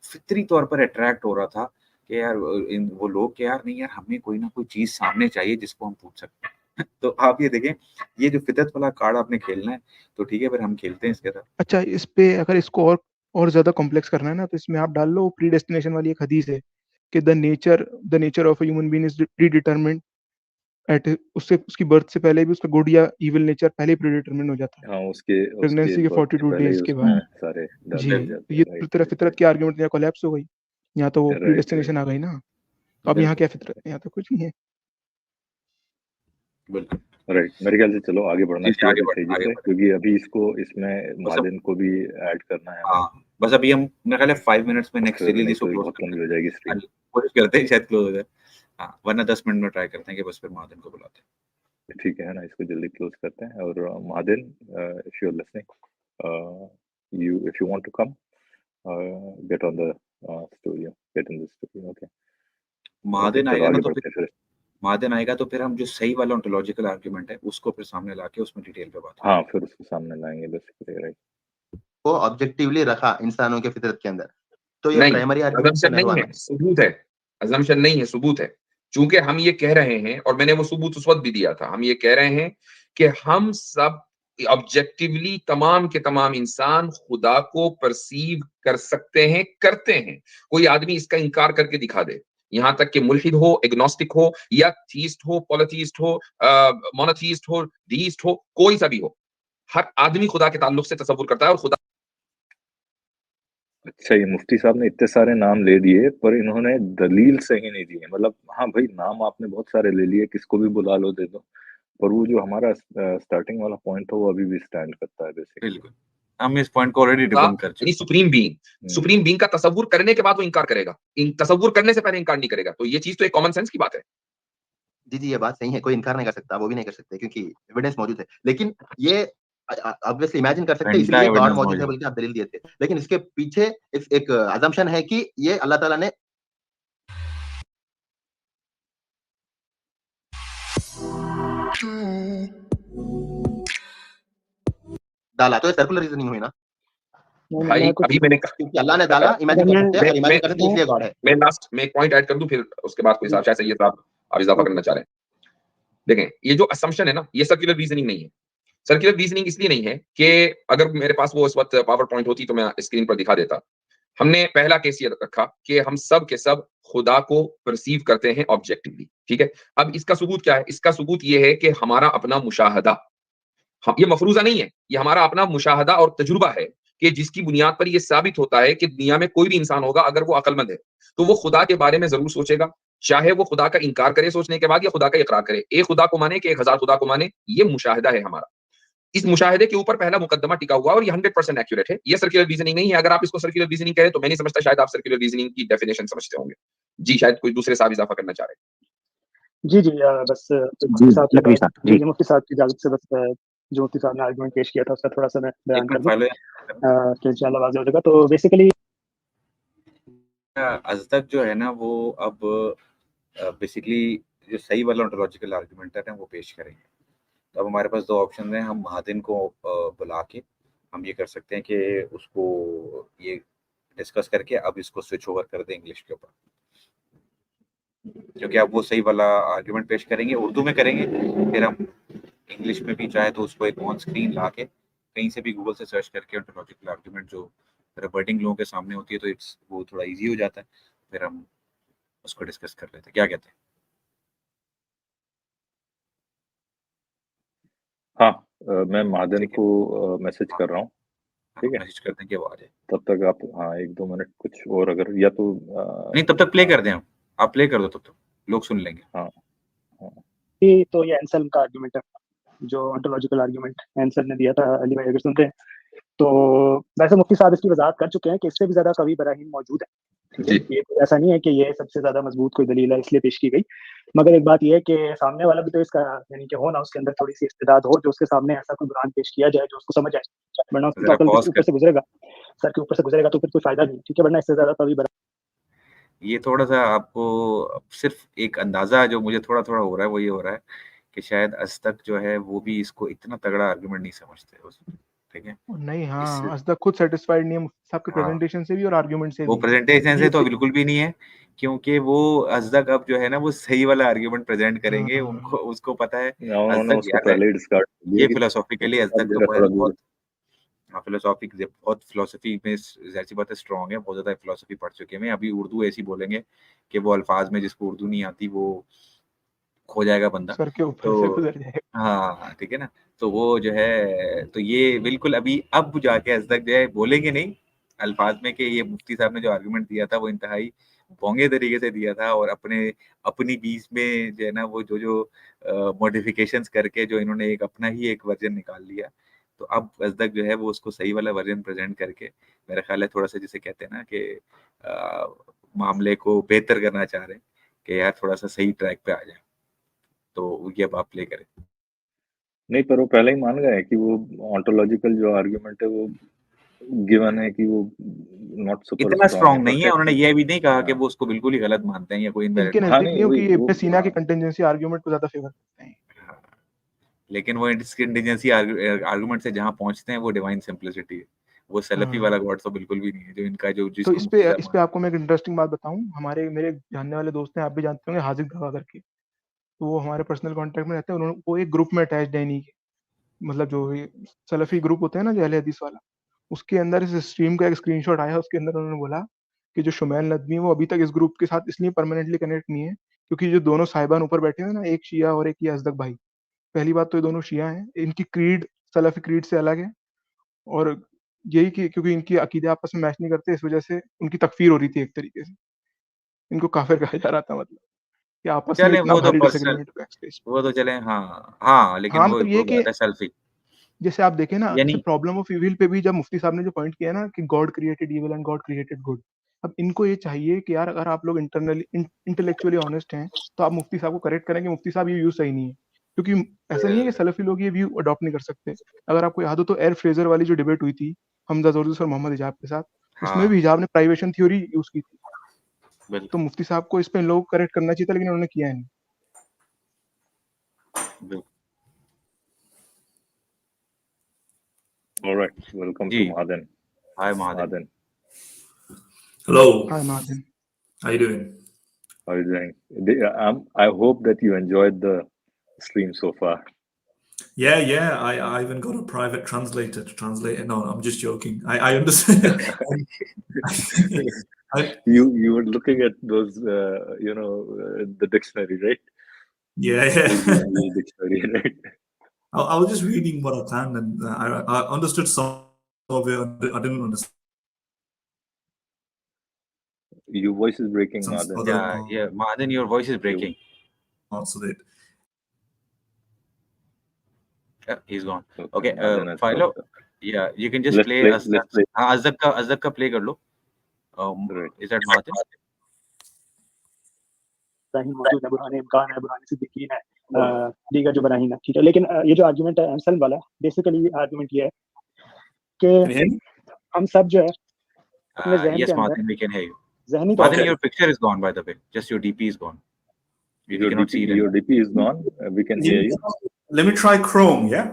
फितरी तौर पर अट्रैक्ट हो रहा था कि यार इन वो लोग कि यार नहीं यार हमें कोई ना कोई चीज सामने चाहिए जिसको हम पूछ सकते हैं। तो आप ये देखें, ये जो फितरत वाला कार्ड आपने खेलना है तो ठीक है, फिर हम खेलते हैं इसके साथ। अच्छा इस पे अगर इसको और ज़्यादा कॉम्प्लेक्स करना है ना, तो इसमें आप डाल लो प्रीडेस्टिनेशन वाली एक हदीस है कि the nature of a human being is predetermined at उससे उसकी बर्थ से पहले भी उसका गुड या इविल नेचर पहले ही प्रीडिटरमिन्ड हो जाता है, हाँ, उसके प्रेगनेंसी के बर्थ के 42 पहले ही डेज़ के उसमें बाद। सारे डाल जी, दिए बिल्कुल तो जाते ये हैं। तो राइट, तेरा राइट, फितरत राइट, की आर्गुमेंट यहाँ कोलैप्स हो गई। यहाँ तो वो राइट, प्रीडेस्टिनेशन आ राइट, गई ना, तो अब यहाँ बिल्कुल क्या फितरत है? यहाँ तो कुछ नहीं है। बिल्कुल। राइट, मेरे ख्याल से चलो आगे बढ़ना जी, चाहिए आगे अभी बढ़े, तेजी आगे से, बढ़े। क्योंकि अभी इसमें बस अब महाजन को भी ऐड करना है हमें। हाँ, बस अभी हम मेरे ख्याल है 5 मिनट्स में नेक्स्ट फिर सीरीज नहीं इसको तो क्लोज बहुत करते लंबी हैं। हो जाएगी स्ट्रीम। कोशिश करते हैं शायद क्लोज हो जाए। हाँ, वरना 10 मिनट में ट्राई करते हैं कि बस फिर महाजन को बुलाते हैं। ठीक है ना, इसको जल्दी क्लोज करते हैं। और Mahajan, if you are listening, you if you want to come, get on the studio, get in the studio. Okay, Mahajan चलो आएगा ना आगे तो बढ़ते हैं फिर। महाजन आएगा तो फिर हम जो सही वाला ओंटोलॉजिकल आर्गुमेंट है उसको फिर सामने लाके उसमें डिटेल पे बात हाँ, फिर उसके सामने लाएंगे बेसिकली, राइट। को ऑब्जेक्टिवली रखा इंसानों के फितरत के अंदर, तो ये नहीं, प्राइमरी आर्गुमेंट तो अजम्पशन नहीं हुआ नहीं ना। है, सबूत है। अजम्पशन नहीं है, सबूत है। चूंकि हम ये कह रहे हैं, और मैंने वो सबूत उस वक्त भी दिया था, हम ये कह रहे हैं कि हम सब ऑब्जेक्टिवली तमाम के तमाम इंसान खुदा को परसीव कर सकते हैं, करते हैं। कोई आदमी इसका इनकार करके दिखा दे, यहां तक कि मुल्हिद हो, एग्नोस्टिक हो, या थीस्ट हो, पॉलिथीस्ट हो, मोनोथीस्ट हो, डीस्ट हो, कोई सा भी हो, हर आदमी खुदा के ताल्लुक से तसव्वुर करता है और खुदा। अच्छा, ये मुफ्ती साहब ने इतने सारे नाम ले दिए पर इन्होंने दलील सही नहीं दी है। मतलब हाँ भाई, नाम आपने बहुत सारे ले लिए, किसको भी बुला लो, दे दो, पर वो जो हमारा स्टार्टिंग वाला पॉइंट है वो अभी भी स्टैंड करता है बेसिकली। बिल्कुल, हम इस पॉइंट को ऑलरेडी डिबंक कर चुके यानी सुप्रीम बीइंग का तसव्वुर करने के बाद वो इनकार करेगा, तसव्वुर करने से पहले इनकार नहीं करेगा। तो ये चीज तो एक कॉमन सेंस की बात है। जी, ये बात सही है, कोई इनकार नहीं कर सकता, वो भी नहीं कर सकते क्योंकि एविडेंस मौजूद है। लेकिन ये ऑब्वियसली इमेजिन कर सकते हैं, घंटा इसलिए गॉड एविडेंस मौजूद है मौजूद। बल्कि आप दलील दिए थे। लेकिन इसके पीछे एक असम्पशन है कि ये अल्लाह ताला ने डाला, तो ये सर्कुलर रीजनिंग हुई ना। भाई अभी मैंने कहा, क्योंकि अल्लाह ने डाला, इमेजिन कर सकते हैं, और इमेजिन कर सकते हैं इसलिए गॉड है। मैं लास्ट में एक पॉइंट ऐड कर दूं, फिर उसके बाद कोई साहब शायद सैयद साहब आप इजाफा करना चाह रहे हैं। देखें, ये जो असम्पशन है ना, ये सर्कुलर रीजनिंग नहीं है। सर्कुलर रीजनिंग इसलिए नहीं है कि अगर मेरे पास वो उस वक्त पावर पॉइंट होती तो मैं स्क्रीन पर दिखा देता। हमने पहला केस ये रखा कि हम सब के सब खुदा को परसीव करते हैं ऑब्जेक्टिवली, ठीक है। अब इसका सबूत क्या है? इसका सबूत ये है कि हमारा अपना मुशाहदा, ये मफरूजा नहीं है, ये हमारा अपना मुशाहदा और तजुर्बा है कि जिसकी बुनियाद पर ये साबित होता है कि दुनिया में कोई भी इंसान होगा, अगर वो अक्लमंद है तो वो खुदा के बारे में जरूर सोचेगा, चाहे वो खुदा का इनकार करे सोचने के बाद या खुदा का इकरार करे। एक खुदा को माने कि 1000 खुदा को माने, ये मुशाहिदा है हमारा। इस मुशाहिदे के ऊपर पहला मुकदमा टिका हुआ और ये 100% एक्यूरेट है। ये सर्कुलर रीजनिंग नहीं है। अगर आप इसको सर्कुलर रीजनिंग कहें तो मैं नहीं समझता, शायद आप सर्कुलर रीजनिंग की डेफिनेशन समझते होंगे। जी, शायद कोई दूसरे साहब इजाफा करना चाह रहे हैं। जी बस मुफ्ती साहब की इजाजत से बस जो मुफ्ती साहब ने आर्गुमेंट पेश किया था उसका थोड़ा सा मैं बयान कर दूं, तो इंशाल्लाह वाज़ेह हो जाएगा। तो बेसिकली अज़दक जो है ना, वो अब बेसिकली जो सही वाला ओंटोलॉजिकल आर्गुमेंट है वो पेश करेंगे। तो अब हमारे पास दो ऑप्शन हैं। हम महादिन को बुला के हम ये कर सकते हैं कि उसको ये डिस्कस करके अब इसको स्विच ओवर कर दें इंग्लिश के ऊपर, क्योंकि अब वो सही वाला आर्गुमेंट पेश करेंगे, उर्दू में करेंगे, फिर हम इंग्लिश में भी चाहे तो उसको एक ऑन स्क्रीन ला के कहीं से भी गूगल से सर्च करके ओंटोलॉजिकल आर्गुमेंट जो रिवर्टिंग लोगों के सामने होती है तो वो थोड़ा इजी हो जाता है, फिर हम उसको डिस्कस कर लेते हैं। क्या कहते हैं? हाँ, मैं महाजन को मैसेज कर रहा हूँ, ठीक है, मैसेज करते हैं कि वो आ जाए। तब तक आप 1-2 मिनट कुछ और अगर, या तो नहीं, तब तक प्ले कर दें हम, आप प्ले कर दो, तब तक लोग सुन लेंगे। हाँ तो ये एंसेल्म का आर्गुमेंट है, जो ओंटोलॉजिकल आर्गुमेंट एंसेल्म ने दिया था। अली भाई अगर सुनते हैं तो वैसे मुफ्ती साहब इसकी वजाहत कर चुके हैं कि इससे भी ज्यादा कवी बराहीन मौजूद है, ठीक है। ये ऐसा नहीं है कि ये सबसे ज्यादा मजबूत कोई दलील है इसलिए पेश की गई, मगर एक बात ये है कि सामने वाला भी तो इसका यानी कि हो ना, उसके अंदर थोड़ी सी इस्तेदाद हो, जो उसके सामने ऐसा कोई कुरान पेश किया जाए जो उसको समझ आए, वरना उसकी तो अकल के ऊपर से गुजरेगा, सर के ऊपर से गुजरेगा, तो फिर कोई फायदा नहीं, ठीक है। वरना इससे ज्यादा कवी ये थोड़ा सा आपको सिर्फ एक अंदाजा जो मुझे थोड़ा थोड़ा हो रहा है वो ये हो रहा है कि शायद अज़दक जो है वो भी इसको इतना तगड़ा आर्गुमेंट नहीं समझते, ठीक है। नहीं, हाँ, अज़दक खुद सेटिस्फाइड नहीं है मुफ्ती साहब के प्रेजेंटेशन से भी और आर्गुमेंट से भी। वो प्रेजेंटेशन से तो बिल्कुल भी नहीं है, क्योंकि वो अज़दक अब जो है ना वो सही वाला आर्गुमेंट प्रेजेंट करेंगे। उनको उसको पता है अज़दक ये फिलोसॉफिकली अज़दक तो बहुत फिलोसफी में ज़ाहिर सी बात है स्ट्रॉन्ग है, बहुत ज़्यादा फिलोसफी पढ़ चुके हैं। अभी उर्दू ऐसी बोलेंगे कि वो अल्फाज में जिसको उर्दू नहीं आती वो खो जाएगा बंदा, सर के ऊपर से गुजर जाएगा। हाँ ठीक है ना। तो वो जो है, तो ये बिल्कुल अभी अब जाके अज़दक जो है बोलेंगे नहीं अल्फाज में कि ये मुफ्ती साहब ने जो आर्गुमेंट दिया था वो इंतहाई भोंगे तरीके से दिया था और अपनी बीच में जो है ना वो जो मॉडिफिकेशंस करके जो इन्होंने एक अपना ही एक वर्जन निकाल लिया। तो अब असदक जो है वो उसको सही वाला वर्जन प्रेजेंट करके मेरा ख्याल है थोड़ा सा जिसे कहते हैं ना कि मामले को बेहतर करना चाह रहे हैं कि यार थोड़ा सा सही ट्रैक पे आ जाए। तो ये अब आप प्ले करें। नहीं, पर वो पहले ही मान गए कि वो ऑन्टोलॉजिकल जो आर्गुमेंट है वो गिवन है कि वो नॉट सुपर इतना स्ट्रांग स्ट्रांग है, नहीं है, परफेक्ट उन्होंने है। ये भी नहीं कहा कि हाँ। वो उसको बिल्कुल ही गलत मानते हैं या कोई इनके इनवैलिड हाँ, नजदीक नहीं नहीं हो कि वही ये वो इब्न सीना के हाँ, कंटिजेंसी आर्गुमेंट को ज्यादा फेवर करते हैं। हाँ, लेकिन वो कंटिजेंसी आर्गुमेंट से जहां पहुंचते हैं वो डिवाइन सिंप्लिसिटी है। वो सलफी वाला हाँ, गॉड तो बिल्कुल भी नहीं है जो इनका जो तो जिसको इस मुफ्ती साहब पे मानते आपको मैं एक इंटरेस्टिंग बात बताऊं। हमारे मेरे जानने वाले दोस्त हैं, आप भी जानते होंगे, हाजिक दवा करके। तो वो हमारे पर्सनल कांटेक्ट में रहते हैं। उन्होंने वो एक ग्रुप में अटैच्ड है, नहीं मतलब जो ये सलफी ग्रुप होते हैं ना, जो अहले हदीस वाला, उसके अंदर इस स्ट्रीम का एक स्क्रीनशॉट आया। उसके अंदर उन्होंने बोला कि जो शुमैल नदवी है वो अभी तक इस ग्रुप के साथ इसलिए परमानेंटली कनेक्ट नहीं है क्योंकि जो दोनों साहिबान ऊपर बैठे हैं ना, एक शिया और एक ये असदक भाई, पहली बात तो ये दोनों शिया हैं, इनकी क्रीड सलफी क्रीड से अलग है। और यही कि क्योंकि इनकी अकीदे आपस में मैच नहीं करते, इस वजह से उनकी तकफीर हो रही थी एक तरीके से, इनको काफिर कहा जा रहा था, मतलब कि आपस में चले इतना वो तो भारी पर्सनल, डिसएग्रीमेंट बैक स्टेज। वो तो चले हाँ लेकिन हाँ, वो मतलब ये वो कि बात है सेल्फी जैसे आप देखें ना, जैसे यानी प्रॉब्लम ऑफ इविल पे भी जब मुफ्ती साहब ने जो पॉइंट किया ना कि God created evil and God created good, अब इनको ये चाहिए कि यार अगर आप लोग इंटरनली इंटेलेक्चुअली ऑनेस्ट हैं तो आप मुफ्ती साहब को करेक्ट करें कि मुफ्ती साहब ये व्यू सही नहीं है। क्योंकि ऐसा नहीं है कि सलफी लोग ये व्यू अडॉप्ट नहीं कर सकते। अगर आपको याद हो तो एयर फ्रेजर वाली जो डिबेट हुई थी हमजा जोरदुस और मोहम्मद हिजाब के साथ, उसमें भी हाँ हिजाब ने प्राइवेशन थ्योरी यूज की थी। तो बिल्कुल मुफ्ती साहब को इस पे लोग करेक्ट करना चाहिए था, लेकिन उन्होंने किया नहीं। बिल्कुल ऑलराइट, वेलकम जी। टू महादन। हाय महादेव। महादन, Hello, हाँ महाजन, how you doing? how are you doing? I hope that you enjoyed the stream so far. Yeah, I even got a private translator to translate it. No, I'm just joking. I understand. You were looking at those, the dictionary, right? Yeah. The dictionary, right? I was just reading what I can, and I understood some of it. I didn't understand Your voice is breaking, some Madan. other Yeah, Mahaden, your voice is breaking. parts of it. Yeah, he's gone. Okay, Okay, Madan has Philo, dropped. yeah, you can just Let's play play. Asdaq. Let's play. हाँ, Asdaq का play कर लो. Right. Is that Mahaden? बराहीन मौजूद है, बुरहान इम्कान है, बुरहान सिद्दीकीन है, दीगर जो बराहीन है, ठीक है। लेकिन ये जो आर्गुमेंट है एंसेल्म वाला, बेसिकली आर्गुमेंट ये है कि Can you hear me? हम सब जो है अपने जहन Yes, के अंदर Mahaden, we can hear you. जहनी तौर Mahaden, पर your picture is gone, by the way. Just your DP is gone. We cannot see it Your anymore. DP is gone. We can hear you. Let me try Chrome. Yeah,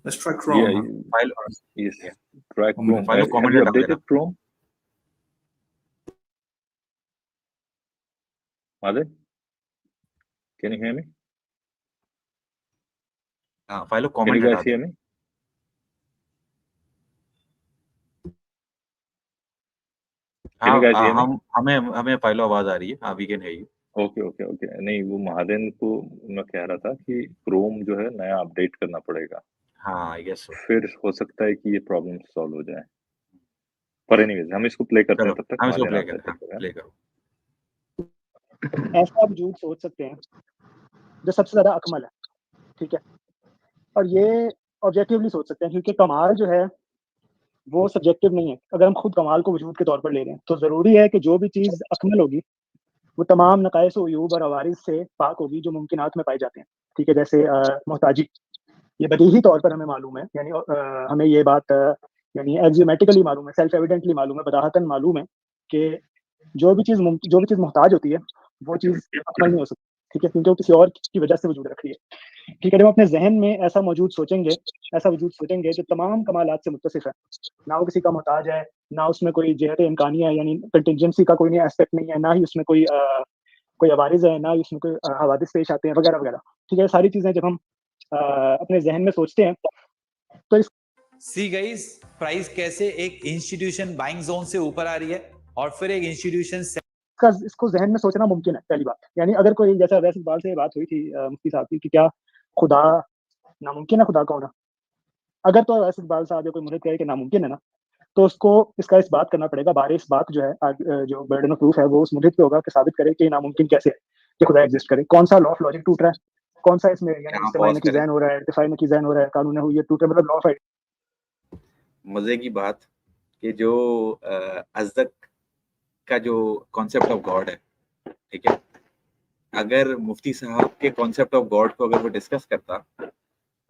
let's try Chrome. Yeah. Philo, Yes. yeah. Try One minute. Chrome. Philo, Have comment you डाल देना. updated Chrome? Madan, can you hear me? हाँ, Philo, Can comment you हटा guys they. hear me? Can you guys hear me? हमें Philo आवाज आ रही है. हाँ, we can hear you. Okay. नहीं, वो महादेन को मैं कह रहा था कि क्रोम जो है नया अपडेट करना पड़ेगा, हाँ, I guess so. फिर हो सकता है कि ये प्रॉब्लम सॉल्व हो जाए। पर एनीवेज हम इसको प्ले करते चलो, हैं, तब तक हम इसको महादेन प्ले आप करते हैं. सेटअप करें। प्ले करो. ऐसा आप वजूद सोच सकते हैं जो सबसे ज्यादा अकमल है, ठीक है। और ये ऑब्जेक्टिवली सोच सकते हैं क्योंकि कमाल जो है वो सब्जेक्टिव नहीं है। अगर हम खुद कमाल को वजूद के तौर पर ले रहे हैं तो ज़रूरी है कि जो भी चीज़ अकमल होगी वो तमाम नकाइस व अयूब और अवारिज से पाक होगी जो मुमकिनात में पाए जाते हैं, ठीक है। जैसे मोहताजी, ये बदीही तौर पर हमें मालूम है, यानी हमें ये बात यानी एक्सियोमेटिकली मालूम है, सेल्फ एविडेंटली मालूम है, बदाहतन मालूम है कि जो भी चीज़ मोहताज होती है वो चीज़ अकमल नहीं हो सकती, ठीक है, क्योंकि वो किसी और की वजह से वजूद रख रही है, ठीक है। जब हम अपने जहन में ऐसा वजूद सोचेंगे जो तमाम कमालात से मुत्तसिफ है, ना वो किसी का मोहताज है, ना उसमें कोई जहत इम्कानी है, यानी कंटिजेंसी का कोई एस्पेक्ट नहीं है, ना ही उसमें कोई अवारिज है, ना ही उसमें कोई हवादिस पेश आते हैं वगैरह वगैरह, ठीक है। सारी चीज़ें जब हम अपने जहन में सोचते हैं तो इस सी गाइस, प्राइस कैसे एक इंस्टीट्यूशन बाइंग जोन से ऊपर आ रही है और फिर एक इंस्टीट्यूशन इसको जहन में सोचना मुमकिन है, पहली बात। यानी अगर कोई, जैसे अवैस इकबाल से बात हुई थी मुफ्ती साहब की कि क्या खुदा नामुमकिन है, खुदा का होना, अगर तो अवैस इकबाल साहब या कोई मुरीद कहे कि नामुमकिन है ना, तो उसको इसका इस बात करना पड़ेगा, बारे इस बात जो है जो बर्डन ऑफ प्रूफ है वो उस मुद्दे पे होगा कि साबित करे कि नामुमकिन कैसे है कि खुदा एग्जिस्ट करे, कौन सा लॉ ऑफ लॉजिक टूट रहा है, कौन सा इसमें यानी यहाँ इस्तेमाल पॉज नकी करें। ज़ैन हो रहा है, इर्तिफाई नकी ज़ैन हो रहा है, कानून हुइयत टूट रहा है, मतलब लॉ ऑफ मजे की बात कि जो अज़दक का जो कॉन्सेप्ट ऑफ गॉड है, ठीक है, अगर मुफ्ती साहब के कॉन्सेप्ट ऑफ गॉड को अगर वो डिस्कस करता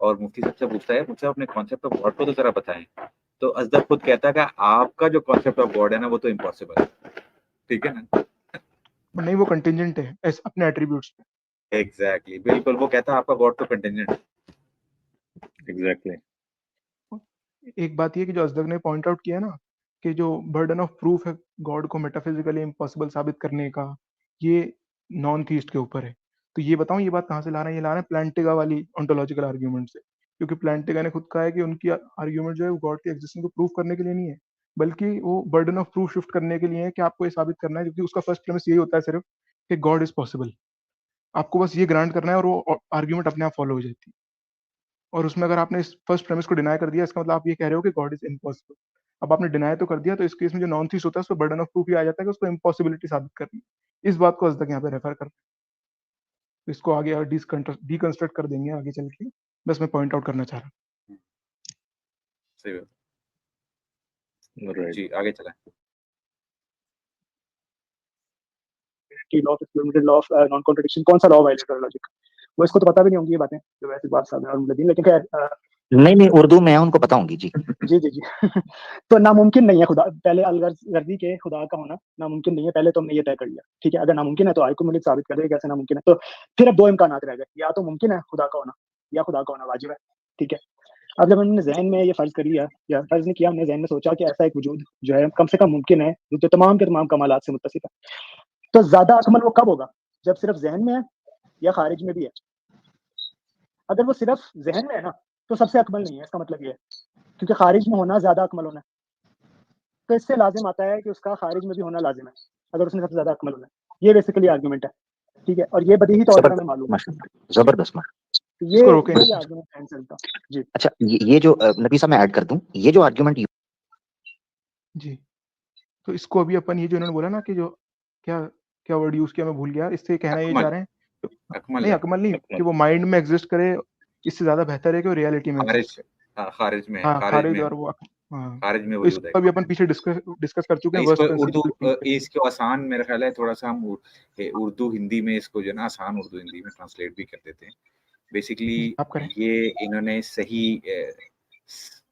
और मुफ्ती साहब से पूछता है, मुझसे अपने कॉन्सेप्ट ऑफ गॉड को तो जरा बताएं, तो अज़दक खुद कहता है कि आपका जो कॉन्सेप्ट ऑफ गॉड है ना वो तो इम्पॉसिबल है, ठीक है ना। नहीं, वो कंटिंजेंट है अपने एट्रीब्यूट्स पे। एग्जैक्टली, बिल्कुल, वो कहता है आपका गॉड तो कंटिंजेंट है। एग्जैक्टली। एक बात ये कि जो अज़दक ने पॉइंट आउट किया ना कि जो बर्डन ऑफ प्रूफ है गॉड को मेटाफिजिकली इम्पॉसिबल साबित करने का, ये नॉन थीस्ट के ऊपर है। तो ये बताऊं ये बात कहाँ से ला रहे हैं? ये ला रहे हैं प्लांटिगा वाली ओंटोलॉजिकल आर्ग्यूमेंट से, क्योंकि प्लांटिगा ने खुद कहा है कि उनकी आर्ग्यूमेंट जो है वो गॉड की एग्जिस्टेंस को प्रूव करने के लिए नहीं है, बल्कि वो बर्डन ऑफ प्रूफ शिफ्ट करने के लिए है कि आपको ये साबित करना है, क्योंकि उसका फर्स्ट प्रेमिस यही होता है सिर्फ कि गॉड इज पॉसिबल। आपको बस ये ग्रांट करना है और वो आर्ग्यूमेंट अपने आप फॉलो हो जाती है। और उसमें अगर आपने इस फर्स्ट प्रेमिस को डिनाई कर दिया, इसका मतलब आप ये कह रहे हो कि गॉड इज इम्पॉसिबल। अब आपने डिनाई तो कर दिया, तो इस केस में जो नॉन थीस्ट होता है उसको बर्डन ऑफ प्रूफ ही आ जाता है कि उसको इम्पॉसिबिलिटी साबित करनी है। इस बात को अज़दक यहाँ पे रेफर करते हैं। इसको आगे डिकंस्ट्रक्ट कर देंगे आगे चल के, बस मैं पॉइंट आउट करना चाह रहा हूँ। सही बात राइट। जी, आगे चलें। Law of excluded, law of non contradiction, कौन सा लॉ वायलेट कर लॉजिक, वो इसको तो पता भी नहीं होंगी ये बातें जो वैसे बात साहब और मुल्लादीन, लेकिन खैर नहीं उर्दू में उनको पता होंगी जी। जी जी जी तो नामुमकिन नहीं है खुदा, पहले अलगर्जी के खुदा का होना नामुमकिन नहीं है, पहले तो हमने ये तय कर लिया, ठीक है। अगर नामुमकिन है तो आयत को मुझे साबित कर दे कैसे नामुमकिन है। तो फिर अब दो इम्कान रह गए, या तो मुमकिन है खुदा का होना या खुदा का होना वाजिब है, ठीक है। अब जब हमने जहन में ये फर्ज कर लिया, या फर्ज नहीं किया, हमने जहन में सोचा कि ऐसा एक वजूद जो है कम से कम मुमकिन है, जो तमाम के तमाम कमालात से मुत्तसिफ है, तो ज्यादा अकमल वो कब होगा? जब सिर्फ जहन में है या खारिज में भी है? अगर वो सिर्फ जहन में है ना तो सबसे अकमल नहीं है, इसका मतलब ये है, क्योंकि खारिज में होना ज्यादा अकमल होना है, तो इससे लाजिम आता है कि उसका खारिज में भी होना लाजिम है अगर उसने सबसे ज्यादा अकमल होना है। ये बेसिकली आर्गुमेंट है, ठीक है, और ये बदीही तौर पर हमें मालूम है। जबरदस्त। तो ये आर्गुमेंट है एंसेल्म का। जी अच्छा, ये जो नबी साहब मैं ऐड कर दूं, ये जो आर्गुमेंट जी, तो इसको अभी अपन ये जो इन्होंने बोला ना कि जो क्या क्या वर्ड यूज किया मैं भूल गया, इससे कहना ये चाह रहे हैं अकमल नहीं है, अकमल नहीं, कि वो माइंड में एग्जिस्ट करे, इससे ज्यादा बेहतर है कि वो रियलिटी में खारिज, एग्जिस्ट। खारिज में, हाँ, खारिज में, और वो हाँ, खारिज में तो वजूद इसको है। अभी अपन पीछे डिस्कस कर चुके हैं इसको वर्स्ट उर्दू, प्रिंसिपल। इसको आसान मेरा ख्याल है थोड़ा सा हम उर्दू हिंदी में इसको जो ना आसान उर्दू हिंदी में ट्रांसलेट भी कर देते हैं। बेसिकली आप करें। ये इन्होंने सही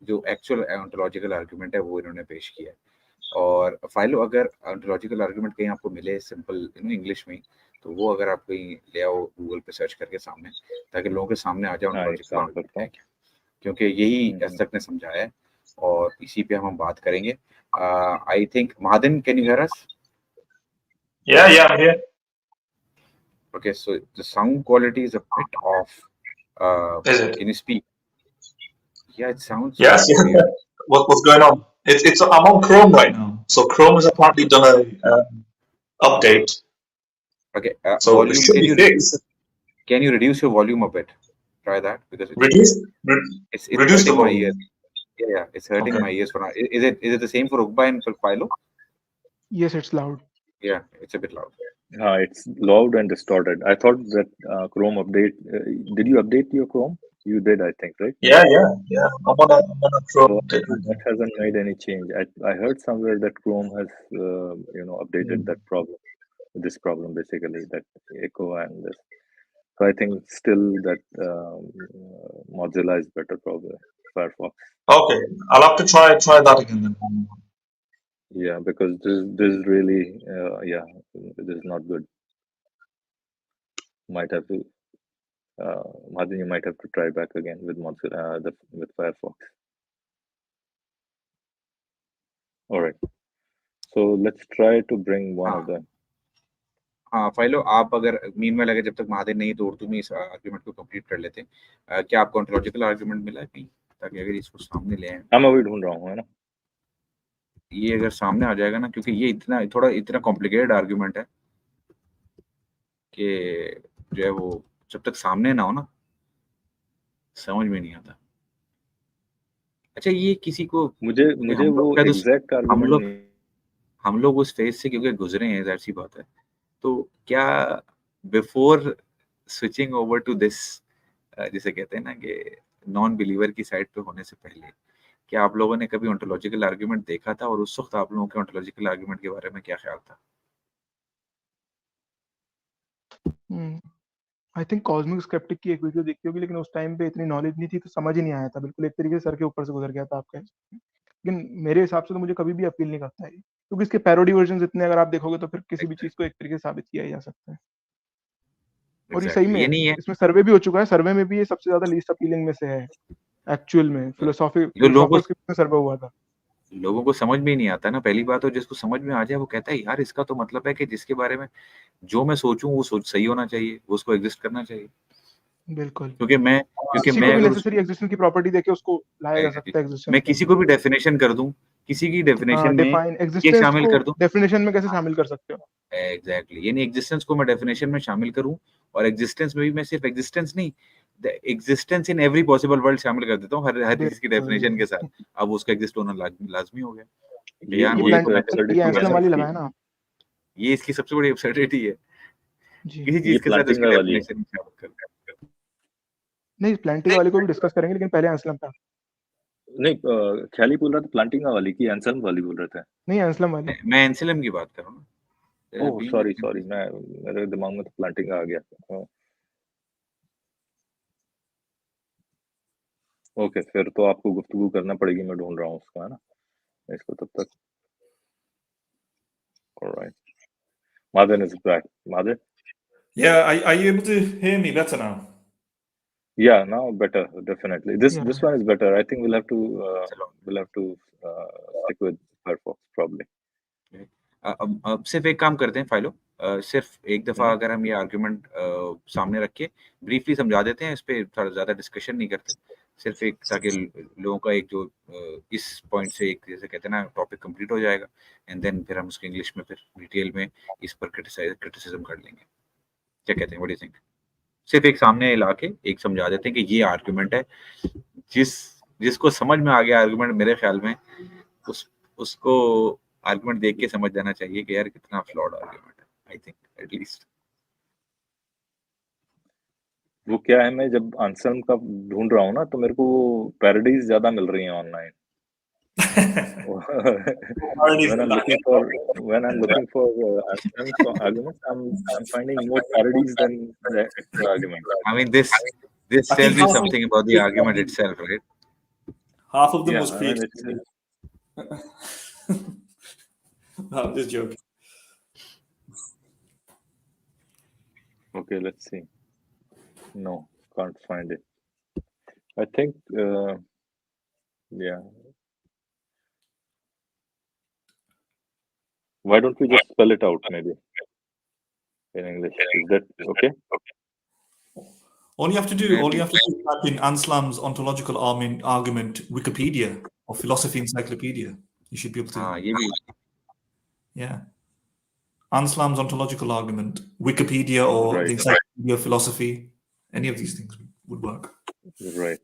जो एक्चुअल ओंटोलॉजिकल आर्गुमेंट है वो इन्होंने पेश किया है। और फाइलो अगर ओंटोलॉजिकल आर्गुमेंट कहीं आपको मिले सिंपल इंग्लिश में, तो वो अगर आप कहीं ले आओ गूगल पे सर्च करके सामने, ताकि लोगों के सामने आ जाए ओंटोलॉजिकल आर्गुमेंट है क्या, क्योंकि यही अज़दक ने समझाया है और इसी पे हम बात करेंगे। I think Mahadan, can you hear us? Yeah, I'm here. Okay, so the sound quality is a bit off. Is it? Can you speak? Yeah, it sounds Yes. weird. What's going on? It's I'm on Chrome right now, so Chrome has apparently done a update. Okay, So volume. it should be fixed. Can you reduce your volume a bit? Try that because it's reduce the hurting my volume. ears. Yeah, it's hurting Okay. my ears for now. Is it the same for Uqba and for Philo? Yes, it's loud. Yeah, it's a bit loud. It's loud and distorted. I thought that Chrome update. Did you update your Chrome? You did, I think, right? Yeah. I'm on a Chrome update right now. That hasn't made any change. I heard somewhere that Chrome has updated that problem. This problem basically, that echo and this. So I think still that Mozilla is better, probably Firefox. Okay, I'll have to try that again then. Yeah, because this is really this is not good. Might have to Madhu, you might have to try back again with Mozilla with Firefox. All right, so let's try to bring one of them. हाँ फाइलो, आप अगर meanwhile अगर जब तक महादेव नहीं तो उर्दू में इस आर्गुमेंट को कंप्लीट कर लेते हैं। क्या आपको ओंटोलॉजिकल आर्गुमेंट मिला है कहीं, ताकि अगर इसको सामने ले आए? मैं अभी ढूंढ रहा हूँ, है ना। ये अगर सामने आ जाएगा ना, क्योंकि ये इतना कॉम्प्लिकेटेड आर्गुमेंट है कि जो है वो जब तक सामने ना हो ना समझ में नहीं आता। अच्छा, ये किसी को मुझे वो एग्जैक्ट आर्गुमेंट हम लोग उस फेज से क्योंकि गुजरे हैं, जाहिर सी बात है। तो क्या before switching over to this, जिसे कहते हैं ना कि नॉन बिलीवर की साइड पे होने से पहले, क्या आप लोगों ने कभी ओंटोलॉजिकल आर्गुमेंट देखा था, और उस वक्त आप लोगों के ओंटोलॉजिकल आर्गुमेंट के बारे में क्या ख्याल था? आई थिंक कॉस्मिक स्केप्टिक की एक वीडियो देखी होगी, लेकिन उस टाइम पे इतनी नॉलेज नहीं थी तो समझ ही नहीं आया था, बिल्कुल एक तरीके से सर के ऊपर से गुजर गया था आपका। लेकिन मेरे हिसाब से तो मुझे कभी भी अपील नहीं करता है, क्योंकि इसके पैरोडी वर्जन इतने अगर आप देखोगे तो फिर किसी भी चीज को एक तरीके से साबित किया ही जा सकता है। और ये सही में ये नहीं है, इसमें सर्वे भी हो चुका है, सर्वे में भी ये सबसे ज्यादा लीस्ट अपीलिंग में से है एक्चुअल में। जो लोगों फिलोसॉफर्स के सर्वे हुआ था। लोगों को समझ में ही नहीं आता ना, पहली बात। तो जिसको समझ में आ जाए वो कहता है यार इसका तो मतलब है कि जिसके बारे में जो मैं सोचूं वो सोच सही होना चाहिए, वो उसको एग्जिस्ट करना चाहिए। बिल्कुल, क्योंकि मैं किसी को भी अगर नेसेसरी एग्जिस्टेंस की प्रॉपर्टी देके उसको लाया जा सकता है एग्जिस्टेंस मैं के किसी अंदर। को भी डेफिनेशन कर दूं, किसी की डेफिनेशन में डिफाइन ये एग्जिस्टेंस शामिल को कर दूं, डेफिनेशन में कैसे शामिल कर सकते हो? एग्जैक्टली, यानी एग्जिस्टेंस को मैं डेफिनेशन में शामिल करूं, और एग्जिस्टेंस में भी मैं सिर्फ एग्जिस्टेंस नहीं, the existence in every possible world शामिल कर देता हूं, हर चीज की डेफिनेशन के साथ। अब उसका एग्जिस्ट होना लाजमी हो गया। ये एंसलम वाली लगाया ना, ये इसकी सबसे बड़ी एब्सर्डिटी है, जी। किसी चीज के साथ उसकी डेफिनेशन शामिल कर। नहीं, प्लांटिंग वाले को भी डिस्कस करेंगे, लेकिन पहले एंसलम पे। नहीं, ख्याली बोल रहा था प्लांटिंग वाली की एंसल्म वाली बोल रहे थे? नहीं, एंसलम वाली। मैं एंसेलम की बात कर रहा हूँ। ओह सॉरी, मैं मेरे दिमाग में तो प्लांटिंग आ गया। ओके, फिर तो आपको गुफ्तगू करना पड़ेगी, मैं ढूंढ रहा हूँ उसको, है ना, इसको तब तक। Alright, Madan is back. Madan? Yeah, are you able to hear me better now? Yeah, now better, definitely. This one is better. I think we'll have to stick with Firefox probably. अब सिर्फ एक काम करते हैं फाइलो, सिर्फ एक दफा अगर हम ये आर्गुमेंट सामने रख के ब्रीफली समझा देते हैं, इस पे थोड़ा ज्यादा डिस्कशन नहीं करते, सिर्फ एक, ताकि लोगों का एक जो इस पॉइंट से एक, जैसे कहते हैं ना, टॉपिक कंप्लीट हो जाएगा, एंड देन फिर हम उसको इंग्लिश में फिर डिटेल में इस पर क्रिटिसिज्म कर लेंगे। क्या कहते हैं, व्हाट डू यू थिंक? सिर्फ एक सामने ला के एक समझा देते हैं कि ये आर्गुमेंट है, जिसको समझ में आ गया आर्गुमेंट, मेरे ख्याल में उसको आर्गुमेंट देख के समझ जाना चाहिए कि यार कितना फ्लॉड आर्गुमेंट है, आई थिंक एटलीस्ट। वो क्या है, मैं जब एंसल्म का ढूंढ रहा हूँ ना, तो मेरे को पैरोडीज ज्यादा मिल रही हैं online. when I'm looking for Anselm's arguments, I'm finding more parodies than the actual argument. I mean, this tells you something about the argument itself, right? Half of them was I mean, created. No, I'm just joking. Okay, let's see. No, can't find it. I think, yeah. Why don't we just spell it out, maybe, in English? Is that okay? All you have to do is type in Anselm's ontological argument Wikipedia or philosophy encyclopedia. You should be able to. Yeah. Anselm's ontological argument, Wikipedia or the Encyclopedia of Philosophy, any of these things would work. Right.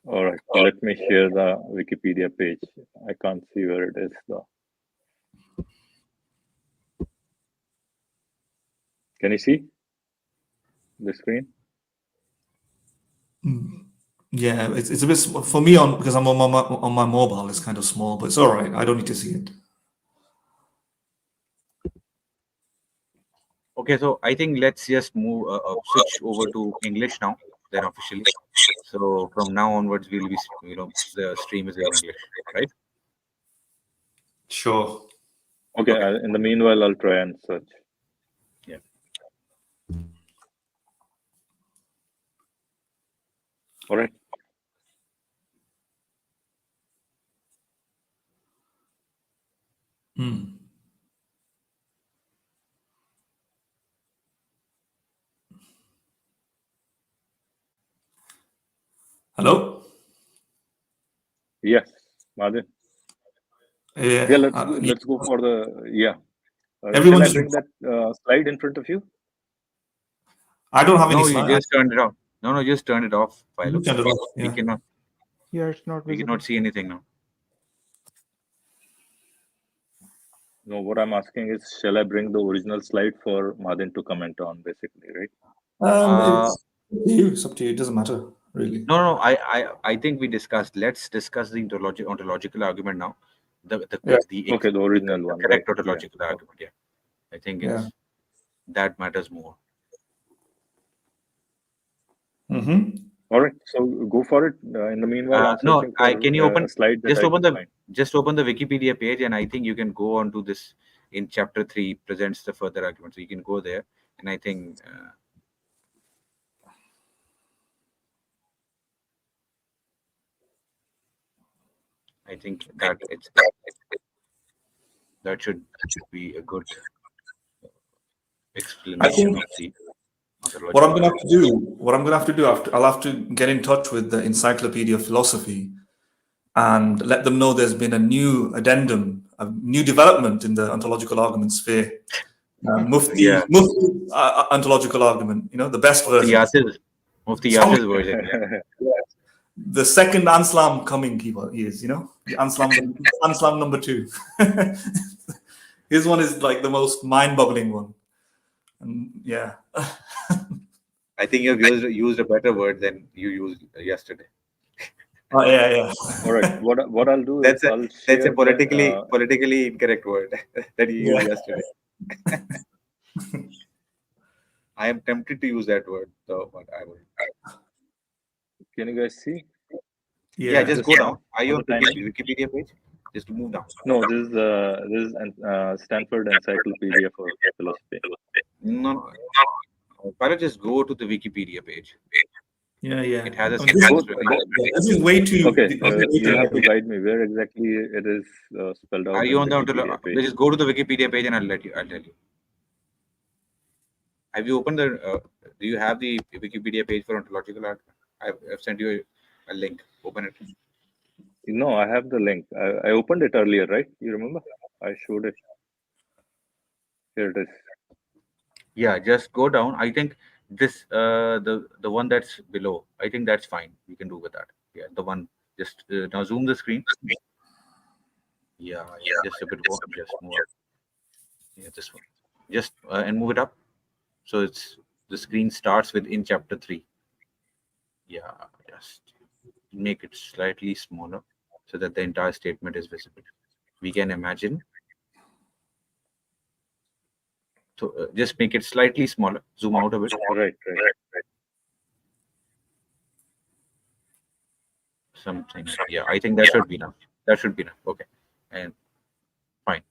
All right, let me share the Wikipedia page. I can't see where it is though. Can you see the screen? Yeah, it's a bit for me because I'm on my mobile. It's kind of small, but it's all right. I don't need to see it. Okay, so I think let's just move switch over to English now, then officially. So from now onwards, we'll be, the stream is in English, right? Sure. Okay. In the meanwhile, I'll try and search. Yeah. All right. Hello? Yes, Madan. Yeah, let's go for the Everyone shall I should. bring that slide in front of you? I don't have any No, you slide. just turned it off. No, just turn it off, Philo. You turned it off, We yeah. cannot. Yeah, it's not We visible. cannot see anything now. No, what I'm asking is, shall I bring the original slide for Madin to comment on, basically, right? It's up to you. It doesn't matter, really. No. I think we discussed. Let's discuss the ontological argument now. The original one, correct right? ontological argument. Yeah, I think it's that matters more. All right, so go for it. In the meanwhile, I'm no, searching for can you open a slide that just I open can the find. just open the Wikipedia page, and I think you can go on to this in chapter 3 presents the further argument. So you can go there, and I think that that should be a good explanation of the ontological. What I'm going to have to do, I'll have to get in touch with the Encyclopedia of Philosophy and let them know there's been a new addendum, a new development in the ontological argument sphere. Mufti ontological argument, the best version. Mufti Yasir's version. The second Anselm coming, he is, the Anselm number 2. His one is like the most mind-boggling one. And yeah. I think you've used a better word than you used yesterday. Oh yeah. All right. What I'll do that's is that's a politically incorrect word that you used yesterday. I am tempted to use that word, though, but I won't. Can you guys see? Yeah, just go down. Are you on the Wikipedia page? Just move down. No, this is Stanford Encyclopedia for Philosophy. No. Why just go to the Wikipedia page? Yeah. It has a this is way too. Okay, you have to guide me where exactly it is spelled out. Are you on the Wikipedia page? Just go to the Wikipedia page and I'll tell you. Have you opened the? Do you have the Wikipedia page for ontological art? I've sent you a link. Open it. No, I have the link. I opened it earlier, right? You remember? I showed it. Here it is. Yeah, just go down. I think this the one that's below. I think that's fine. You can do with that. Yeah, the one. Just now zoom the screen. Yeah, just a bit more. Just more. Yeah, this one. Just and move it up. So it's the screen starts with in chapter 3. Yeah, just make it slightly smaller so that the entire statement is visible. We can imagine. So just make it slightly smaller. Zoom out a bit. Right. Something. Yeah, I think that should be enough. That should be enough. Okay, and fine.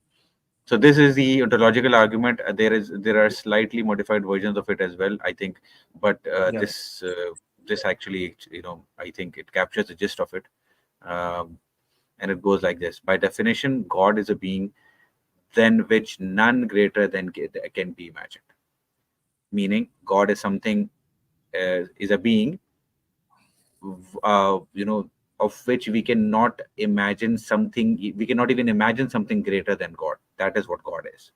So this is the ontological argument. There are slightly modified versions of it as well, I think, but this actually, I think it captures the gist of it, and it goes like this: by definition, God is a being than which none greater than can be imagined. Meaning, God is something, is a being, of which we cannot imagine something. We cannot even imagine something greater than God. That is what God is.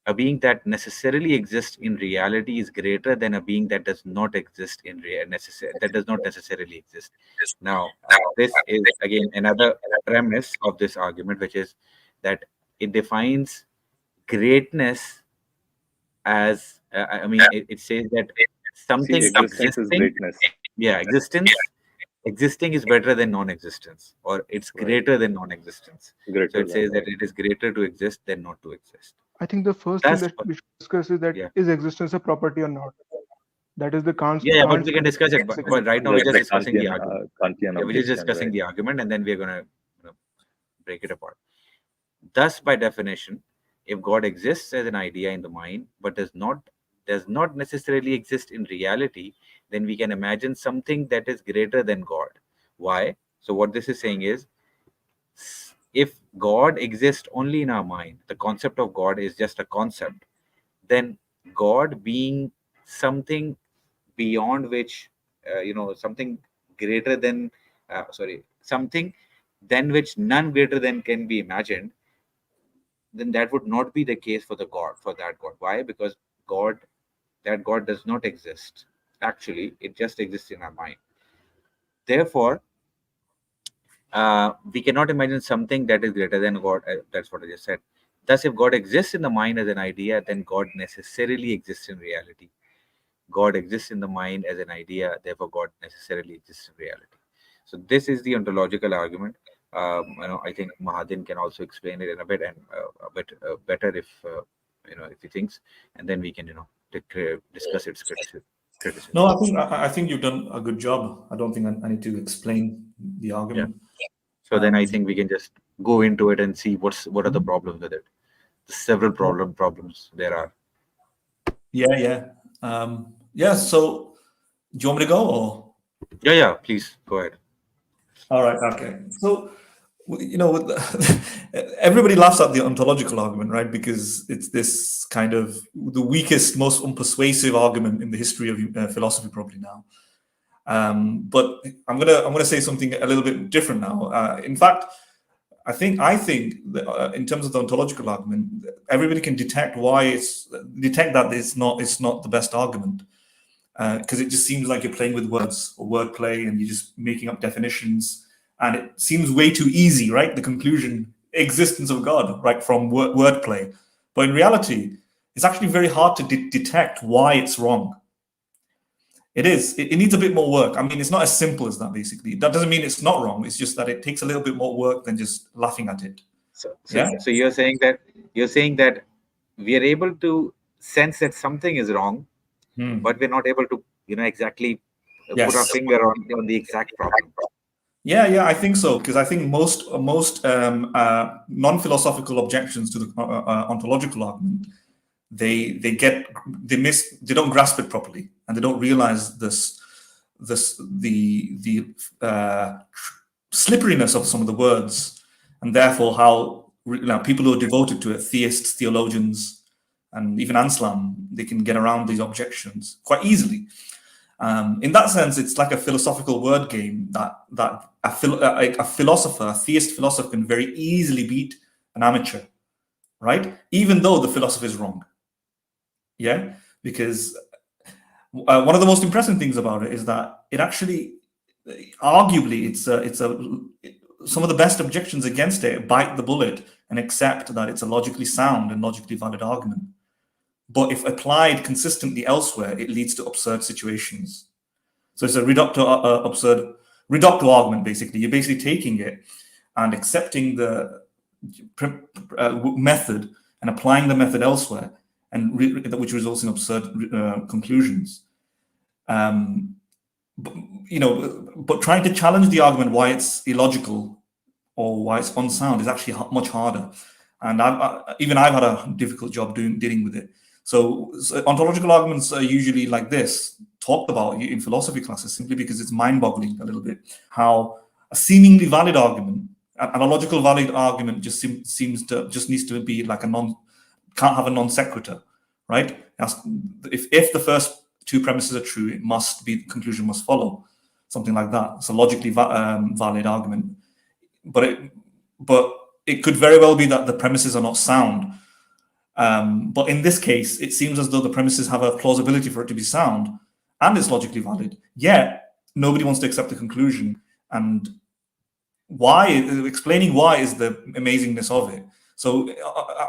A being that necessarily exists in reality is greater than a being that does not exist in that does not necessarily exist. Now, this is again another premise of this argument, which is that it defines greatness as it says that something existence is greatness. Yeah, existing is better than non-existence, or it's greater than non-existence. So it says that it is greater to exist than not to exist. I think the first thing that we should discuss is that is existence a property or not? That is the Kant's. Yeah, but we can discuss it. But right now we're just discussing the argument. We're just discussing the argument, and then we're going to break it apart. Thus, by definition, if God exists as an idea in the mind, but does not necessarily exist in reality, then we can imagine something that is greater than God. Why? So what this is saying is, if God exists only in our mind, the concept of God is just a concept, then God being something beyond which, something greater than, something than which none greater than can be imagined, then that would not be the case for the God, for that God. Why? Because that God does not exist. Actually, it just exists in our mind. Therefore, we cannot imagine something that is greater than God. That's what I just said. Thus, if God exists in the mind as an idea, then God necessarily exists in reality. God exists in the mind as an idea, therefore God necessarily exists in reality. So this is the ontological argument. I think Mahadin can also explain it in a bit and a bit better if if he thinks, and then we can discuss its criticism. No, I think you've done a good job. I don't think I need to explain the argument. Yeah. So then I think we can just go into it and see what are the problems with it. The several problems there are. Yeah. So do you want me to go or? Yeah. Please go ahead. All right. Okay. So everybody laughs at the ontological argument, right? Because it's this kind of the weakest, most unpersuasive argument in the history of philosophy, probably now. But I'm gonna say something a little bit different now. In fact, I think that, in terms of the ontological argument, everybody can detect that it's not the best argument, because it just seems like you're playing with words or wordplay, and you're just making up definitions, and it seems way too easy, right? The conclusion, existence of God, right, from wordplay. But in reality, it's actually very hard to detect why it's wrong. It is. It needs a bit more work. I mean, it's not as simple as that, basically. That doesn't mean it's not wrong. It's just that it takes a little bit more work than just laughing at it. So you're saying that we are able to sense that something is wrong, but we're not able to, exactly put our finger on the exact problem. Yeah, I think so, because I think most non-philosophical objections to the ontological argument, they don't grasp it properly, and they don't realize the slipperiness of some of the words, and therefore how people who are devoted to it, theists, theologians, and even Anselm, they can get around these objections quite easily. In that sense, it's like a philosophical word game that a philosopher, a theist philosopher, can very easily beat an amateur, right? Even though the philosopher is wrong. Yeah, because one of the most impressive things about it is that it actually, arguably, some of the best objections against it bite the bullet and accept that it's a logically sound and logically valid argument. But if applied consistently elsewhere, it leads to absurd situations. So it's a reductive argument, basically. You're basically taking it and accepting the method and applying the method elsewhere, and which results in absurd conclusions. But trying to challenge the argument why it's illogical or why it's unsound is actually much harder. And I've had a difficult job dealing with it. So ontological arguments are usually like this, talked about in philosophy classes, simply because it's mind-boggling a little bit how a seemingly valid argument, and a logical valid argument, just needs to be like can't have a non sequitur, right? If the first two premises are true, the conclusion must follow, something like that. It's a logically valid argument, but it could very well be that the premises are not sound. But in this case, it seems as though the premises have a plausibility for it to be sound, and it's logically valid. Yet nobody wants to accept the conclusion, and explaining why is the amazingness of it. So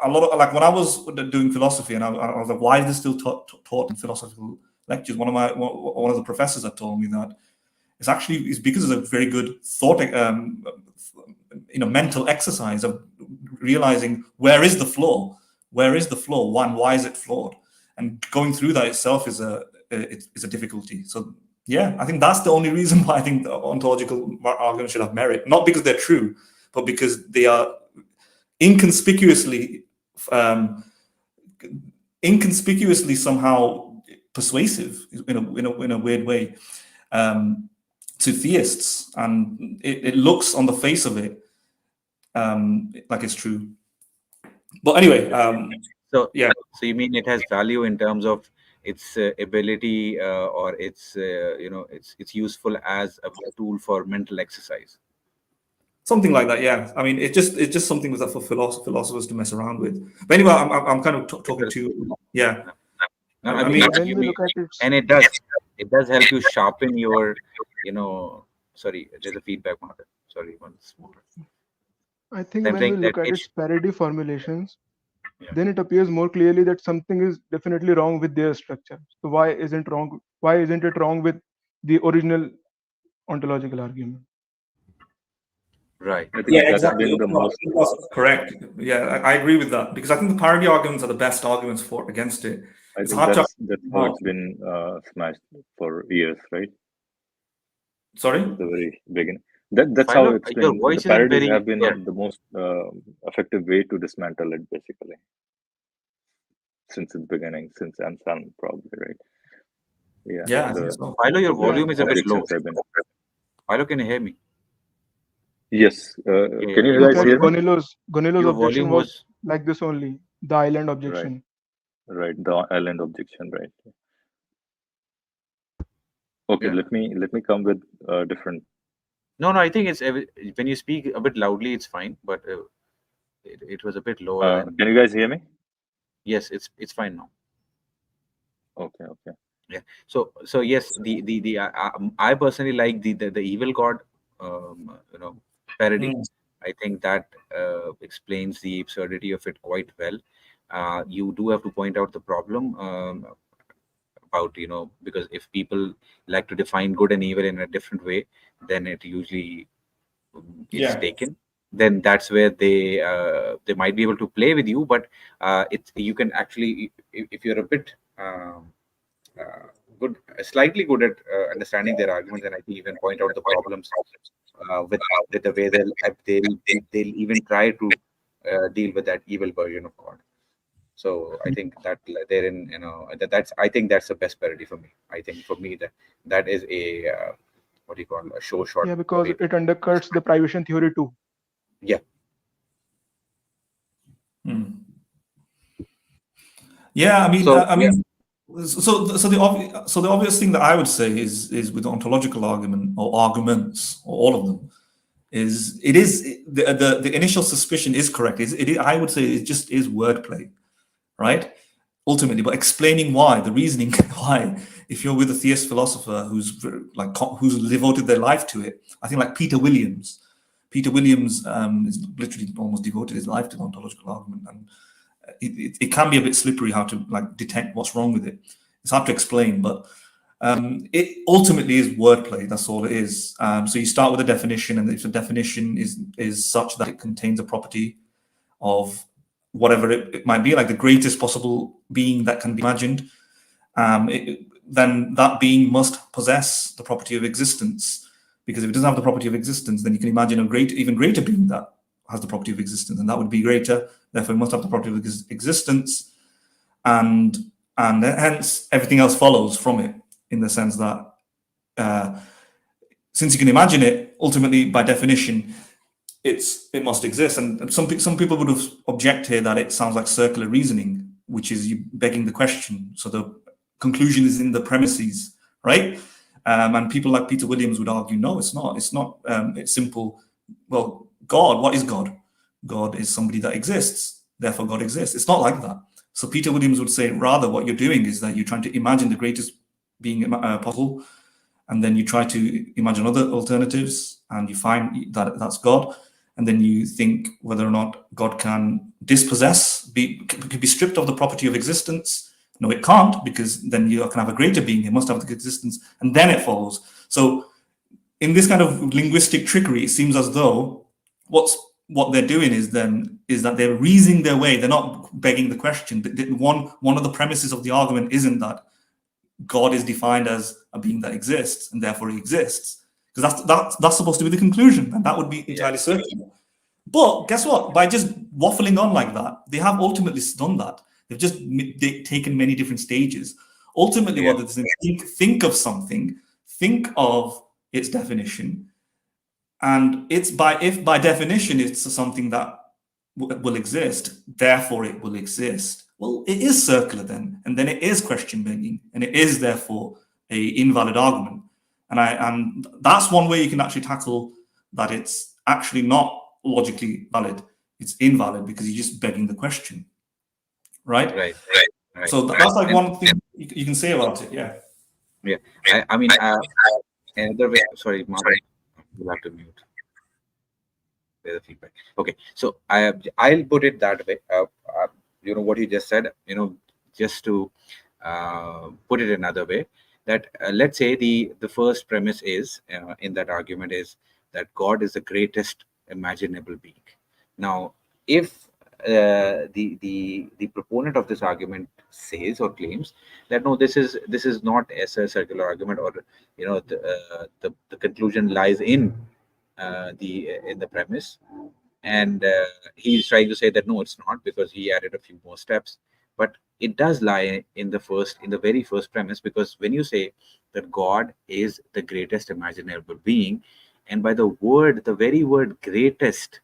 a lot of, like, when I was doing philosophy, and I was like, why is this still taught in philosophical lectures? One of the professors had told me that it's because it's a very good thought, mental exercise of realizing where is the flaw, why is it flawed, and going through that itself is a difficulty. So yeah, I think that's the only reason why I think the ontological arguments should have merit, not because they're true, but because they are inconspicuously somehow persuasive in a weird way to theists, and it looks on the face of it like it's true. But anyway, so you mean it has value in terms of its ability, or its it's useful as a tool for mental exercise? Something like that, yeah. I mean, it's just something that for philosophers to mess around with. But anyway, I'm kind of talking to, yeah. No, I mean, when we look at it, and it does help you sharpen your, sorry, there's a feedback marker. Sorry, once more. I think when we look at its parody formulations, then it appears more clearly that something is definitely wrong with their structure. So why isn't it wrong with the original ontological argument? Right. Yeah, exactly. That's correct. Yeah, I agree with that, because I think the parody arguments are the best arguments for against it. I think that's how it's been smashed for years, right? Sorry? At the very beginning. That's how it's been. The parodies have been the most effective way to dismantle it, basically, since its beginning, since Anselm, probably, right? Yeah. Yeah. Philo, your volume is a bit low. Philo, can you hear me? Yes. Can you guys hear me? Gonilo's objection was like this only, the island objection. Right, the island objection, right. Okay, let me come with different. No, I think it's when you speak a bit loudly, it's fine, but it was a bit lower. Can you guys hear me? Yes, it's fine now. Okay. Yeah. So yes, I personally like the evil god, parody. I think that explains the absurdity of it quite well. You do have to point out the problem about, because if people like to define good and evil in a different way, then it usually is taken. Then that's where they might be able to play with you, but you can actually, if you're a bit slightly good at understanding their arguments, and I think you can point out the problems with the way they'll even try to deal with that evil version of God. So I think that therein, I think that's the best parody for me. I think for me that is a what do you call a show shot. Yeah, because it undercuts the privation theory too. Yeah. Yeah, I mean, so the obvious thing that I would say is with the ontological argument or arguments, or all of them, is the initial suspicion is correct. I would say it just is wordplay, right? Ultimately, but explaining why, the reasoning why, if you're with a theist philosopher who's devoted their life to it, I think like Peter Williams is literally almost devoted his life to the ontological argument, and it can be a bit slippery how to detect what's wrong with it. It's hard to explain, but it ultimately is wordplay. That's all it is. So you start with a definition, and if the definition is such that it contains a property of whatever it might be, like the greatest possible being that can be imagined, then that being must possess the property of existence. Because if it doesn't have the property of existence, then you can imagine even greater being that has the property of existence, and that would be greater. Therefore, it must have the property of existence, and hence everything else follows from it. In the sense that since you can imagine it, ultimately by definition, it must exist. And some people would have object here that it sounds like circular reasoning, which is you begging the question. So the conclusion is in the premises, right? And people like Peter Williams would argue, no, it's not. It's not. It's simple. Well, God, what is God? God is somebody that exists. Therefore, God exists. It's not like that. So Peter Williams would say, rather, what you're doing is that you're trying to imagine the greatest being possible, and then you try to imagine other alternatives, and you find that that's God, and then you think whether or not God can dispossess, could be stripped of the property of existence. No, it can't, because then you can have a greater being. It must have the existence, and then it follows. So in this kind of linguistic trickery, it seems as though what they're doing is that they're reasoning their way. They're not begging the question. One of the premises of the argument isn't that God is defined as a being that exists, and therefore he exists, because that's supposed to be the conclusion, and that would be entirely certain. But guess what? By just waffling on like that, they have ultimately done that. They've just taken many different stages. Ultimately, what they think of something, think of its definition, and if by definition it's something that will exist, therefore it will exist. Well, it is circular then, and then it is question begging, and it is therefore a invalid argument. And that's one way you can actually tackle that. It's actually not logically valid. It's invalid because you're just begging the question, right? Right. So that's like one thing you can say about it. Yeah. I mean, another way. Sorry, Mark, you'll have to mute. There's a feedback. Okay, so I'll put it that way. You know what you just said. You know, just to put it another way, that let's say the first premise is in that argument is that God is the greatest imaginable being. Now, if the proponent of this argument says or claims that no, this is not a circular argument, or you know the conclusion lies in the premise, and he's trying to say that no, it's not, because he added a few more steps, but it does lie in the very first premise, because when you say that God is the greatest imaginable being, and by the very word greatest,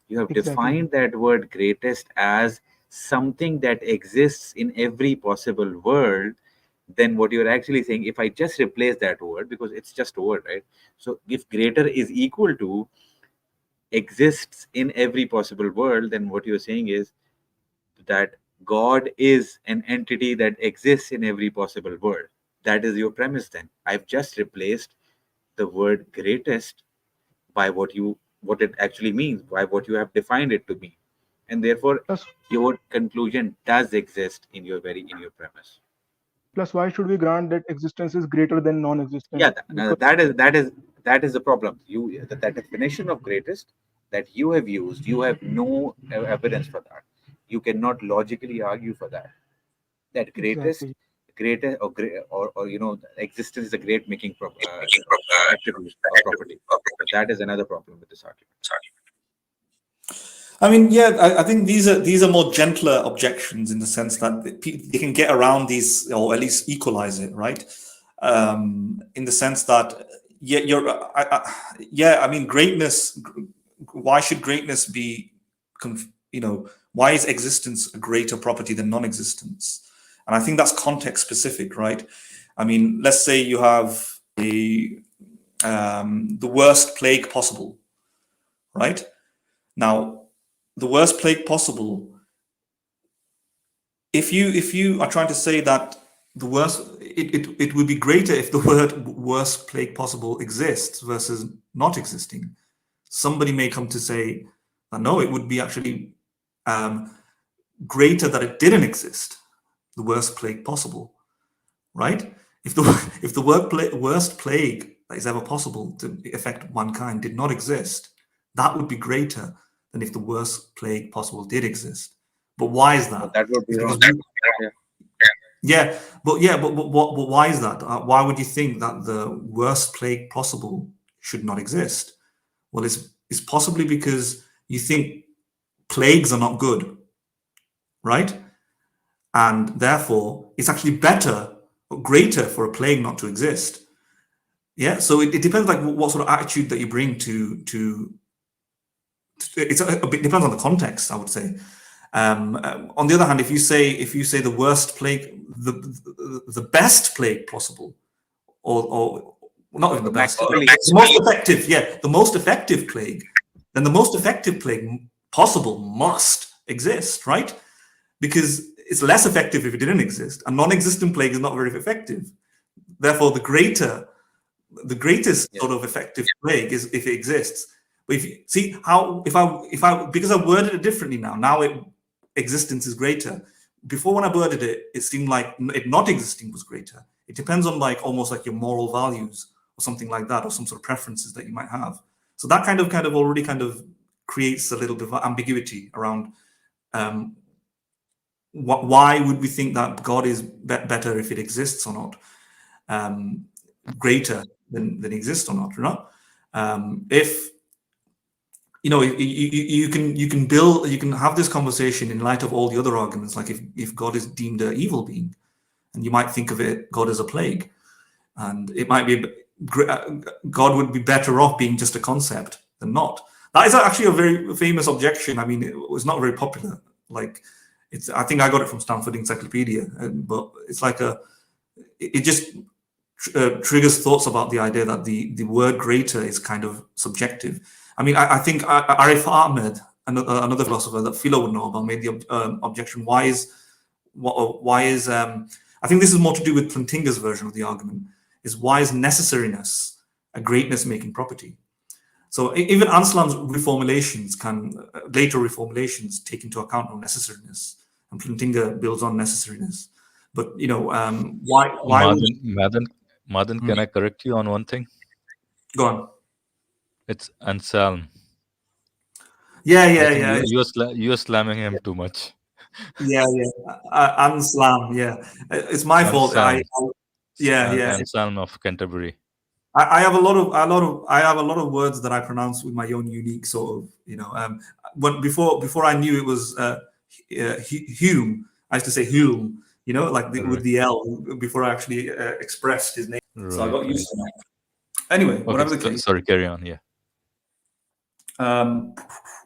you have defined that word greatest as something that exists in every possible world, then what you're actually saying, if I just replace that word, because it's just a word, right? So if greater is equal to exists in every possible world, then what you're saying is that God is an entity that exists in every possible world. That is your premise then. I've just replaced the word greatest by what it actually means, by what you have defined it to be. And therefore, your conclusion does exist in your premise. Plus, why should we grant that existence is greater than non-existence? Yeah, that is the problem. That definition of greatest that you have used, you have no evidence for that. You cannot logically argue for that. That greatest, or you know, existence is a great making attribute or property. But that is another problem with this argument. I mean, yeah, I think these are more gentler objections in the sense that they can get around these, or at least equalize it, right? In the sense that, I mean, greatness. Why should greatness be, you know, why is existence a greater property than non-existence? And I think that's context specific, right? I mean, let's say you have the worst plague possible, right? Now, the worst plague possible, if you are trying to say that the worst, it would be greater if the word worst plague possible exists versus not existing. Somebody may come to say that no, it would be actually greater that it didn't exist, the worst plague possible, right? If the worst plague that is ever possible to affect mankind did not exist, that would be greater than if the worst plague possible did exist. But why is that? That would be wrong. But why is that? Why would you think that the worst plague possible should not exist? Well, it's possibly because you think plagues are not good, right? And therefore, it's actually better or greater for a plague not to exist. Yeah, so it depends, like what sort of attitude that you bring to it's a bit depends on the context, I would say. On the other hand, if you say the worst plague, the best plague possible, or not even the best, the most effective, the most effective plague, then the most effective plague possible must exist, right? Because it's less effective if it didn't exist. A non-existent plague is not very effective. Therefore, the greatest sort of effective plague is if it exists. But if you see how, if I because I worded it differently now existence is greater. Before, when I worded it, it seemed like it not existing was greater. It depends on like almost like your moral values or something like that, or some sort of preferences that you might have. So that kind of already kind of creates a little bit of ambiguity around why would we think that God is better if it exists or not, greater than exists or not, you know? If you know, you can have this conversation in light of all the other arguments, like if God is deemed an evil being, and you might think of it, God as a plague, and it might be God would be better off being just a concept than not. That is actually a very famous objection. I mean, it was not very popular. Like, I think I got it from Stanford Encyclopedia, but it's like it just triggers thoughts about the idea that the word greater is kind of subjective. I mean, I think Arif Ahmed, another philosopher that Philo would know about, made the objection: why is I think this is more to do with Plantinga's version of the argument, is why is necessariness a greatness-making property? So even Anselm's reformulations later reformulations take into account no necessariness, and Plantinga builds on necessariness. But why Madan, can I correct you on one thing? Go on. It's Anselm. Yeah. You're slamming him too much. Yeah. Anselm. Yeah, it's my fault. Anselm of Canterbury. I have a lot of words that I pronounce with my own unique sort of, when before I knew it was Hume, I used to say Hume, like with the L before I actually expressed his name. Right, so I got used to that. Anyway, whatever the case. Sorry, carry on. Yeah.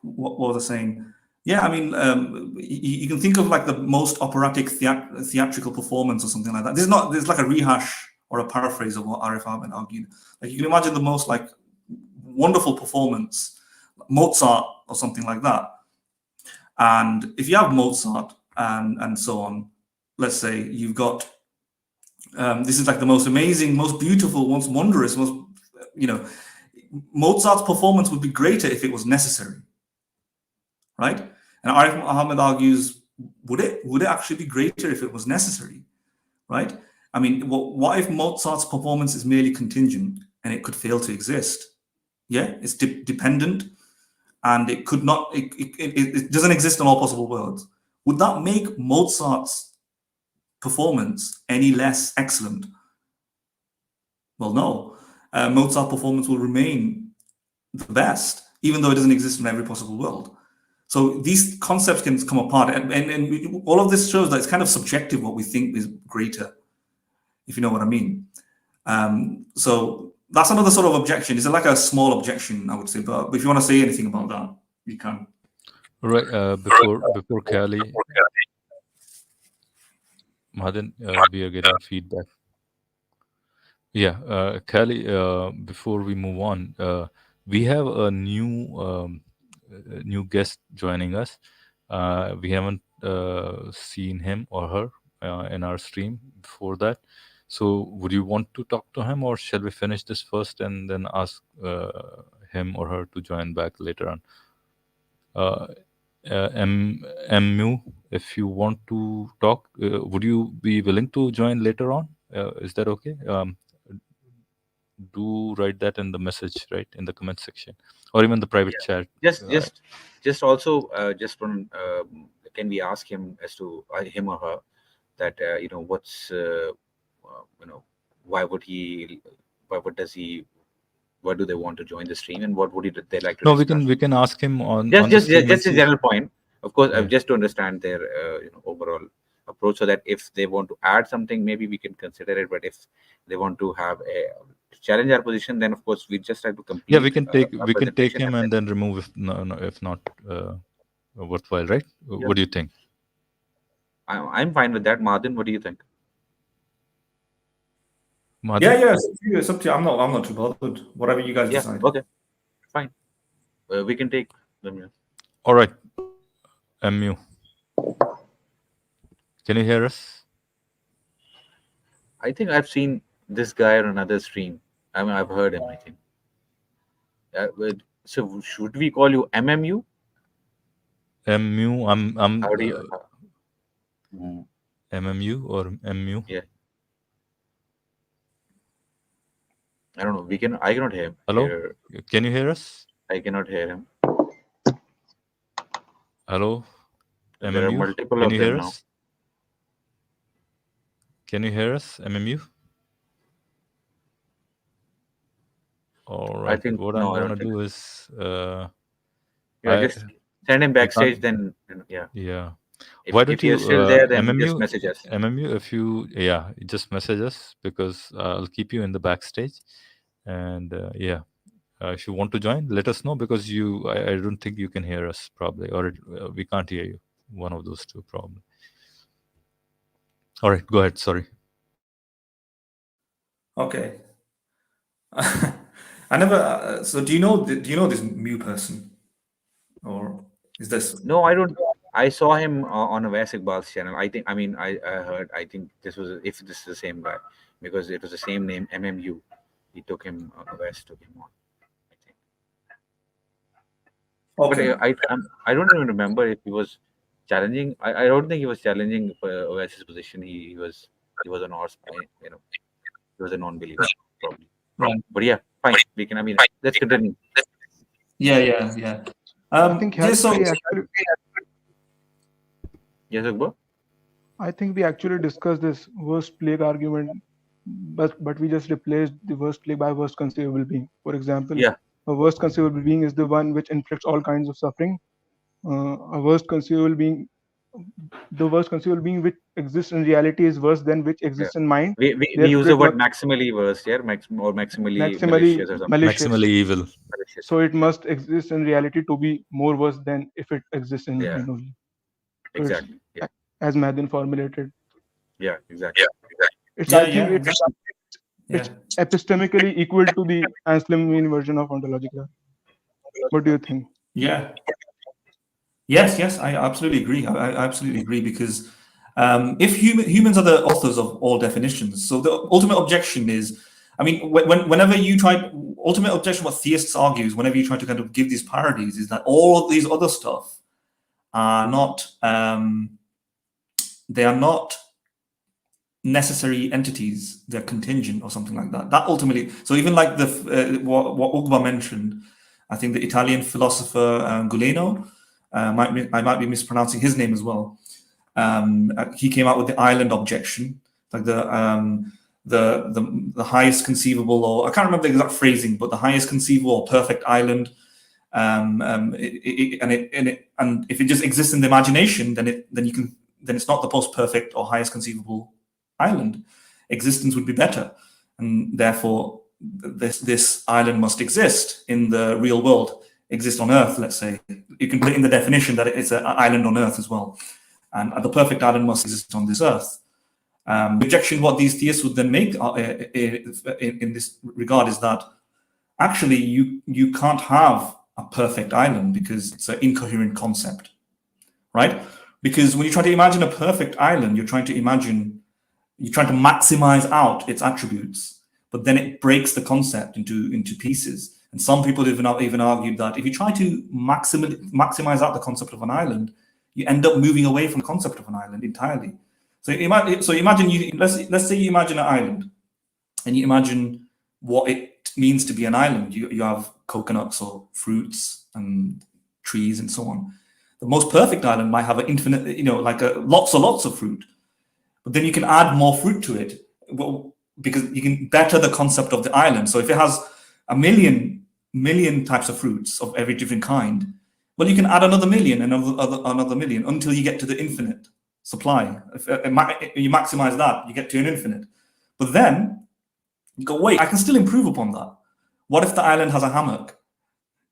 What was I saying? Yeah, I mean, you can think of like the most operatic theatrical performance or something like that. There's like a rehash or a paraphrase of what Arif Ahmed argued. Like you can imagine the most like wonderful performance, Mozart or something like that. And if you have Mozart and so on, let's say you've got this is like the most amazing, most beautiful, most wondrous, most Mozart's performance would be greater if it was necessary, right? And Arif Ahmed argues, would it actually be greater if it was necessary, right? I mean, what if Mozart's performance is merely contingent and it could fail to exist? Yeah, it's dependent, and it could not. It doesn't exist in all possible worlds. Would that make Mozart's performance any less excellent? Well, no. Mozart's performance will remain the best, even though it doesn't exist in every possible world. So these concepts can come apart, and all of this shows that it's kind of subjective what we think is greater, if you know what I mean. So that's another sort of objection. It's like a small objection, I would say, but if you want to say anything about that, you can. Right. Before Kali, Madan, we are getting feedback. Yeah, Kali, before we move on, we have a new guest joining us. We haven't seen him or her in our stream before that. So would you want to talk to him, or shall we finish this first and then ask him or her to join back later on? MU, if you want to talk, would you be willing to join later on? Is that okay? Do write that in the message, right, in the comment section, or even the private chat. Just also from can we ask him as to him or her that what's why do they want to join the stream, and what would they like to discuss? we can ask him on just a general point, of course. Just to understand their overall approach, so that if they want to add something, maybe we can consider it, but if they want to have a challenge our position, then of course we just have to complete. Yeah, we can take him and then remove if not worthwhile, right? Yeah. What do you think? I'm fine with that. Madan, what do you think? Madan? Yeah, it's up to you. I'm not too bothered. Whatever you guys decide. Okay, fine. We can take them. Yeah. All right, MU. Can you hear us? I think I've seen this guy on another stream. I mean, I've heard him, I think. So should we call you MMU? MU, I'm How do you, MMU or MU? Yeah. I don't know. I cannot hear him. Hello? Can you hear us? I cannot hear him. Hello? MMU? There are multiple Can of you them hear now. us? Can you hear us, MMU? All right. I think what I'm going to do is... just send him backstage, then... Yeah. Yeah. If you're still there, then MMU, just message us. MMU, if you... Yeah, just message us, because I'll keep you in the backstage. And if you want to join, let us know, because I don't think you can hear us, probably. Or we can't hear you. One of those two, probably. All right, go ahead. Sorry. Okay. I never. So do you know this mu person, or is this? No, I don't. I saw him on Awais Iqbal's channel. I think. I mean, I heard. I think this was, if this is the same guy, because it was the same name, MMU. He took him. Awais took him on. I think. Okay. But I don't even remember if he was challenging. I don't think he was challenging Awais's position. He was an horse. You know, he was a non-believer probably. Right. But yeah, fine. We can. I mean, let's continue. Yeah. I think Yes, Akbar? I think we actually discussed this worst plague argument, but we just replaced the worst plague by worst conceivable being. For example, Yeah. a worst conceivable being is the one which inflicts all kinds of suffering. A worst conceivable being, the worst conceivable being which exists in reality is worse than which exists in mind. We use the word maximally worse, yeah, or maximally malicious or something. Maximally evil. So it must exist in reality to be more worse than if it exists in mind only. So exactly. Yeah. As Madden formulated. Yeah, exactly. It's it's epistemically equal to the Anselm version of ontological. What do you think? Yeah. Yes, I absolutely agree. I absolutely agree, because if humans are the authors of all definitions, so the ultimate objection is, I mean, whenever you try, ultimate objection, what theists argue is, whenever you try to kind of give these parodies, is that all of these other stuff are not, they are not necessary entities, they're contingent or something like that. That ultimately, so even like the what Ugba mentioned, I think the Italian philosopher Galeno, I might be mispronouncing his name as well. He came out with the island objection, like the highest conceivable, or I can't remember the exact phrasing, but the highest conceivable or perfect island. And if it just exists in the imagination, then it's not the most perfect or highest conceivable island. Existence would be better, and therefore this island must exist in the real world, exist on Earth. Let's say you can put it in the definition that it's an island on Earth as well, and the perfect island must exist on this Earth. The objection what these theists would then make in this regard is that actually you can't have a perfect island because it's an incoherent concept, right? Because when you try to imagine a perfect island, you're trying to maximize out its attributes, but then it breaks the concept into pieces. And some people even argued that if you try to maximize out the concept of an island, you end up moving away from the concept of an island entirely. So imagine let's say you imagine an island, and you imagine what it means to be an island. You have coconuts or fruits and trees and so on. The most perfect island might have an infinite, lots of fruit, but then you can add more fruit to it, because you can better the concept of the island. So if it has a million types of fruits of every different kind, well, you can add another million and another million until you get to the infinite supply. If you maximize that, you get to an infinite. But then you go, wait, I can still improve upon that. What if the island has a hammock?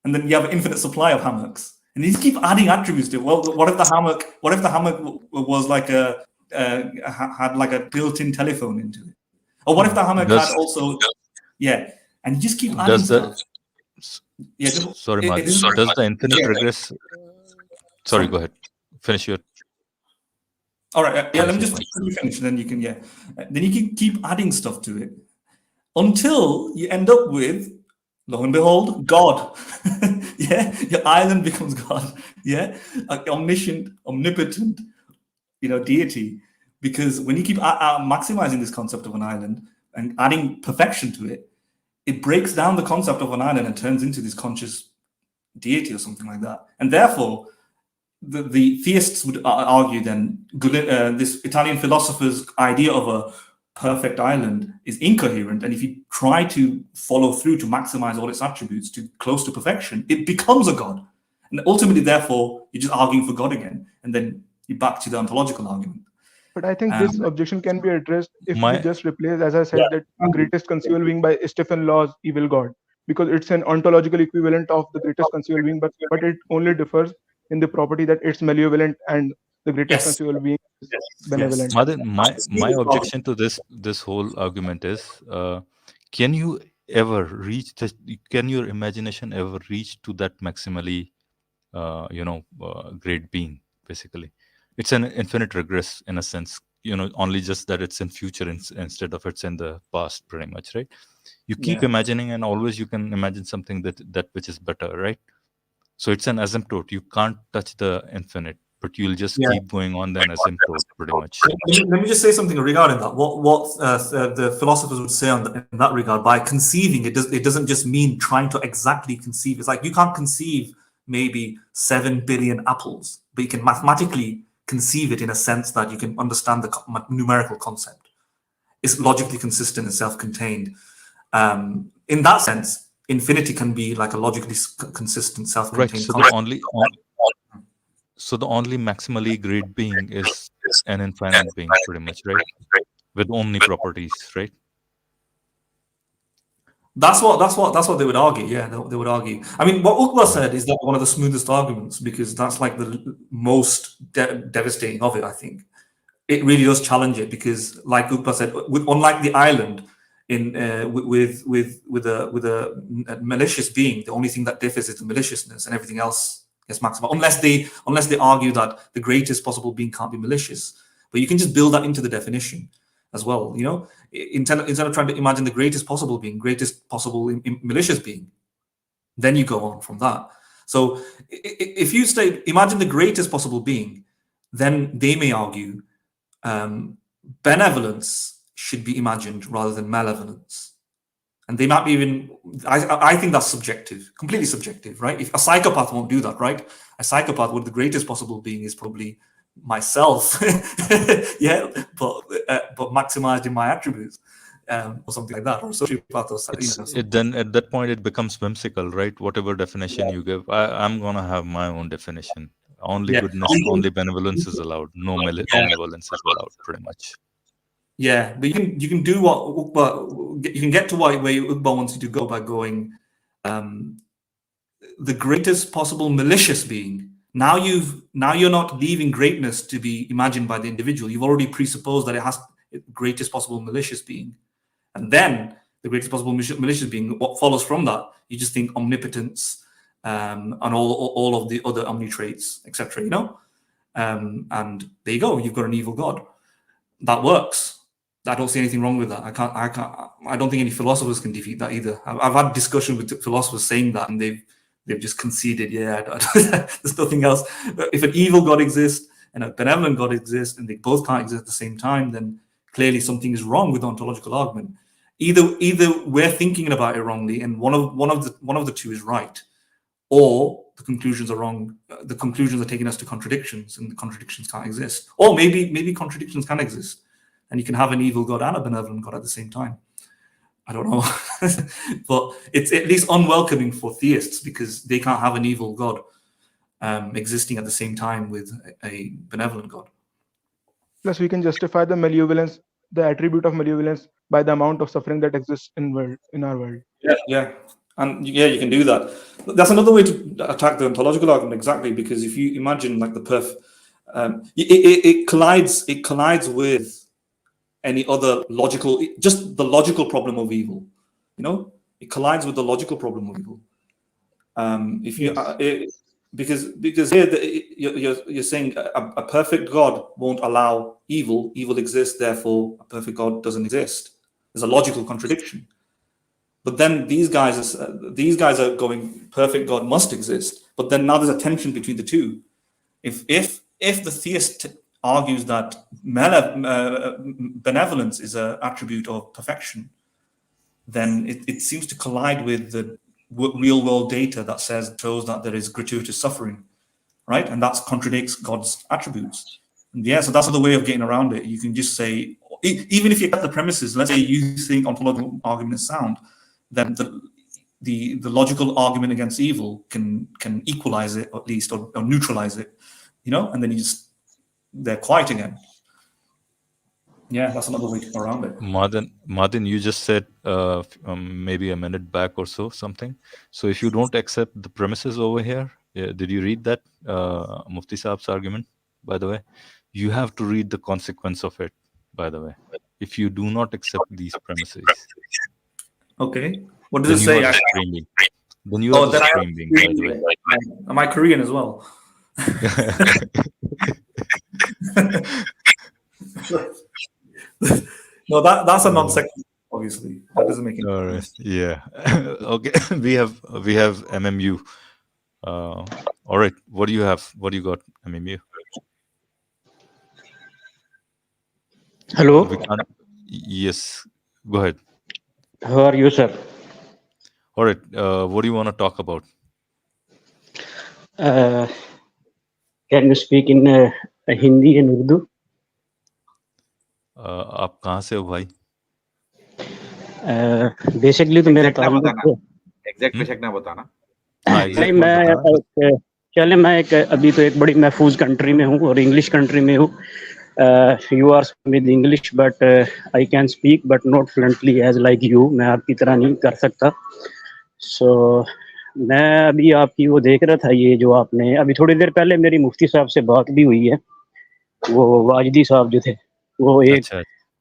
And then you have an infinite supply of hammocks. And you just keep adding attributes to it. Well, what if the hammock was like had like a built-in telephone into it? Or what if the hammock had also, and you just keep adding stuff. Sorry, Matt. Does the infinite regress? Sorry, go ahead. Finish your. All right. Let me just finish. Then you can. Then you can keep adding stuff to it until you end up with, lo and behold, God. Your island becomes God. Like omniscient, omnipotent, deity. Because when you keep maximizing this concept of an island and adding perfection to it, it breaks down the concept of an island and turns into this conscious deity or something like that. And therefore, the theists would argue then this Italian philosopher's idea of a perfect island is incoherent. And if you try to follow through to maximize all its attributes to close to perfection, it becomes a God. And ultimately, therefore, you're just arguing for God again. And then you're back to the ontological argument. But I think this objection can be addressed if we just replace, as I said, that greatest conceivable being by Stephen Law's evil God, because it's an ontological equivalent of the greatest conceivable being, but it only differs in the property that it's malevolent and the greatest conceivable being is benevolent. Madan, my objection to this whole argument is, can you ever reach this? Can your imagination ever reach to that maximally, great being? Basically, it's an infinite regress in a sense. Only just that it's in future instead of it's in the past, pretty much, right? You keep imagining, and always you can imagine something that which is better, right? So it's an asymptote. You can't touch the infinite, but you'll just keep going on the asymptote, pretty much. Let me just say something regarding that. What the philosophers would say in that regard, by conceiving, it doesn't just mean trying to exactly conceive. It's like you can't conceive maybe 7 billion apples, but you can mathematically conceive it in a sense that you can understand the numerical concept. It's logically consistent and self-contained. In that sense, infinity can be like a logically consistent, self-contained concept. So the only maximally great being is an infinite being, pretty much, right? With omni properties, right? That's what they would argue. Yeah, they would argue. I mean, what Iqbal said is that one of the smoothest arguments, because that's like the most devastating of it. I think it really does challenge it, because, like Iqbal said, unlike the island, with a malicious being, the only thing that differs is the maliciousness, and everything else is maximal. Unless they argue that the greatest possible being can't be malicious, but you can just build that into the definition as well. Instead of trying to imagine the greatest possible being, greatest possible malicious being, then you go on from that. So if you say imagine the greatest possible being, then they may argue benevolence should be imagined rather than malevolence. And they might be even, I think that's subjective, completely subjective, right? If a psychopath won't do that, right? A psychopath, with the greatest possible being is probably myself, but maximized in my attributes, or something like that, or sociopath, or then at that point it becomes whimsical, right? Whatever definition you give, I'm gonna have my own definition. Only goodness, only benevolence is allowed. No malevolence is allowed, pretty much. Yeah, but you can do you can get to where Iqbal wants you to go by going the greatest possible malicious being. Now you're not leaving greatness to be imagined by the individual. You've already presupposed that it has greatest possible malicious being, and then the greatest possible malicious being. What follows from that? You just think omnipotence and all of the other omni traits, etc. And there you go. You've got an evil god. That works. I don't see anything wrong with that. I don't think any philosophers can defeat that either. I've had discussion with philosophers saying that, and they've just conceded, there's nothing else. If an evil god exists and a benevolent god exists, and they both can't exist at the same time, then clearly something is wrong with the ontological argument. Either we're thinking about it wrongly, and one of the two is right, or the conclusions are wrong. The conclusions are taking us to contradictions, and the contradictions can't exist. Or maybe contradictions can exist, and you can have an evil god and a benevolent god at the same time. I don't know. But it's at least unwelcoming for theists, because they can't have an evil god existing at the same time with a benevolent god. Plus, we can justify the malevolence, the attribute of malevolence, by the amount of suffering that exists in our world. Yeah. And you can do that. That's another way to attack the ontological argument, exactly, because if you imagine like the it collides with any other logical, just the logical problem of evil. It collides with the logical problem of evil. Because here you're saying a perfect God won't allow evil. Evil exists, therefore a perfect God doesn't exist. There's a logical contradiction. But then these guys are going, perfect God must exist. But then now there's a tension between the two. If the theist argues that benevolence is an attribute of perfection, then it seems to collide with the real world data that shows that there is gratuitous suffering, right? And that contradicts God's attributes. And so that's another way of getting around it. You can just say, even if you get the premises, let's say you think ontological argument is sound, then the logical argument against evil can equalize it, at least, or neutralize it, and then they're quiet again. Yeah, that's another way to go around it. Madan, you just said maybe a minute back or something. So if you don't accept the premises over here, did you read that Mufti Sahab's argument by the way. You have to read the consequence of it, by the way. If you do not accept these premises, okay, what does then it you say? are the supreme being. Then you are the then I supreme being, by the way. Am I Korean as well? No, that's a non-sequitur, obviously. That doesn't make any All right. sense. Yeah. Okay. We have MMU. All right. What do you have? What do you got, MMU? Hello. Yes. Go ahead. How are you, sir? All right. What do you want to talk about? Can you speak in Hindi and Urdu? आप कहाँ से हो भाई? Basically तो मेरा exact बेशक ना बताना। नहीं, मैं चले मैं अभी तो एक बड़ी महफूज कंट्री में हूँ और इंग्लिश कंट्री में हूँ। You are with English but I can speak but not fluently as like you. मैं आपकी तरह नहीं कर सकता। सो मैं अभी आपकी वो देख रहा था, ये जो आपने अभी थोड़ी देर पहले मेरी मुफ्ती साहब से बात भी हुई है। वो वाजिदी साहब जो थे, वो एक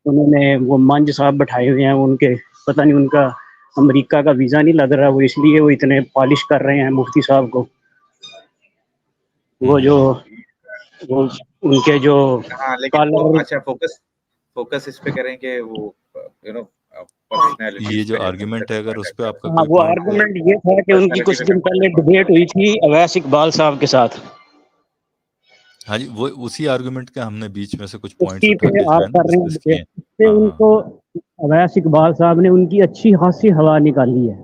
उन्होंने वो मंज साहब बैठाए हुए हैं, उनके पता नहीं उनका अमेरिका का वीज़ा नहीं लग रहा, वो इसलिए वो इतने पॉलिश कर रहे हैं मुफ्ती साहब को। वो जो वो उनके जो अच्छा फोकस इस पे करें कि वो यू नो पर्सनालिटी। ये जो आर्गुमेंट है, अगर उस पे आपका हाँ, वो आर्गुमेंट ये था कि उनकी कुछ दिन पहले डिबेट हुई थी अवैस इकबाल साहब के साथ। हाँ जी, वो उसी आर्गुमेंट के हमने बीच में से कुछ पॉइंट्स आप कर रहे हैं। उनको अवैस इकबाल साहब ने उनकी अच्छी खासी हवा निकाली है।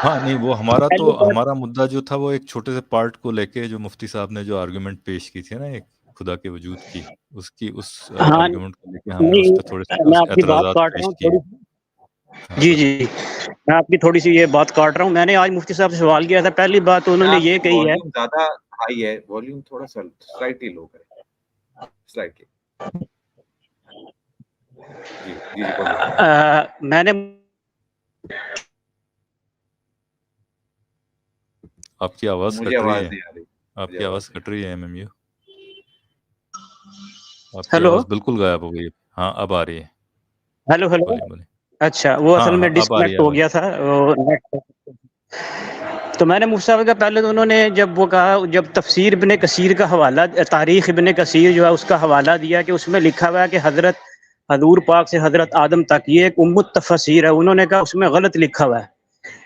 हाँ नहीं, वो हमारा मुद्दा जो था वो एक छोटे से पार्ट को लेके जो मुफ्ती साहब ने जो आर्गुमेंट पेश की थी ना, एक खुदा के वजूद की, उसकी उस आर्गुमेंट को लेके हमने उस पे थोड़े से मैं आपकी बात काट रहा हूँ जी, मैं आपकी थोड़ी सी ये बात काट रहा हूँ। मैंने आज मुफ्ती साहब से सवाल किया था, पहली बात उन्होंने ये कही है, ज्यादा हाई है वॉल्यूम, थोड़ा सा स्लाइटली लो करें, स्लाइटली। जी मैंने आपकी आवाज कट रही है, आपकी आवाज कट रही है एमएमयू, आपकी आवाज बिल्कुल गायब हो गई है। हाँ अब आ रही है। हेलो अच्छा, वो असल में डिस्कनेक्ट हो गया था तो मैंने मुफ्ती साहब का पहले तो उन्होंने जब वो कहा, जब तफसीर इब्ने कसीर का हवाला, तारीख इब्ने कसीर जो है उसका हवाला दिया कि उसमें लिखा हुआ है कि हजरत हजूर पाक से हजरत आदम तक ये एक उम्मुत तफसीर है, उन्होंने कहा उसमें गलत लिखा हुआ है।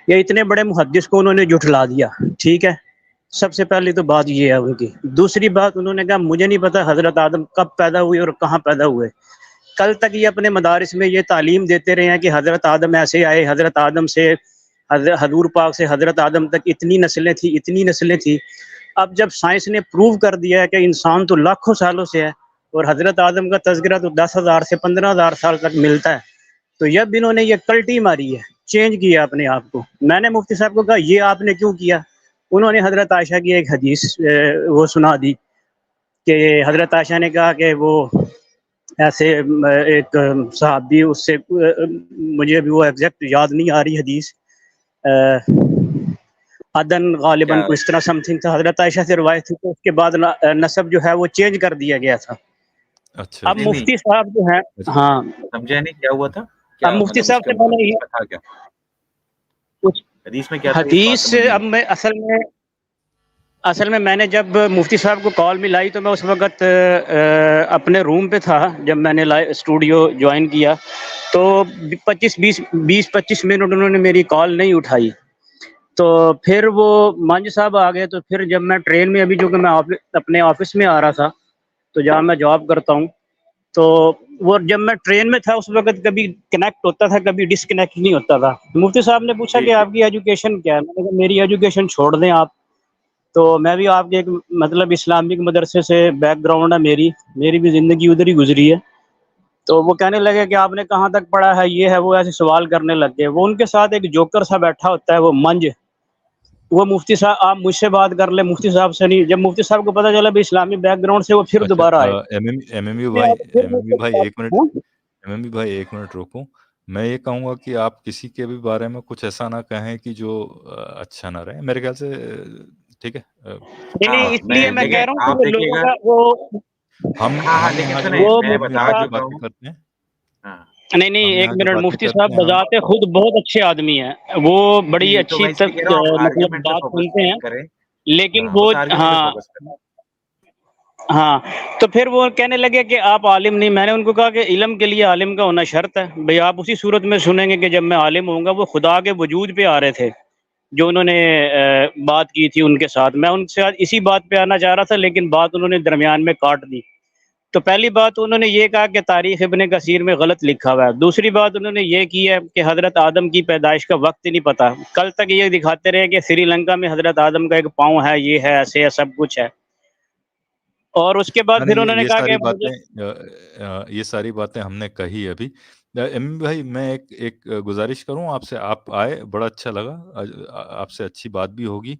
ये इतने बड़े मुहद्दिस को उन्होंने जुठला दिया। ठीक है, सबसे पहली तो बात ये है उनकी। दूसरी बात, उन्होंने कहा मुझे नहीं पता हजरत आदम कब पैदा हुए और कहाँ पैदा हुए। कल तक ये अपने मदारिस में ये तालीम देते रहे हैं कि हजरत आदम ऐसे आए, हजरत आदम से हजूर पाक से हजरत आदम तक इतनी नस्लें थी, इतनी नस्लें थी। अब जब साइंस ने प्रूव कर दिया है कि इंसान तो लाखों सालों से है और हजरत आदम का तज़किरा तो 10,000 से 15,000 साल तक मिलता है, तो जब इन्होंने ये कल्टी मारी है, चेंज किया अपने आप को। मैंने मुफ्ती साहब को कहा ये आपने क्यों किया? उन्होंने हजरत आयशा की एक हदीस वो सुना दी कि हजरत आयशा ने कहा कि वो ऐसे एक सहाबी, उससे मुझे भी वो एग्जैक्ट याद नहीं आ रही हदीस, अदन गालिबन को इस तरह समथिंग था, हजरत आयशा से रवायत थी। तो उसके बाद नसब जो है वो चेंज कर दिया गया था। अच्छा, अब मुफ्ती साहब जो है, हाँ समझा नहीं क्या हुआ था? अब मुफ्ती साहब से मैंने ये कुछ हदीस में क्या हदीस, अब मैं असल में मैंने जब मुफ्ती साहब को कॉल मिलाई तो मैं उस वक़्त अपने रूम पे था। जब मैंने स्टूडियो ज्वाइन किया तो 20-25 मिनट उन्होंने मेरी कॉल नहीं उठाई। तो फिर वो मंज साहब आ गए। तो फिर जब मैं ट्रेन में, अभी जो कि मैं अपने ऑफिस में आ रहा था, तो जहाँ मैं जॉब करता हूँ, तो वो जब मैं ट्रेन में था उस वक़्त कभी कनेक्ट होता था, कभी डिसकनेक्ट नहीं होता था। मुफ्ती साहब ने पूछा कि आपकी एजुकेशन क्या है? मैंने कहा मेरी एजुकेशन छोड़ दें आप, तो मैं भी आपके एक मतलब इस्लामिक मदरसे से बैकग्राउंड है, मेरी भी ज़िंदगी उधर ही गुजरी है। तो वो कहने लगे कि आपने कहाँ तक पढ़ा है, ये है वो, ऐसे सवाल करने लग गए। वो उनके साथ एक जोकर सा बैठा होता है, वो मंज, वो मुफ्ती साहब, आप मुझसे बात कर ले, मुफ्ती साहब से नहीं। जब मुफ्ती साहब को पता चला भी इस्लामी बैकग्राउंड से, वो फिर दोबारा आए। एमएमयू भाई एक मिनट रोको। मैं ये कहूँगा कि आप किसी के भी बारे में कुछ ऐसा ना कहें कि जो अच्छा ना रहे। मेरे ख्याल से ठीक है। नहीं, इसलिए मैं कह रहा हूँ कि लोगों का वो हम लेकिन यहाँ सुने, जो मैं हम बता यहाँ जो चुका बातें हूँ। करते हैं, नहीं हम एक यहाँ जो मिनट, बातें मुफ्ती करते साहब हैं, हम बजाते खुद बहुत अच्छे आदमी हैं, वो बड़ी तो अच्छी मैं इसलिए कह रहा हूँ आप मतलब आर्ग्यूमेंट पे बात फोकस सुनते हैं, करें। लेकिन वो बस आर्ग्यूमेंट पे फोकस करें। हाँ, तो फिर वो कहने लगे कि आप आलिम नहीं। मैंने उनको कहा कि इल्म के लिए आलिम का होना शर्त है भाई। आप उसी सूरत में सुनेंगे कि जब मैं आलिम होऊंगा। वो खुदा के वजूद पे आ रहे थे, जो उन्होंने बात की थी उनके साथ। मैं उनसे आज इसी बात पे आना चाह रहा था, लेकिन बात उन्होंने दरमियान में काट दी। तो पहली बात उन्होंने ये कहा कि तारीख इब्ने कसीर में गलत लिखा हुआ है। दूसरी बात उन्होंने ये की है कि हज़रत आदम की पैदाइश का वक्त ही नहीं पता। कल तक ये दिखाते रहे कि श्रीलंका में हज़रत आदम का एक पाँव है, ये है, ऐसे है, सब कुछ है। और उसके बाद फिर उन्होंने ये कहा सारी कि बातें ये सारी बातें हमने कही अभी। एम भाई, मैं एक गुजारिश करूं आपसे। आप आए, बड़ा अच्छा लगा, आपसे अच्छी बात भी होगी।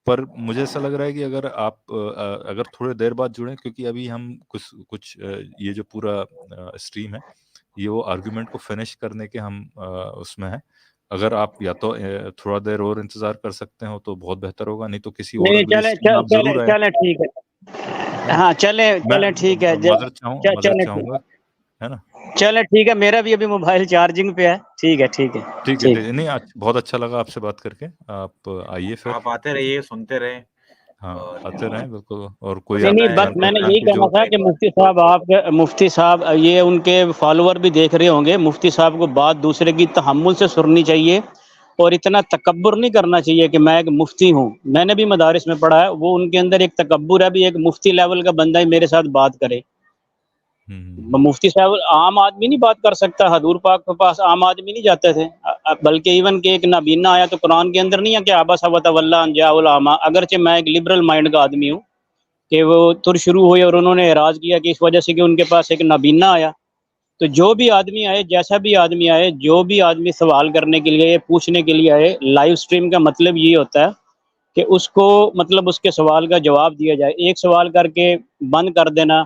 पर मुझे ऐसा लग रहा है कि अगर आप अगर थोड़ी देर बाद जुड़ें, क्योंकि अभी हम कुछ ये जो पूरा स्ट्रीम है, ये वो आर्गुमेंट को फिनिश करने के हम उसमें है। अगर आप या तो थोड़ा देर और इंतजार कर सकते हो तो बहुत बेहतर होगा, नहीं तो किसी और नहीं, अगली स्ट्रीम में आप जरूर आए, चले ठीक है। हाँ, चले ठीक है। माजरत चाहूंगा, है ना। चले ठीक है, मेरा भी अभी मोबाइल चार्जिंग पे है। ठीक है, ठीक है, ठीक है। नहीं, बहुत अच्छा लगा आपसे बात करके। आप आइए फिर, आप आते रहिए, सुनते रहे। हाँ, आते रहें बिल्कुल। और कोई नहीं, आपकी बस जान मैंने पहचान यही की कहना जो था कि मुफ्ती साहब ये उनके फॉलोअर भी देख रहे होंगे। मुफ्ती साहब को बात दूसरे की तहम्मुल से सुननी चाहिए, और इतना तकब्बुर नहीं करना चाहिए कि मैं एक मुफ्ती हूँ। मैंने भी मदारिस में पढ़ा है। वो उनके अंदर एक तकब्बुर है, भी एक मुफ्ती लेवल का बंदा ही मेरे साथ बात करे। मुफ्ती साहब आम आदमी नहीं बात कर सकता। हजूर पाक के पास आम आदमी नहीं जाते थे, बल्कि इवन के एक नाबीना आया तो कुरान के अंदर नहीं है कि आबस व तवल्ला अन जाअहुल आमा। अगरचे मैं एक लिबरल माइंड का आदमी हूँ कि वो तुर शुरू हुए और उन्होंने एराज किया कि इस वजह से कि उनके पास एक नाबीना आया। तो जो भी आदमी आए, जैसा भी आदमी आए, जो भी आदमी सवाल करने के लिए, पूछने के लिए आए, लाइव स्ट्रीम का मतलब ये होता है कि उसको मतलब उसके सवाल का जवाब दिया जाए। एक सवाल करके बंद कर देना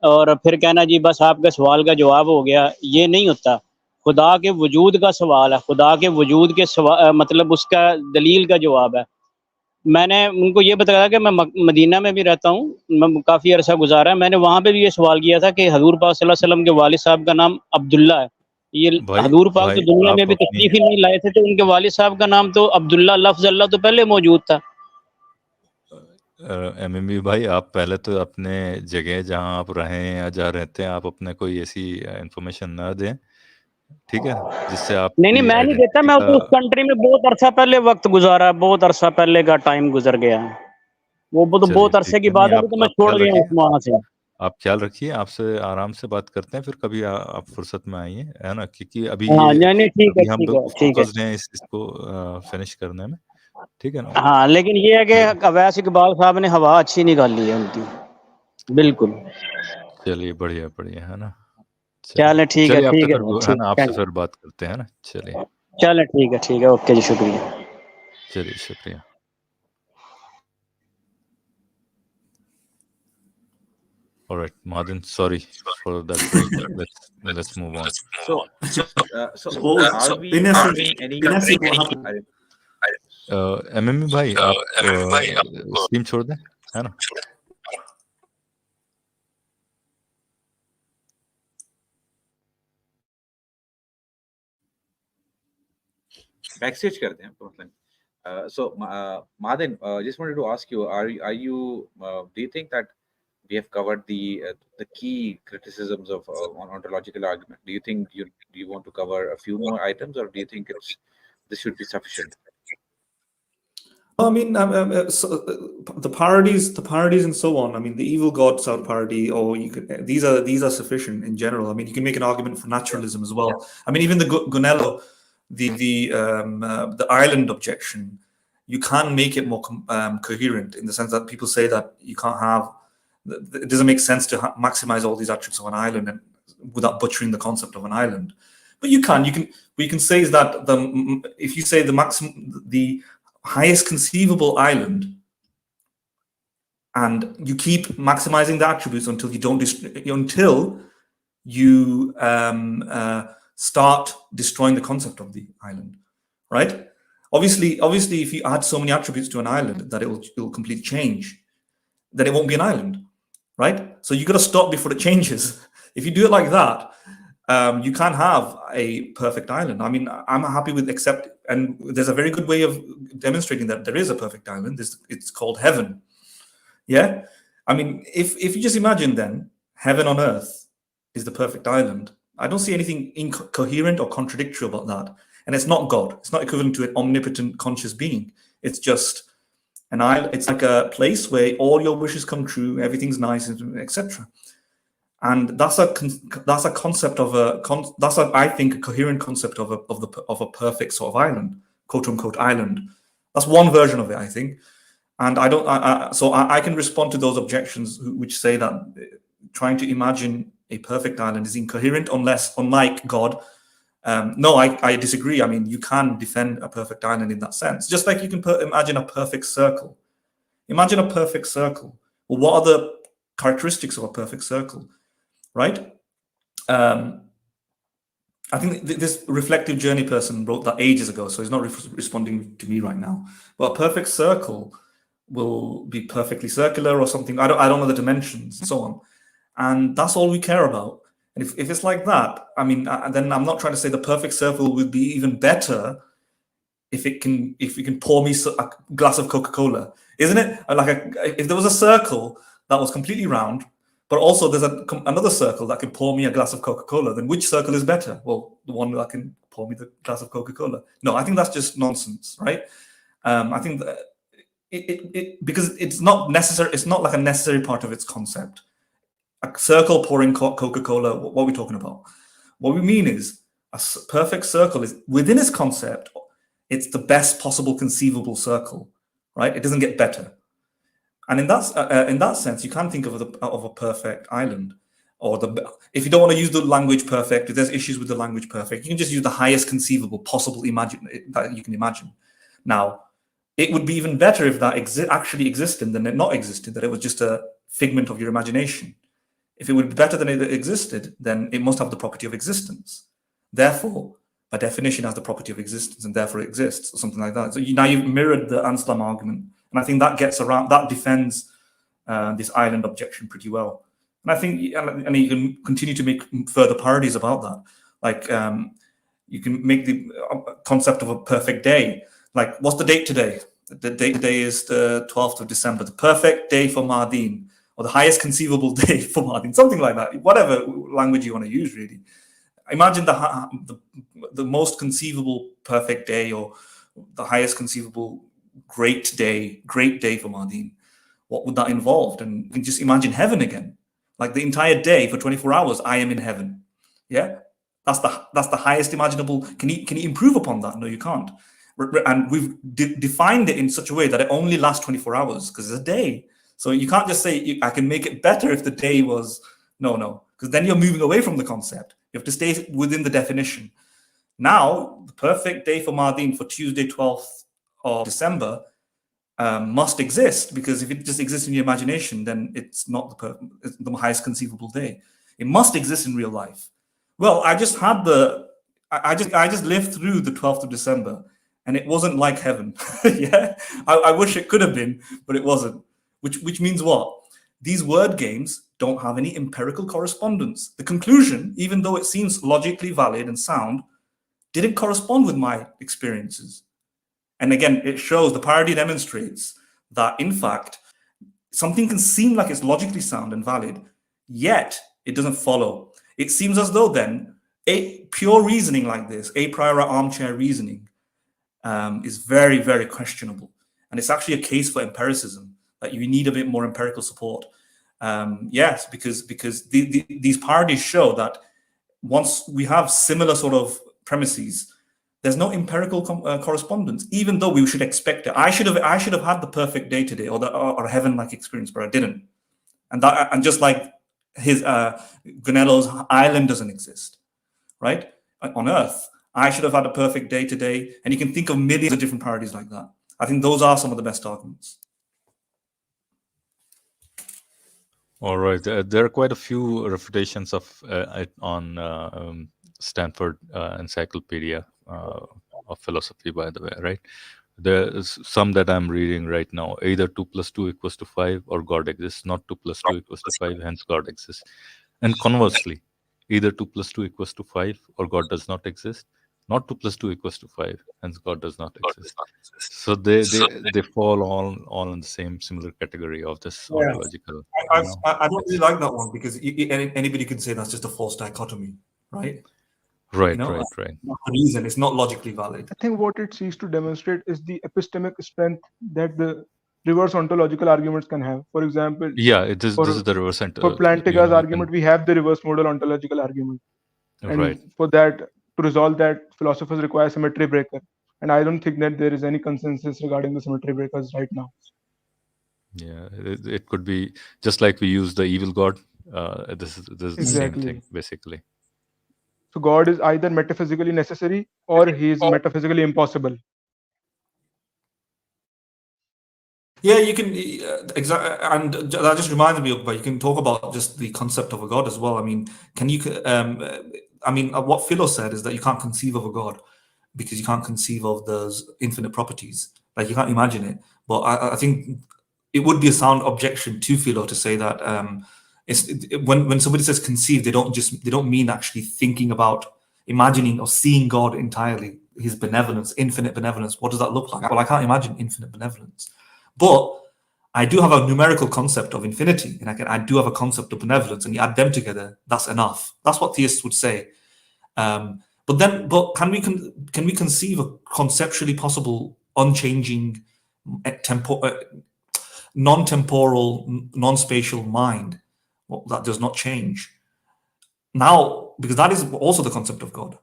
और फिर कहना जी बस आपके सवाल का जवाब हो गया, ये नहीं होता। खुदा के वजूद का सवाल है, खुदा के वजूद के मतलब उसका दलील का जवाब है। मैंने उनको ये बताया कि मैं मदीना में भी रहता हूँ, मैं काफ़ी अरसा गुजारा है। मैंने वहाँ पे भी ये सवाल किया था कि हजूर पाक सल्लल्लाहु अलैहि वसल्लम के वालिद साहब का नाम अब्दुल्ला है। ये हजूर पाक तो दुनिया में भी तशरीफ ही नहीं लाए थे, तो उनके वालिद साहब का नाम तो अब्दुल्ला, लफ्ज़ अल्लाह तो पहले मौजूद था। एमएमबी भाई, आप पहले तो अपने जगह जहां आप रहे या जहाँ रहते हैं, आप अपने कोई ऐसी इंफॉर्मेशन ना दें, ठीक है, जिससे आप नहीं, मैं नहीं देता। मैं तो उस कंट्री में बहुत अरसा पहले वक्त गुजारा, बहुत अरसा पहले का टाइम गुजर गया है। वो तो बहुत अरसे की बात है, वो तो मैं छोड़ गया हूँ वहाँ से। आप ख्याल रखिए, आपसे आराम से बात करते हैं फिर कभी। आप फुर्सत में आइए, है ना, क्योंकि अभी अभी हम बिल्कुल फोकस्ड हैं इसको फिनिश करने में, ठीक है ना। हाँ, लेकिन ये है कि अवैस इकबाल साहब ने हवा अच्छी निकाली है उनकी, बिल्कुल। चलिए, बढ़िया, है ना। चले ठीक है, ठीक है ना, आपसे फिर बात करते हैं ना। चलिए, चले ठीक है, ओके जी, शुक्रिया। चलिए, शुक्रिया। All right, Madan, sorry for that break. Let's move on. Are we having any MME भाई, आप स्ट्रीम छोड़ दें, है ना। backstage करते हैं मतलब. So Madan, just wanted to ask you, are you do you think that we have covered the key criticisms of on ontological argument? Do you think do you want to cover a few more items, or do you think this should be sufficient? I mean, the parodies and so on. I mean, the evil gods are parody, or you could, these are sufficient in general. I mean, you can make an argument for naturalism as well. I mean, even the Gunello, the island objection, you can make it more coherent in the sense that people say that you can't have. It doesn't make sense to maximize all these attributes of an island and without butchering the concept of an island. But you can. What you can say is that if you say the highest conceivable island, and you keep maximizing the attributes until you don't start destroying the concept of the island, right? Obviously, if you add so many attributes to an island that it will completely change, then it won't be an island, right? So you got to stop before it changes. If you do it like that, you can't have a perfect island. I mean, I'm happy with and there's a very good way of demonstrating that there is a perfect island. It's called heaven. Yeah, I mean, if you just imagine then heaven on earth is the perfect island, I don't see anything incoherent or contradictory about that. And it's not God. It's not equivalent to an omnipotent conscious being. It's just an island. It's like a place where all your wishes come true, everything's nice, etc. And that's a concept of I think a coherent concept of a perfect sort of island, quote unquote island. That's one version of it, I think. And I can respond to those objections which say that trying to imagine a perfect island is incoherent unlike God. No, I disagree. I mean, you can defend a perfect island in that sense, just like you can imagine a perfect circle. Imagine a perfect circle. Well, what are the characteristics of a perfect circle, right? I think this reflective journey person wrote that ages ago, so he's not responding to me right now. But a perfect circle will be perfectly circular or something. I don't know the dimensions and so on. And that's all we care about. And if it's like that, I mean, then I'm not trying to say the perfect circle would be even better if you can pour me a glass of Coca-Cola, isn't it? Like if there was a circle that was completely round, but also there's another circle that can pour me a glass of Coca-Cola, then which circle is better? Well, the one that can pour me the glass of Coca-Cola. No, I think that's just nonsense, right? I think that because it's not necessary. It's not like a necessary part of its concept. A circle pouring Coca-Cola, what are we talking about? What we mean is a perfect circle is within its concept, it's the best possible conceivable circle, right? It doesn't get better. And in that sense, you can think of a perfect island, or if you don't want to use the language perfect, if there's issues with the language perfect, you can just use the highest conceivable possible that you can imagine. Now, it would be even better if that actually existed than it not existed, that it was just a figment of your imagination. If it would be better than it existed, then it must have the property of existence. Therefore, by definition, has the property of existence, and therefore it exists, or something like that. So now you've mirrored the Anselm argument, and I think that defends this island objection pretty well. And I think, and you can continue to make further parodies about that. Like you can make the concept of a perfect day. Like, what's the date today? The date today is the 12th of December, the perfect day for Mardin, or the highest conceivable day for Mardin, something like that. Whatever language you want to use, really. Imagine the most conceivable perfect day, or the highest conceivable great day for Mardin. What would that involve? And you can just imagine heaven again. Like the entire day for 24 hours, I am in heaven. Yeah, that's the highest imaginable. Can you improve upon that? No, you can't. And we've defined it in such a way that it only lasts 24 hours because it's a day. So you can't just say I can make it better if the day was no, because then you're moving away from the concept. You have to stay within the definition. Now, the perfect day for Mardin for Tuesday, 12th of December must exist, because if it just exists in your imagination, then it's not the highest conceivable day. It must exist in real life. Well, I just lived through the 12th of December, and it wasn't like heaven. Yeah, I wish it could have been, but it wasn't. Which means what? These word games don't have any empirical correspondence. The conclusion, even though it seems logically valid and sound, didn't correspond with my experiences. And again, it shows, the parody demonstrates that, in fact, something can seem like it's logically sound and valid, yet it doesn't follow. It seems as though then a pure reasoning like this, a priori armchair reasoning, is very, very questionable. And it's actually a case for empiricism, that you need a bit more empirical support. Yes, because these parodies show that once we have similar sort of premises, there's no empirical correspondence, even though we should expect it. I should have had the perfect day today, or a heaven-like experience, but I didn't. And just like his Gunello's island doesn't exist, right? On Earth, I should have had a perfect day today, and you can think of millions of different parodies like that. I think those are some of the best arguments. All right, there are quite a few refutations of it on Stanford Encyclopedia. of philosophy, by the way, right? There's some that I'm reading right now. Either 2 + 2 = 5 or God exists, not 2 + 2 = 5, hence God exists. And conversely, either 2 + 2 = 5 or God does not exist, not 2 + 2 = 5, hence God does not exist. So they fall all in the same similar category of this ontological. I don't really like that one because anybody can say that's just a false dichotomy, right? Right. Not the reason, it's not logically valid. I think what it seeks to demonstrate is the epistemic strength that the reverse ontological arguments can have. For example, this is the reverse for Plantinga's argument, we have the reverse modal ontological argument. And for that, to resolve that, philosophers require symmetry breaker. And I don't think that there is any consensus regarding the symmetry breakers right now. Yeah, it could be just like we use the evil God. This is the same thing, basically. So God is either metaphysically necessary or he is metaphysically impossible. Yeah, you can exactly, and that just reminded me of. But you can talk about just the concept of a God as well. I mean, can you? I mean, what Philo said is that you can't conceive of a God because you can't conceive of those infinite properties. Like you can't imagine it. But I think it would be a sound objection to Philo to say that when somebody says conceive, they don't mean actually thinking about imagining or seeing God entirely, his benevolence, infinite benevolence. What does that look like? Well, I can't imagine infinite benevolence, but I do have a numerical concept of infinity, and I do have a concept of benevolence, and you add them together, that's enough. That's what theists would say. But can we conceive a conceptually possible, unchanging, non-temporal, non-spatial mind that does not change? Now, because that is also the concept of God,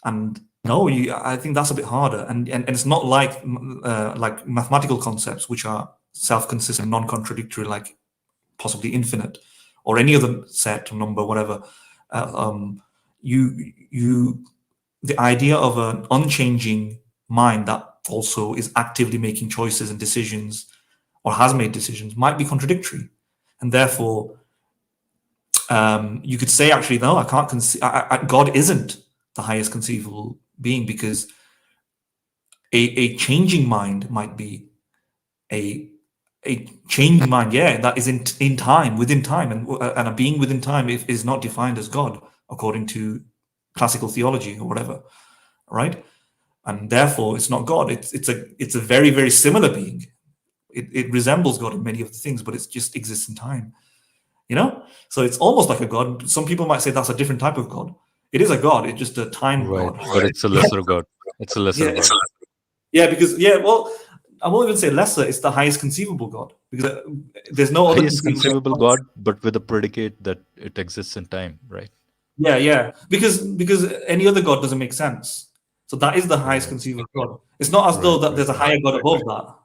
and no, I think that's a bit harder, and it's not like mathematical concepts which are self-consistent, non-contradictory, like possibly infinite or any other set or number, whatever. The idea of an unchanging mind that also is actively making choices and decisions or has made decisions might be contradictory, and therefore you could say, actually, no, I can't conceive. God isn't the highest conceivable being, because a changing mind might be a changing mind, that is in time, within time, and a being within time is not defined as God according to classical theology or whatever, right? And therefore, it's not God. It's a very, very similar being. It resembles God in many of the things, but it just exists in time. So it's almost like a God. Some people might say that's a different type of God. It is a God. It's just a time God. But it's a lesser God. It's a lesser God. Well, I won't even say lesser. It's the highest conceivable God, because there's no other conceivable God, but with a predicate that it exists in time, right? Yeah. Because any other God doesn't make sense. So that is the highest conceivable God. It's not as though that there's a higher God above that,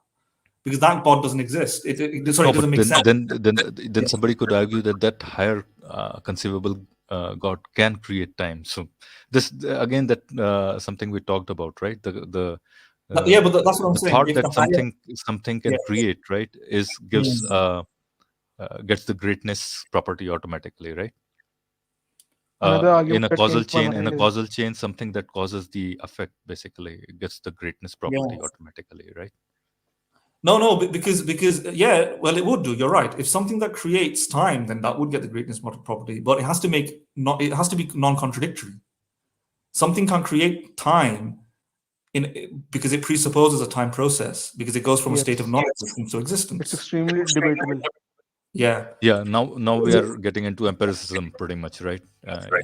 because that God doesn't exist. It doesn't make sense. Then somebody could argue that higher conceivable God can create time. So this again, that something we talked about, right? But that's what I'm saying. Thought that something can create, right, gets the greatness property automatically, right? In a causal chain, something that causes the effect basically gets the greatness property automatically, right? No, because well, it would do. You're right. If something that creates time, then that would get the greatness property, but it has to be non-contradictory. Something can create time because it presupposes a time process, because it goes from a state of non-existence to existence. It's extremely debatable. Yeah. Now we are getting into empiricism pretty much, right?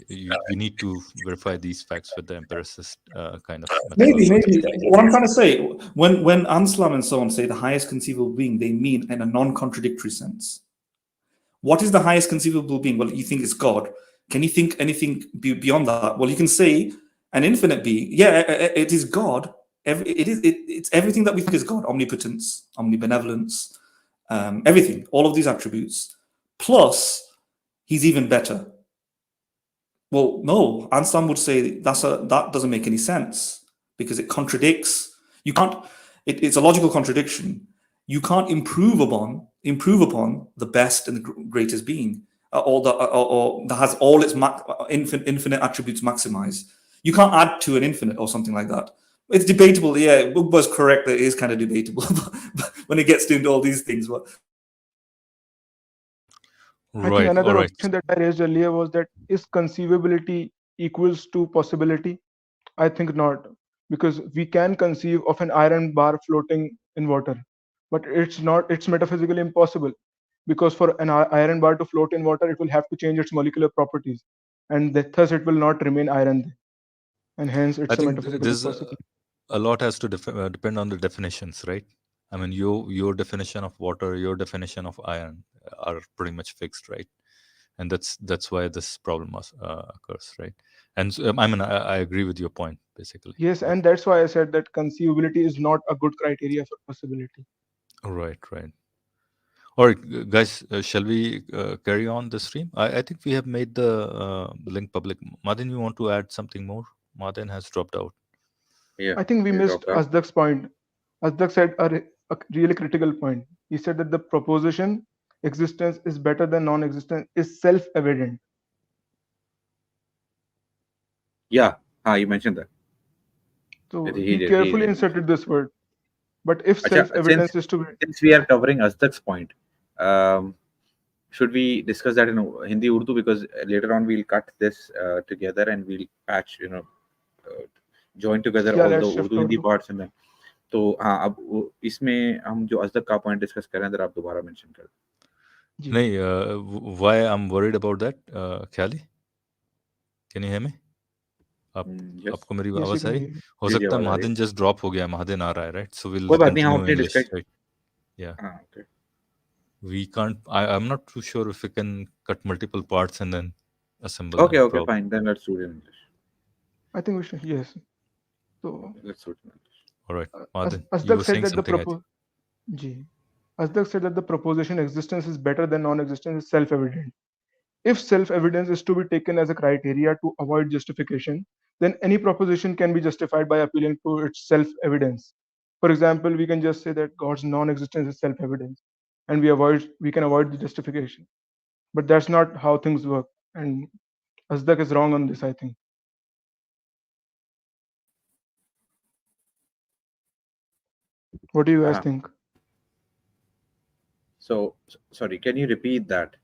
You need to verify these facts with the empiricist kind of maybe what I'm trying to say, when Anselm and so on say the highest conceivable being, they mean in a non-contradictory sense. What is the highest conceivable being? Well, you think it's God. Can you think anything beyond that? Well, you can say an infinite being. It is God. It's everything that we think is God: omnipotence, omnibenevolence, everything, all of these attributes, plus he's even better. Well, no, Anselm would say that doesn't make any sense, because it contradicts. You can't. It's a logical contradiction. You can't improve upon the best and the greatest being, or that has all its infinite attributes maximized. You can't add to an infinite or something like that. It's debatable, yeah. Uqba's correct that it is kind of debatable when it gets into all these things. But I think another objection that I raised earlier was that is conceivability equals to possibility? I think not, because we can conceive of an iron bar floating in water, but it's metaphysically impossible, because for an iron bar to float in water, it will have to change its molecular properties, and thus it will not remain iron, and hence it's a metaphysical impossible. A lot has to depend on the definitions, right? I mean, your definition of water, your definition of iron are pretty much fixed, right? And that's why this problem occurs, right? And I mean, I agree with your point, basically. Yes, and that's why I said that conceivability is not a good criteria for possibility. Right. All right, guys, shall we carry on the stream? I think we have made the link public. Madin, you want to add something more? Madin has dropped out. Yeah, I think we missed Asdaq's point. Asdaq said a really critical point. He said that the proposition existence is better than non-existence is self-evident. Yeah, you mentioned that. So he carefully inserted this word. But if self-evidence is to be... Since we are covering Asdaq's point, should we discuss that in Hindi Urdu? Because later on we'll cut this together and we'll patch, join together all the Urdu Hindi parts and then. तो हाँ अब इसमें हम जो अज़दक का point discuss कर रहे हैं, अगर आप दोबारा मेंशन कर दें। नहीं, why I'm worried about that, Khyali, can you hear me? आपको मेरी आवाज आ रही? हो सकता है महादिन just drop हो गया, महादिन आ रहा है, right? So we'll continue in English, right? Yeah. Okay. We can't. I'm not too sure if we can cut multiple parts and then assemble. Okay, fine. Then let's do it in English. I think we should. Yes. So let's do it in English. All right, Madin, Asdaq said that Asdaq said that the proposition existence is better than non-existence is self-evident. If self-evidence is to be taken as a criteria to avoid justification, then any proposition can be justified by appealing to its self-evidence. For example, we can just say that God's non-existence is self-evidence, and we can avoid the justification. But that's not how things work, and Asdaq is wrong on this, I think. What do you guys think? So, sorry, can you repeat that?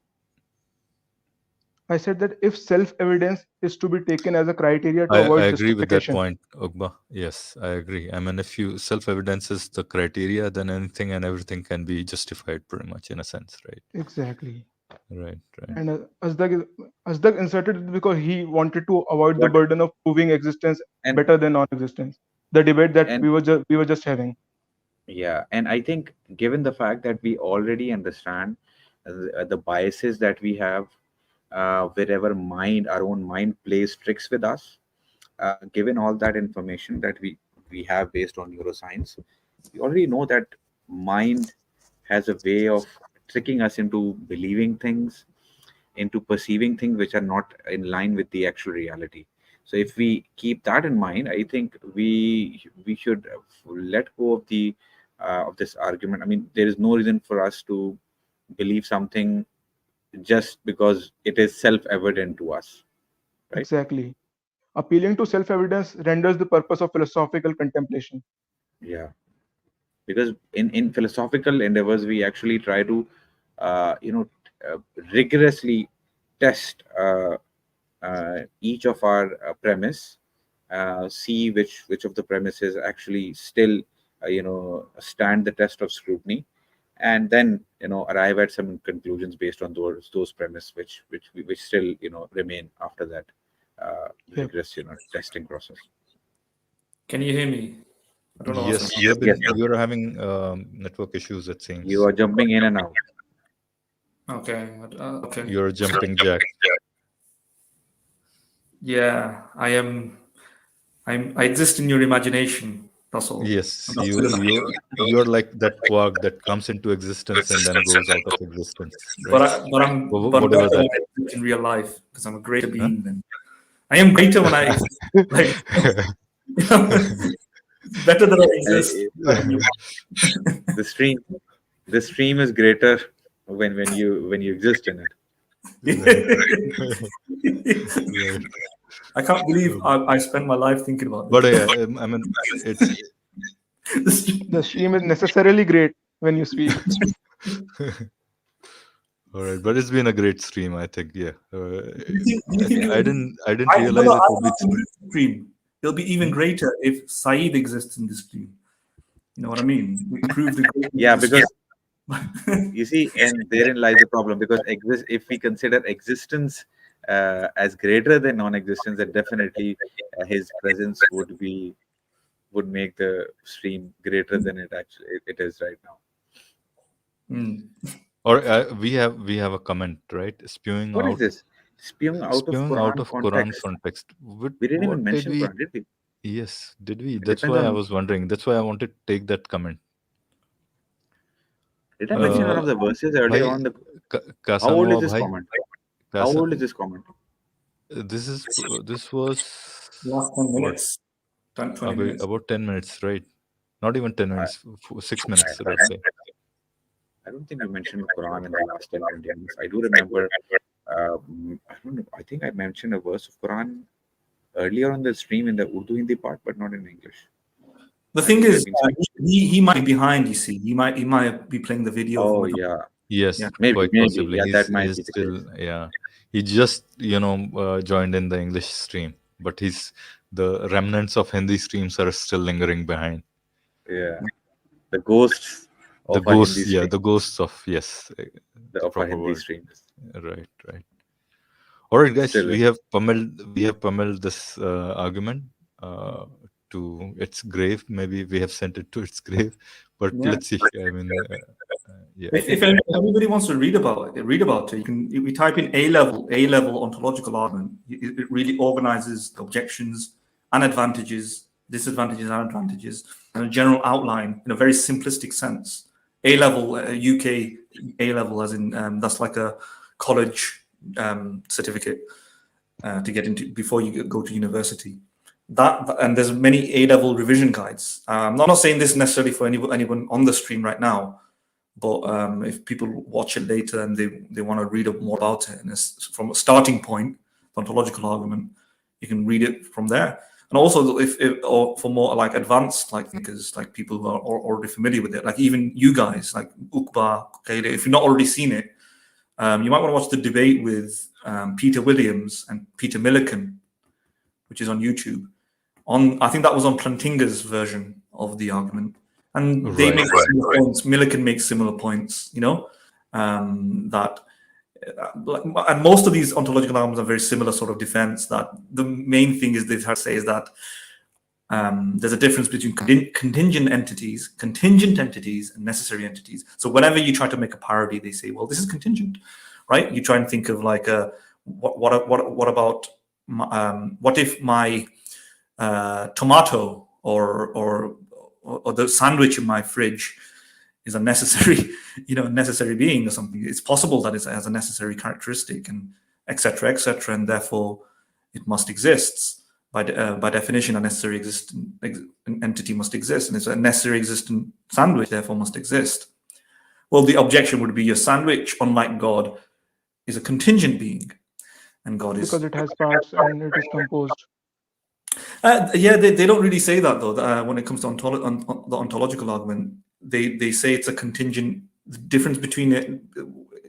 I said that if self-evidence is to be taken as a criteria to avoid justification. I agree with that point, Uqba. Yes, I agree. I mean, if self-evidence is the criteria, then anything and everything can be justified pretty much in a sense, right? Exactly. Right. And Asdaq inserted it because he wanted to avoid the burden of proving existence better than non-existence. The debate that we were just having. Yeah, and I think given the fact that we already understand the biases that we have, wherever our own mind plays tricks with us, given all that information that we have based on neuroscience, we already know that mind has a way of tricking us into believing things, into perceiving things which are not in line with the actual reality. So if we keep that in mind, I think we should let go of this argument. I mean, there is no reason for us to believe something just because it is self-evident to us, right? Exactly. Appealing to self-evidence renders the purpose of philosophical contemplation. Yeah, because in philosophical endeavors, we actually try to, rigorously test each of our premise, see which of the premises actually still, stand the test of scrutiny, and then arrive at some conclusions based on those premises which still remain after that rigorous testing process. Can you hear me? I don't know. Yes, you're having network issues, it seems. You are jumping in and out. Okay. You're jumping jack. Yeah, I am. I exist in your imagination. That's all. Yes, you're like that quark that comes into existence and then goes out of existence. Right? But I'm better than I exist in real life because I'm a greater being than I am greater when I exist. Like, better than I exist. The stream is greater when you exist in it. Right. I can't believe I spent my life thinking about But this. I mean, it's The stream is necessarily great when you speak. all right, but it's been a great stream, I think. Yeah, I didn't I realize it would be. Stream. It'll be even greater if Saeed exists in this stream. You know what I mean? We prove the yeah, because you see, and therein lies the problem. Because if we consider existence as greater than non-existence, then definitely his presence would make the stream greater than it is right now. Or we have a comment, right? Spewing What out. is this? Spewing out of Quran context. context. We didn't even mention Quran, did we? Yes, did we? That's why I was wondering. That's why I wanted to take that comment. Did I mention one of the verses earlier on? How old is this comment? How old is this comment? This was last 10 minutes. 20 minutes. About 10 minutes, right? Not even 10 minutes, 6 minutes, let's say. I don't think I mentioned Quran in the last 10 minutes. I do remember, I don't know, I think I mentioned a verse of Quran earlier on the stream in the Urdu Hindi part, but not in English. The thing is, he might be behind, you see. He might be playing the video. Oh, yeah. Yes, yeah, maybe, quite possibly. Yeah, that might be still, yeah. He just, joined in the English stream, but the remnants of Hindi streams are still lingering behind. Yeah. The ghosts of the ghosts of, yes. The Hindi streams. Right. All right, guys, we have pummeled this argument to its grave. Maybe we have sent it to its grave, but let's see. I mean, if anybody wants to read about it, we type in A-level ontological argument. It really organizes the objections and advantages, disadvantages and advantages, and a general outline in a very simplistic sense. A-level, UK A-level, as in that's like a college certificate to get into before you go to university. And there's many A-level revision guides. I'm not saying this necessarily for anyone on the stream right now, but if people watch it later and they want to read up more about it, and it's from a starting point, the ontological argument, you can read it from there. And also, or for more like advanced thinkers, like people who are already familiar with it, like even you guys, like Uqba, if you've not already seen it, you might want to watch the debate with Peter Williams and Peter Millikan, which is on YouTube. I think that was on Plantinga's version of the argument, and they make similar points. Millikan makes similar points, that. And most of these ontological arguments are very similar sort of defense. That the main thing is they try to say is that there's a difference between contingent entities, and necessary entities. So whenever you try to make a parody, they say, "Well, this is contingent," right? You try and think of like what about what if my tomato or the sandwich in my fridge is a necessary, necessary being or something. It's possible that it has a necessary characteristic, and etc., and therefore it must exist. By definition, a necessary existent entity must exist, and it's a necessary existent sandwich, therefore must exist. Well, the objection would be your sandwich, unlike God, is a contingent being, and God is because it has parts and it is composed. They don't really say that though. When it comes to the ontological argument, they say it's a contingent. The difference between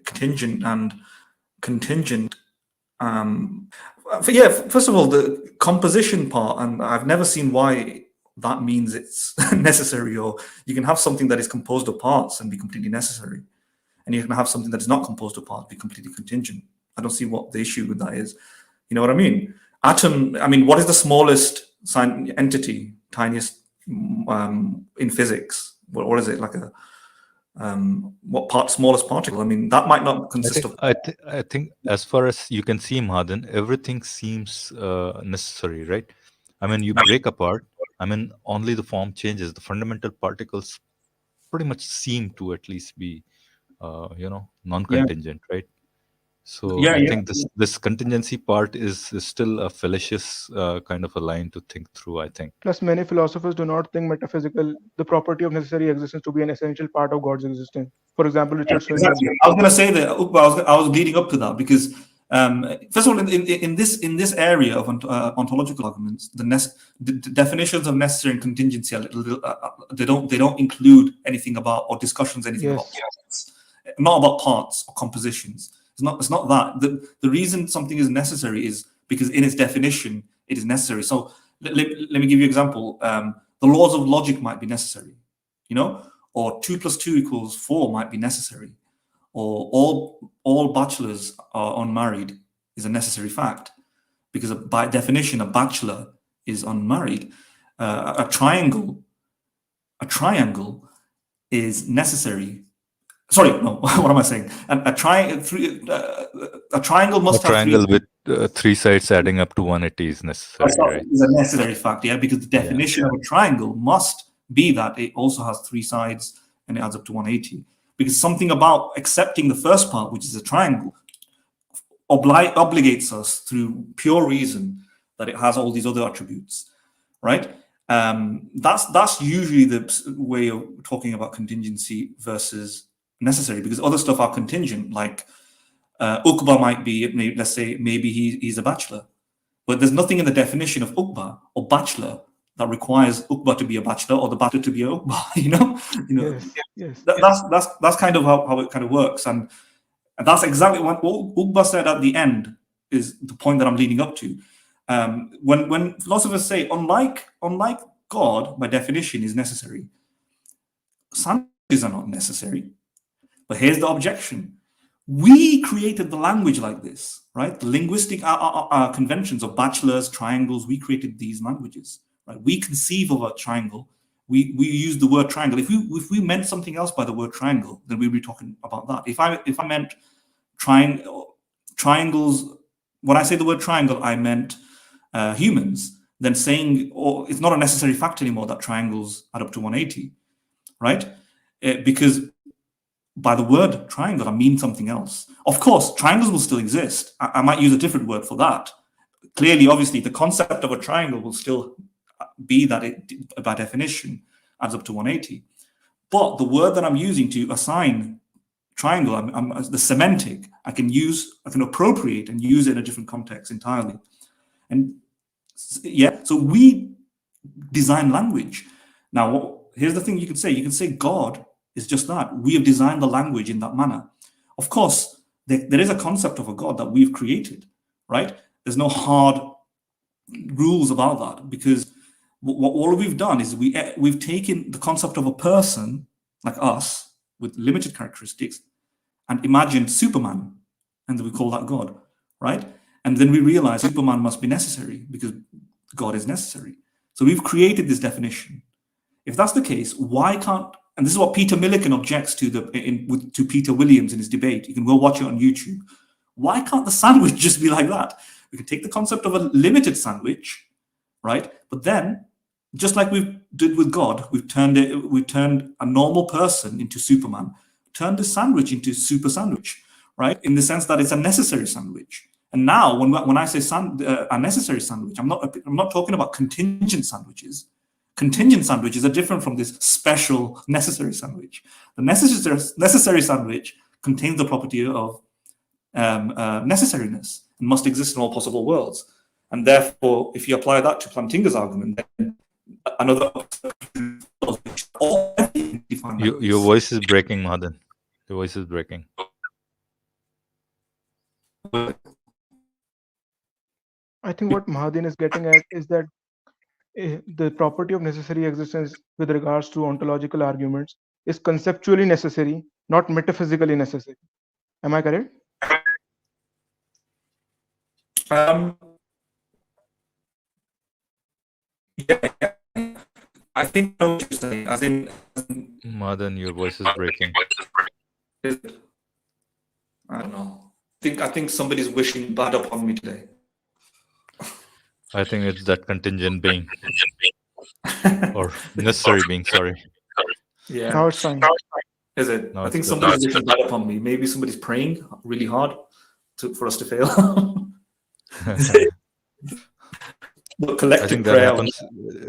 contingent and contingent. First of all, the composition part, and I've never seen why that means it's necessary. Or you can have something that is composed of parts and be completely necessary, and you can have something that is not composed of parts be completely contingent. I don't see what the issue with that is. You know what I mean? Atom. I mean, what is the smallest entity, tiniest in physics? What is it, like a smallest particle? I mean, that might not consist of. I think as far as you can see, Madan, everything seems necessary, right? I mean, you break apart. I mean, only the form changes. The fundamental particles pretty much seem to at least be, non-contingent, right? So I think this contingency part is still a fallacious kind of a line to think through, I think. Plus, many philosophers do not think metaphysical, the property of necessary existence, to be an essential part of God's existence. For example, Richard Swinburne. I was going to say that, I was leading up to that, because First of all, in this area of ontological arguments, the definitions of necessary and contingency are they don't include anything about or discussions anything about parts, not about parts or compositions. It's not that. The reason something is necessary is because in its definition it is necessary. So let me give you an example. The laws of logic might be necessary, or 2 + 2 = 4 might be necessary. Or all bachelors are unmarried is a necessary fact, because by definition a bachelor is unmarried. A triangle is necessary. Sorry, no. What am I saying? A triangle must have triangle with 3 sides adding up to 180 is necessary. Right? Is a necessary fact, yeah, because the definition of a triangle must be that it also has 3 sides and it adds up to 180. Because something about accepting the first part, which is a triangle, obligates us through pure reason that it has all these other attributes, right? That's usually the way of talking about contingency versus necessary, because other stuff are contingent, like Uqba might be, let's say, maybe he's a bachelor, but there's nothing in the definition of Uqba or bachelor that requires Uqba to be a bachelor or the bachelor to be a Uqba, Yes. That's kind of how it kind of works, and that's exactly what Uqba said at the end is the point that I'm leading up to. When philosophers say, unlike God, by definition, is necessary, sandwiches are not necessary. But here's the objection: we created the language like this, right? The linguistic conventions of bachelors, triangles. We created these languages. Right? We conceive of a triangle. We use the word triangle. If we meant something else by the word triangle, then we'd be talking about that. If I meant triangles, when I say the word triangle, I meant humans. Then saying, it's not a necessary fact anymore that triangles add up to 180, right? Because by the word triangle, I mean something else. Of course, triangles will still exist. I might use a different word for that. Clearly, obviously, the concept of a triangle will still be that it, by definition, adds up to 180. But the word that I'm using to assign triangle, the semantic, I can appropriate and use it in a different context entirely. And yeah, so we design language. Now, here's the thing you can say. You can say God is just that. We have designed the language in that manner. Of course, there is a concept of a God that we've created, right? There's no hard rules about that, because all we've done is we've taken the concept of a person like us with limited characteristics and imagined Superman, and then we call that God, right? And then we realize Superman must be necessary because God is necessary. So we've created this definition. If that's the case, why can't, and this is what Peter Millikan objects to to Peter Williams in his debate. You can go watch it on YouTube. Why can't the sandwich just be like that? We can take the concept of a limited sandwich, right? But then, just like we did with God, we've turned a normal person into Superman, turned the sandwich into super sandwich, right? In the sense that it's a necessary sandwich. And now, when I say a necessary sandwich, I'm not talking about contingent sandwiches. Contingent sandwiches are different from this special necessary sandwich. The necessary sandwich contains the property of necessariness and must exist in all possible worlds. And therefore, if you apply that to Plantinga's argument, then another your voice is breaking, Madan. Your voice is breaking. I think what Mahadin is getting at is that the property of necessary existence with regards to ontological arguments is conceptually necessary, not metaphysically necessary. Am I correct? Yeah. I think I know what you're saying. As in, Madan, your voice is breaking. I don't know. I think somebody's wishing bad upon me today. I think it's that contingent being. Or necessary being, sorry. Yeah. Now it's fine. Is it? No, I think somebody's wishing bad upon me. Maybe somebody's praying really hard for us to fail. I think that happens.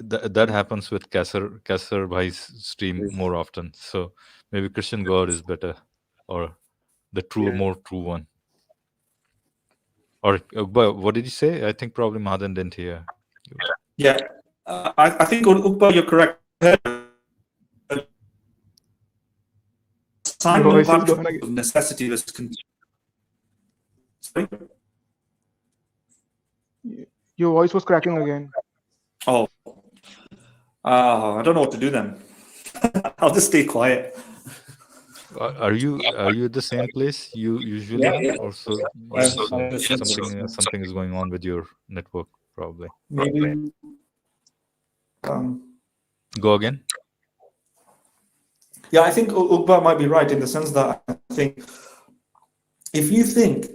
That happens with Kasser Bhai's stream more often. So maybe Christian God is better, or the more true one. Or what did you say? I think probably Madan didn't hear. Yeah, I think Uqba, you're correct. Your voice is going again. Necessity was Sorry? Your voice was cracking again. Oh, I don't know what to do then. I'll just stay quiet. Are you at the same place you usually are? Also, something is going on with your network probably. Maybe. Go again. Yeah, I think Uqba might be right in the sense that I think if you think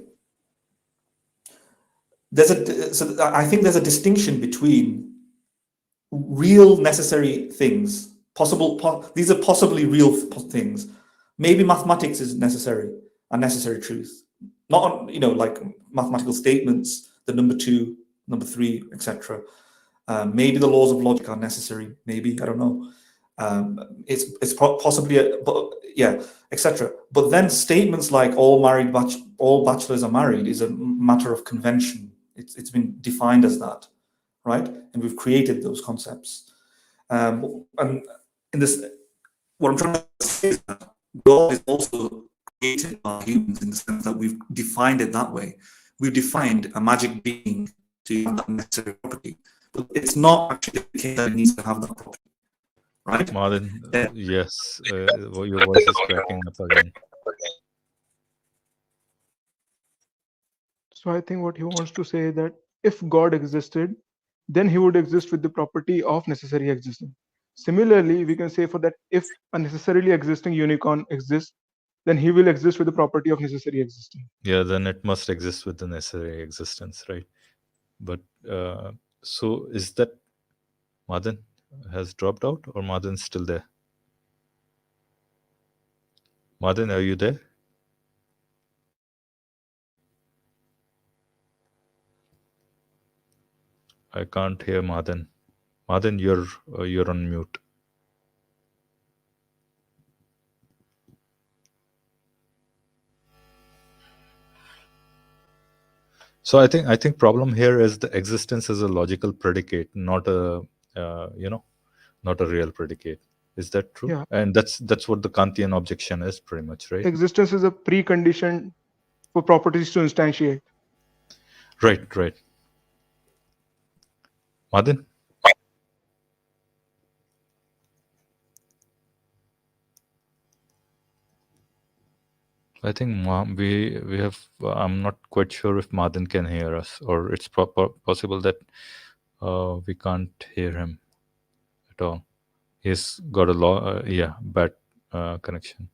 I think there's a distinction between real necessary things, these are possibly real things. Maybe mathematics is necessary, a necessary truth. Not, like mathematical statements, the number 2, number 3, etc. Maybe the laws of logic are necessary. Maybe, I don't know. It's possibly, etc. But then statements like all bachelors are married is a matter of convention. It's been defined as that, right? And we've created those concepts. And in this, what I'm trying to say is that God is also created by humans in the sense that we've defined it that way. We've defined a magic being to have that necessary property, but it's not actually the case that it needs to have that property. Right, Martin? Yes, your voice is cracking up again. So I think what he wants to say is that if God existed, then he would exist with the property of necessary existing. Similarly, we can say for that if a necessarily existing unicorn exists, then he will exist with the property of necessary existing. Yeah, then it must exist with the necessary existence, right? But so is that Madan has dropped out or Madan's still there? Madan, are you there? I can't hear Madan. Madan, you're on mute. So I think problem here is the existence is a logical predicate, not a not a real predicate. Is that true? Yeah. And that's what the Kantian objection is, pretty much, right? Existence is a precondition for properties to instantiate. Right. Madan? I think we have. I'm not quite sure if Madan can hear us, or it's possible that we can't hear him at all. He's got a bad connection.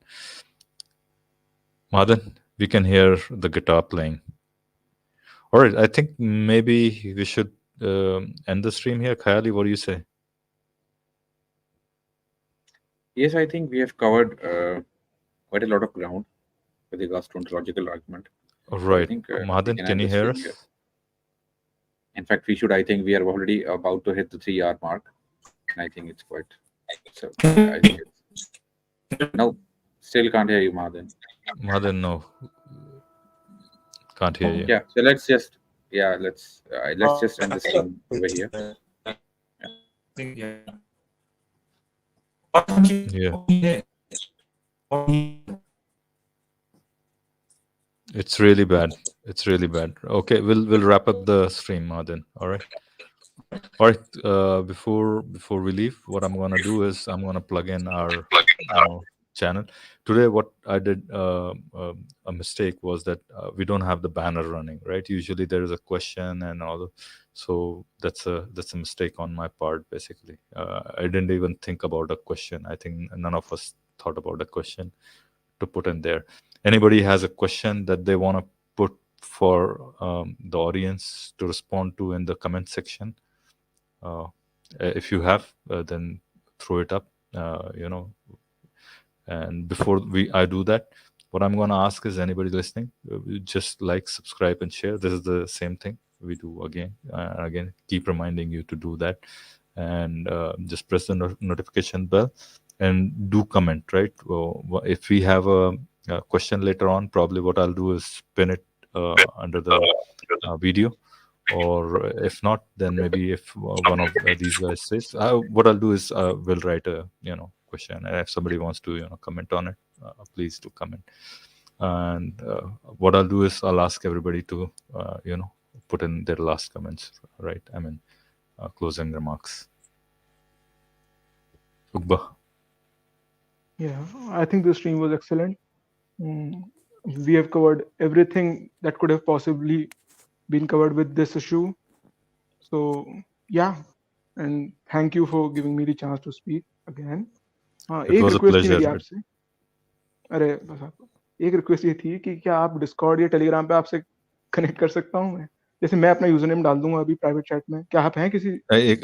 Madan, we can hear the guitar playing. All right, I think maybe we should end the stream here. Khayali, what do you say? Yes, I think we have covered quite a lot of ground with regards to ontological argument. Right. So Madan, can you hear us? Here. In fact, I think we are already about to hit the 3-hour mark. And I think it's quite... So, I think no, still can't hear you, Madan. Madan, no. Can't hear you. Yeah, so let's just... Yeah, let's just end the stream over here. Yeah. It's really bad. It's really bad. Okay, we'll wrap up the stream, Madan. All right. Before we leave, what I'm gonna do is I'm gonna plug in our channel. Today, what I did a mistake was that we don't have the banner running. Right. Usually there is a question and all. So that's a mistake on my part. Basically, I didn't even think about a question. I think none of us thought about a question to put in there. Anybody has a question that they want to put for the audience to respond to in the comment section? If you have, then throw it up. And before I do that, what I'm going to ask is anybody listening, just like, subscribe, and share. This is the same thing we do again and again. Keep reminding you to do that, and just press the notification bell and do comment. Right? Well, if we have a question later on, probably what I'll do is pin it under the video, or if not, then maybe if one of these guys says, what I'll do is we'll write a question, and if somebody wants to comment on it, please do comment. And what I'll do is I'll ask everybody to put in their last comments, right? I mean, closing remarks. Uqba. Yeah, I think the stream was excellent. We have covered everything that could have possibly been covered with this issue. So yeah, and thank you for giving me the chance to speak again. It was a pleasure. आपसे, अरे बस आप एक request ये थी कि क्या आप डिस्कॉर्ड या टेलीग्राम पे आपसे कनेक्ट कर सकता हूँ मैं? जैसे मैं अपना यूजर नेम डाल दूंगा अभी प्राइवेट चैट में, क्या आप हैं किसी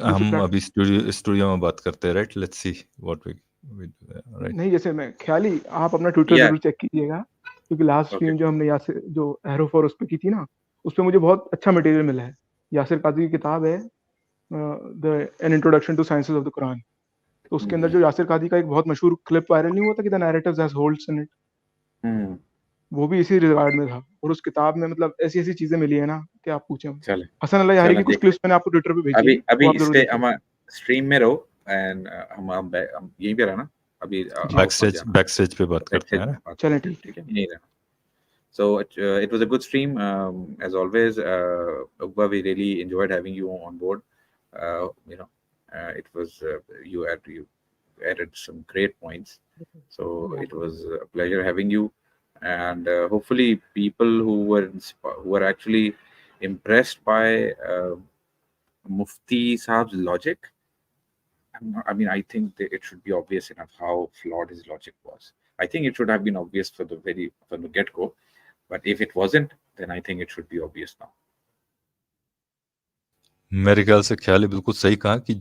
हम अभी स्टूडियो में बात करते हैं, right? Let's see what we write. नहीं, जैसे मैं ख्याली आप अपना ट्विटर जरूर चेक कीजिएगा, क्योंकि लास्ट स्ट्रीम जो हमने यासिर जो एरो फॉर उस पे की थी ना, उस पे मुझे बहुत अच्छा मटेरियल मिला है। यासिर काजी की किताब है an introduction to sciences of the Quran, तो उसके अंदर जो यासिर काजी का एक बहुत मशहूर क्लिप वायरल नहीं हुआ था कि the narratives has holes in it, वो भी इसी रिगार्ड में था। और उस किताब में मतलब ऐसी ऐसी चीजें मिली है ना कि आप पूछें। हसन अल्लाह यारी की कुछ क्लिप्स मैंने आपको ट्विटर पे भेजी है, अभी इसलिए हम स्ट्रीम में रहो एंड हम यहीं पे रहना, अभी बैकस्टेज पे बात करते हैं ना। चलें, ठीक है, यहीं रहना। So it was a good stream as always. Uqba, we really enjoyed having you on board. It was you added some great points, so it was a pleasure having you. And hopefully people who were actually impressed by Mufti Sahab's logic, I mean, I think that it should be obvious enough how flawed his logic was. I think it should have been obvious from the get-go, but if it wasn't, then I think it should be obvious now. मेरे ख्याल से ख्याल बिल्कुल सही कहा कि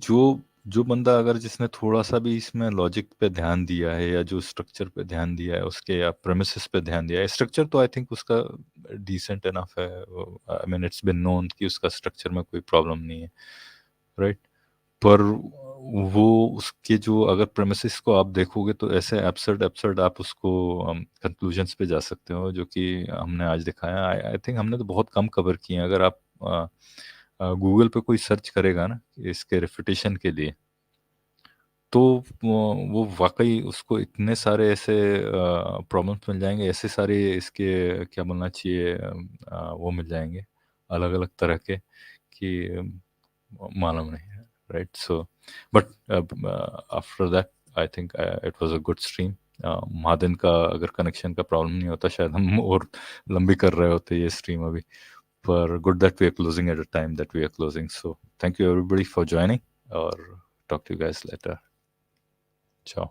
जो बंदा अगर जिसने थोड़ा सा भी इसमें लॉजिक पे ध्यान दिया है, या जो स्ट्रक्चर पे ध्यान दिया है उसके, या प्रेमिसेस पे ध्यान दिया है, स्ट्रक्चर तो आई थिंक उसका डिसेंट इनफ है। I mean it's been known कि उसका स्ट्रक्चर में कोई प्रॉब्लम नहीं है, राइट? पर वो उसके जो अगर प्रेमिसेस को आप देखोगे तो ऐसे एब्सर्ड आप उसको कंक्लूजन्स पे जा सकते हो, जो कि हमने आज दिखाया। आई थिंक हमने तो बहुत कम कवर किए हैं। अगर आप गूगल पे कोई सर्च करेगा ना इसके रेफिटेशन के लिए, तो वो वाकई उसको इतने सारे ऐसे प्रॉब्लम्स मिल जाएंगे, ऐसे सारे इसके क्या बोलना चाहिए वो मिल जाएंगे अलग अलग तरह के कि मालूम नहीं है, right? So but after that I think it was a good stream. महादिन का अगर कनेक्शन का प्रॉब्लम नहीं होता शायद हम और लंबी कर रहे होते ये स्ट्रीम अभी, पर good that we are closing at a time that we are closing. So thank you everybody for joining, or talk to you guys later. Ciao.